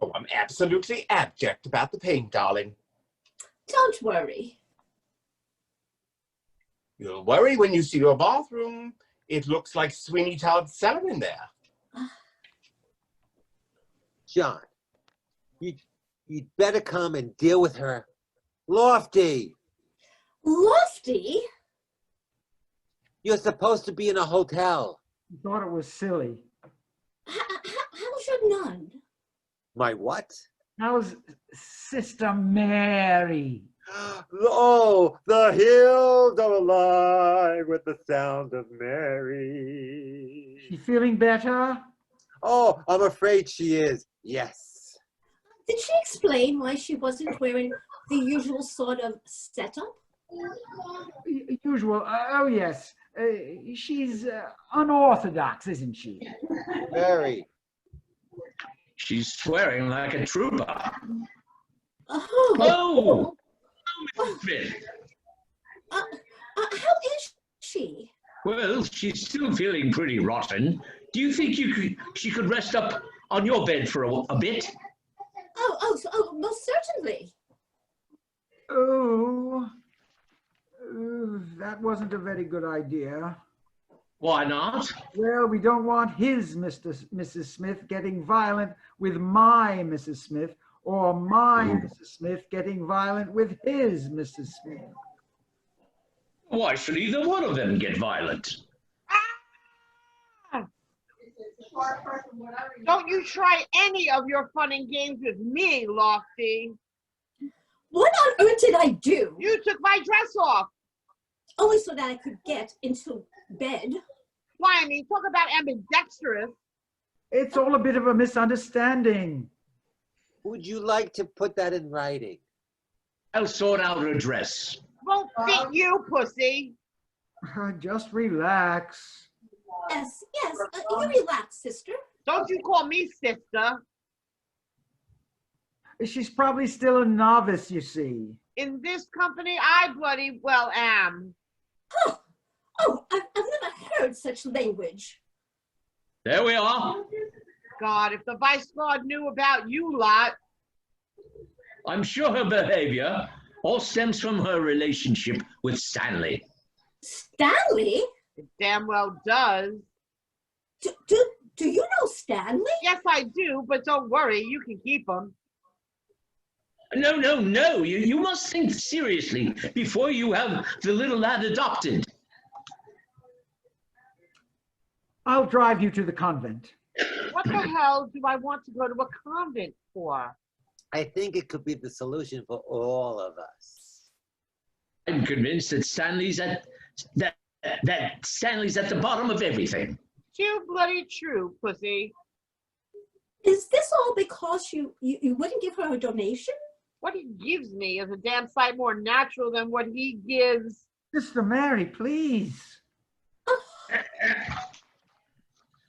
Oh, I'm absolutely abject about the paint, darling. Don't worry. You'll worry when you see your bathroom. It looks like Sweeney Todd's cellar in there. John, you'd better come and deal with her. Lofty, Lofty? you're supposed to be in a hotel. You thought it was silly. How's your nun? My what? How's Sister Mary? Oh, the hills are alive with the sound of Mary. She feeling better? Oh, I'm afraid she is. Yes. Did she explain why she wasn't wearing the usual sort of setup? Usual. Oh, yes. She's unorthodox, isn't she? Very. She's swearing like a trooper. Oh, Oh, Mr. Smith. how is she? she? Well, she's still feeling pretty rotten. Do you think she could rest up on your bed for a bit? Oh, most certainly. Oh, that wasn't a very good idea. Why not? Well, we don't want his Mrs. Smith getting violent with my Mrs. Smith, or my Mrs. Smith getting violent with his Mrs. Smith. Why should either one of them get violent? Don't you try any of your fun and games with me, Lofty. What on earth did I do? You took my dress off. Only so that I could get into bed. Why, I mean, talk about ambidextrous. It's all a bit of a misunderstanding. Would you like to put that in writing? I'll sort out her dress. Won't fit you, pussy. Just relax. Yes, you relax, sister. Don't you call me sister. She's probably still a novice, you see. In this company, I bloody well am. Oh, I've never heard such language. There we are. God, if the vice guard knew about you lot. I'm sure her behavior all stems from her relationship with Stanley. Stanley? It damn well does. Do you know Stanley? Yes, I do, but don't worry, you can keep him. No. You must think seriously before you have the little lad adopted. I'll drive you to the convent. What the hell do I want to go to a convent for? I think it could be the solution for all of us. I'm convinced that Stanley's at the bottom of everything. Too bloody true, pussy. Is this all because you wouldn't give her a donation? What he gives me is a damn sight more natural than what he gives. Sister Mary, please.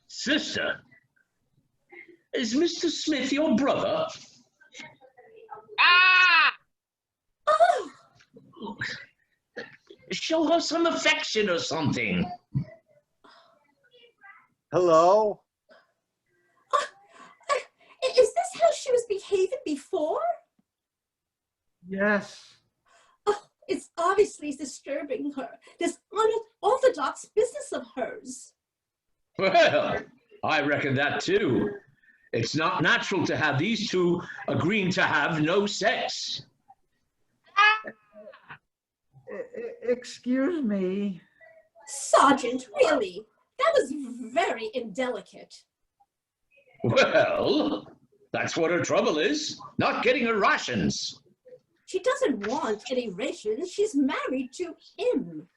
Sister, is Mr. Smith your brother? Ah! Oh, Show her some affection or something. Hello? is this how she was behaving before? Yes. Oh, it's obviously disturbing her, this unorthodox business of hers. Well, I reckon that too. It's not natural to have these two agreeing to have no sex. Excuse me. Sergeant, really? That was very indelicate. Well, that's what her trouble is, not getting her rations. She doesn't want any rations. She's married to him.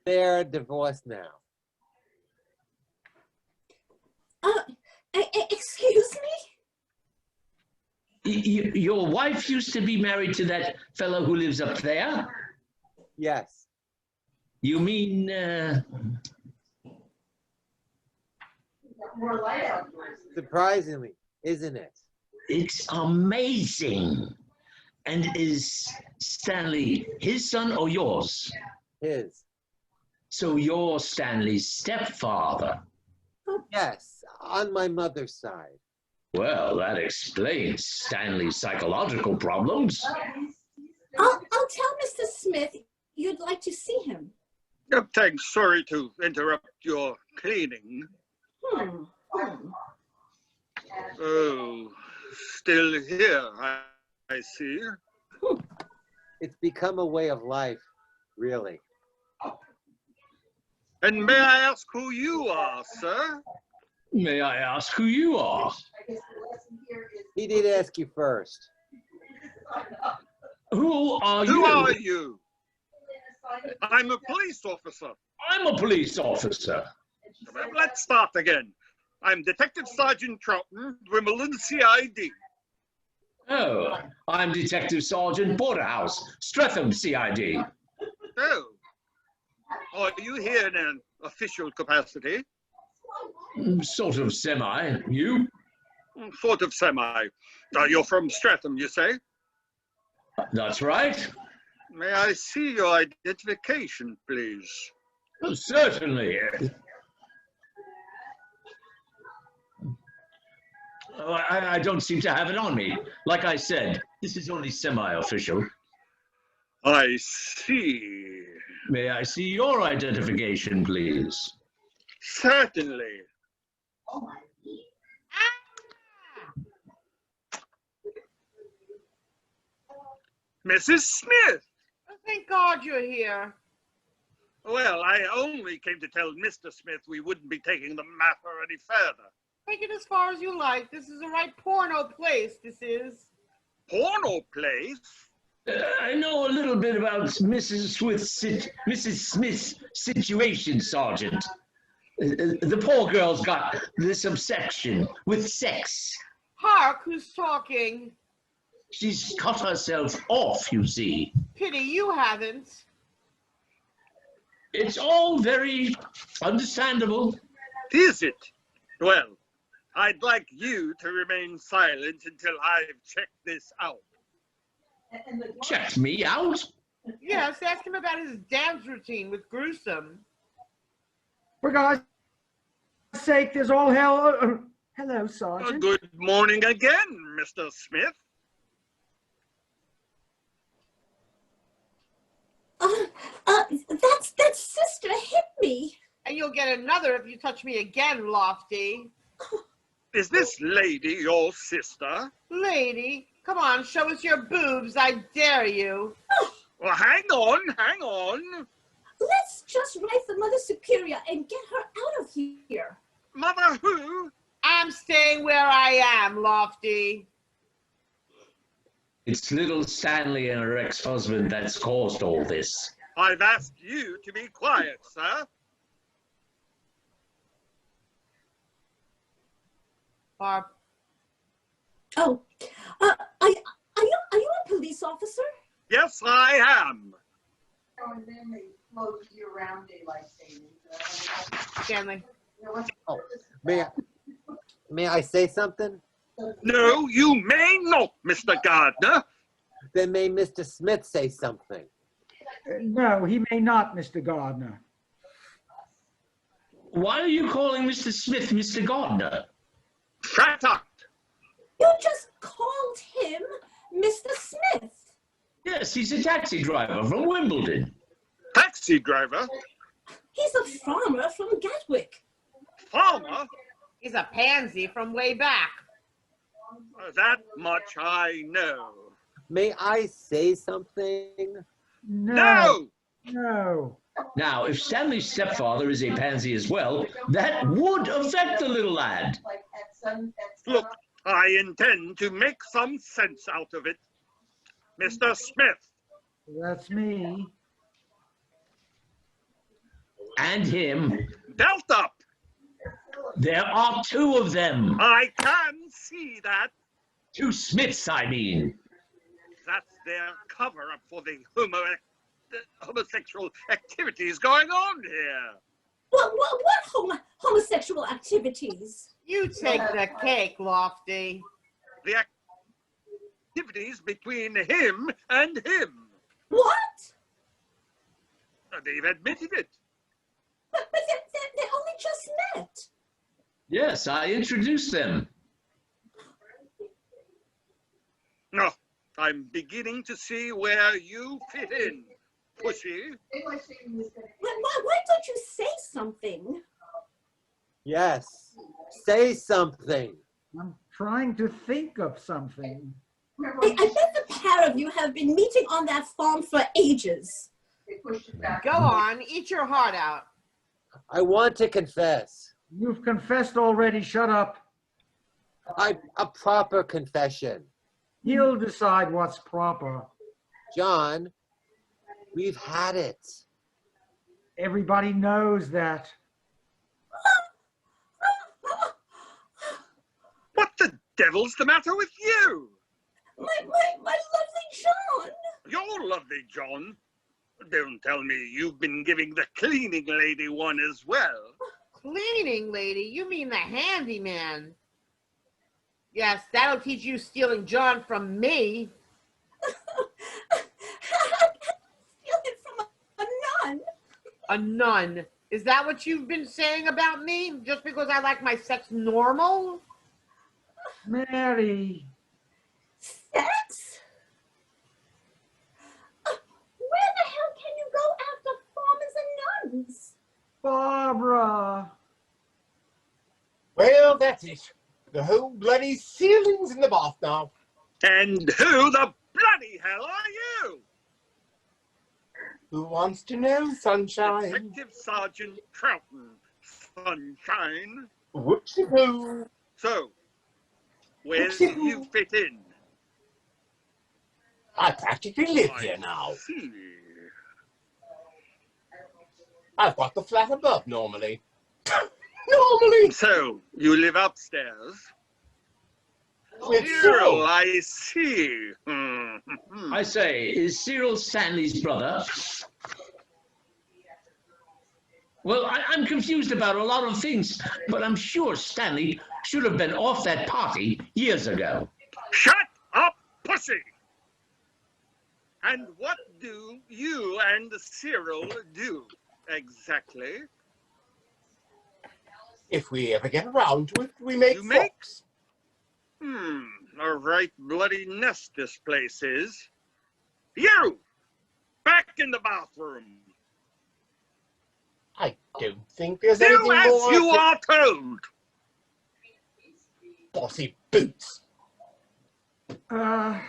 They're divorced now. Excuse me? Your wife used to be married to that fellow who lives up there? Yes. You mean, More layout. Surprisingly, isn't it? It's amazing. And is Stanley his son or yours? His. So you're Stanley's stepfather. Yes, on my mother's side. Well, that explains Stanley's psychological problems. I'll tell Mr. Smith you'd like to see him. Thanks. Sorry to interrupt your cleaning. Oh, still here, I see. It's become a way of life, really. And may I ask who you are, sir? May I ask who you are? He did ask you first. Who are Who you? are you? I'm a police officer. I'm a police officer. Let's start again. I'm Detective Sergeant Troughton, Wimbledon CID. Oh, I'm Detective Sergeant Porterhouse, Streatham CID. Oh. Are you here in an official capacity? Sort of semi. You? Sort of semi. You're from Streatham, you say? That's right. May I see your identification, please? Oh, certainly. Oh, I don't seem to have it on me. Like I said, this is only semi-official. I see. May I see your identification, please? Certainly. Mrs. Smith! Oh, thank God you're here. Well, I only came to tell Mr. Smith we wouldn't be taking the matter any further. Take it as far as you like. This is a right porno place, this is. Porno place? I know a little bit about Mrs. Smith's situation, Sergeant. The poor girl's got this obsession with sex. Hark, who's talking? She's cut herself off, you see. Pity you haven't. It's all very understandable. Is it? Well, I'd like you to remain silent until I've checked this out. Checked me out? Yes, ask him about his dance routine with Gruesome. For God's sake, there's all hell. Hello, Sergeant. Good morning again, Mr. Smith. That sister hit me. And you'll get another if you touch me again, Lofty. Is this lady your sister? Lady, come on, show us your boobs, I dare you. Well, hang on. Let's just write the Mother Superior and get her out of here. Mother who? I'm staying where I am, Lofty. It's little Stanley and her ex-husband that's caused all this. I've asked you to be quiet, sir. Barb. Oh, are you a police officer? Yes, I am. Oh, and then they float you around daylight savings. Stanley. Oh, may I say something? No, you may not, Mr. Gardner. Then may Mr. Smith say something? No, he may not, Mr. Gardner. Why are you calling Mr. Smith Mr. Gardner? Shut up. You just called him Mr. Smith. Yes, he's a taxi driver from Wimbledon. Taxi driver? He's a farmer from Gatwick. Farmer? He's a pansy from way back. That much I know. May I say something? No! No. Now, if Stanley's stepfather is a pansy as well, that would affect the little lad. Like at Look, I intend to make some sense out of it. Mr. Smith. That's me. And him. Belt up. There are two of them. I can see that. Two Smiths, I mean. That's their cover-up for the homosexual activities going on here. What homosexual activities? You take the cake, Lofty. The activities between him and him. What? They've admitted it. But they only just met. Yes, I introduced them. No, I'm beginning to see where you fit in, pussy. Why don't you say something? Yes. Say something. I'm trying to think of something. I bet the pair of you have been meeting on that farm for ages. Go on, eat your heart out. I want to confess. You've confessed already. Shut up. A proper confession. He'll decide what's proper. John, we've had it. Everybody knows that. What the devil's the matter with you? My lovely John. You're lovely, John. Don't tell me you've been giving the cleaning lady one as well. Cleaning lady? You mean the handyman? Yes, that'll teach you stealing John from me. a nun. Is that what you've been saying about me? Just because I like my sex normal? Mary, Sex? Where the hell can you go after farmers and nuns? Barbara. Well, that's it. The whole bloody ceiling's in the bath now. And who the bloody hell are you? Who wants to know, sunshine? Detective Sergeant Troughton, sunshine. Whoopsie-poo. So, where do you fit in? I practically live I here now. see. I've got the flat above normally. Normally. So, you live upstairs? With Cyril, Cyril. I see. I say, is Cyril Stanley's brother? Well, I'm confused about a lot of things, but I'm sure Stanley should have been off that party years ago. Shut up, pussy! And what do you and Cyril do, exactly? If we ever get around to it, we make You make? frocks. A right bloody nest this place is. You! Back in the bathroom! I don't think there's Do anything as more. you are told! Bossy boots. I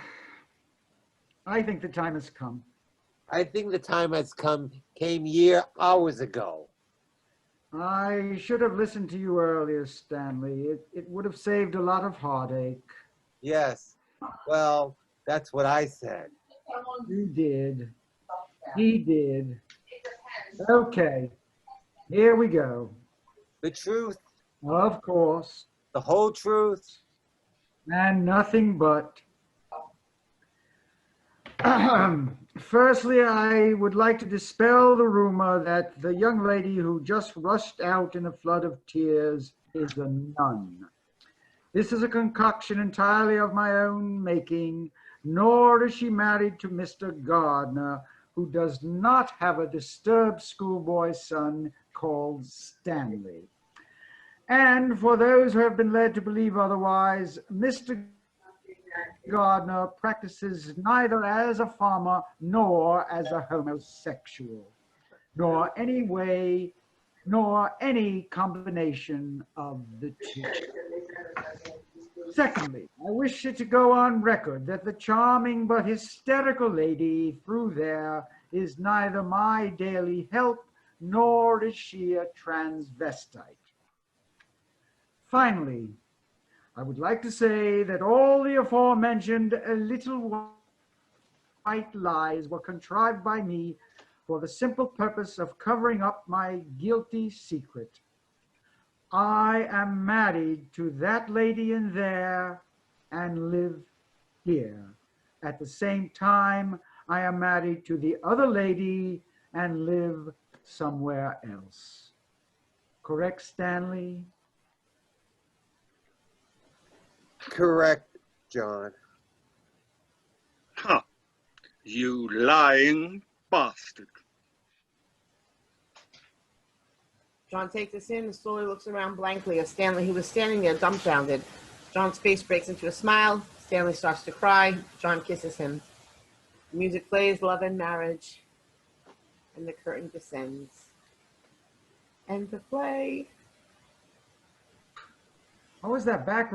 think the time has come. I think the time has came hours ago. I should have listened to you earlier, Stanley. It would have saved a lot of heartache. Yes. Well, that's what I said. You did. He did. Okay. Here we go. The truth, Of course. the whole truth. And nothing but. Firstly, I would like to dispel the rumor that the young lady who just rushed out in a flood of tears is a nun. This is a concoction entirely of my own making, nor is she married to Mr. Gardner, who does not have a disturbed schoolboy son called Stanley. And for those who have been led to believe otherwise, Mr. Gardner practices neither as a farmer nor as a homosexual, nor any combination of the two. Secondly, I wish it to go on record that the charming but hysterical lady through there is neither my daily help nor is she a transvestite. Finally, I would like to say that all the aforementioned little white lies were contrived by me for the simple purpose of covering up my guilty secret. I am married to that lady in there and live here. At the same time, I am married to the other lady and live somewhere else. Correct, Stanley? Correct, John. Huh. You lying bastard. John takes this in and slowly looks around blankly at Stanley, who was standing there dumbfounded. John's face breaks into a smile. Stanley starts to cry. John kisses him. The music plays Love and Marriage, and the curtain descends. End the play. What was that background?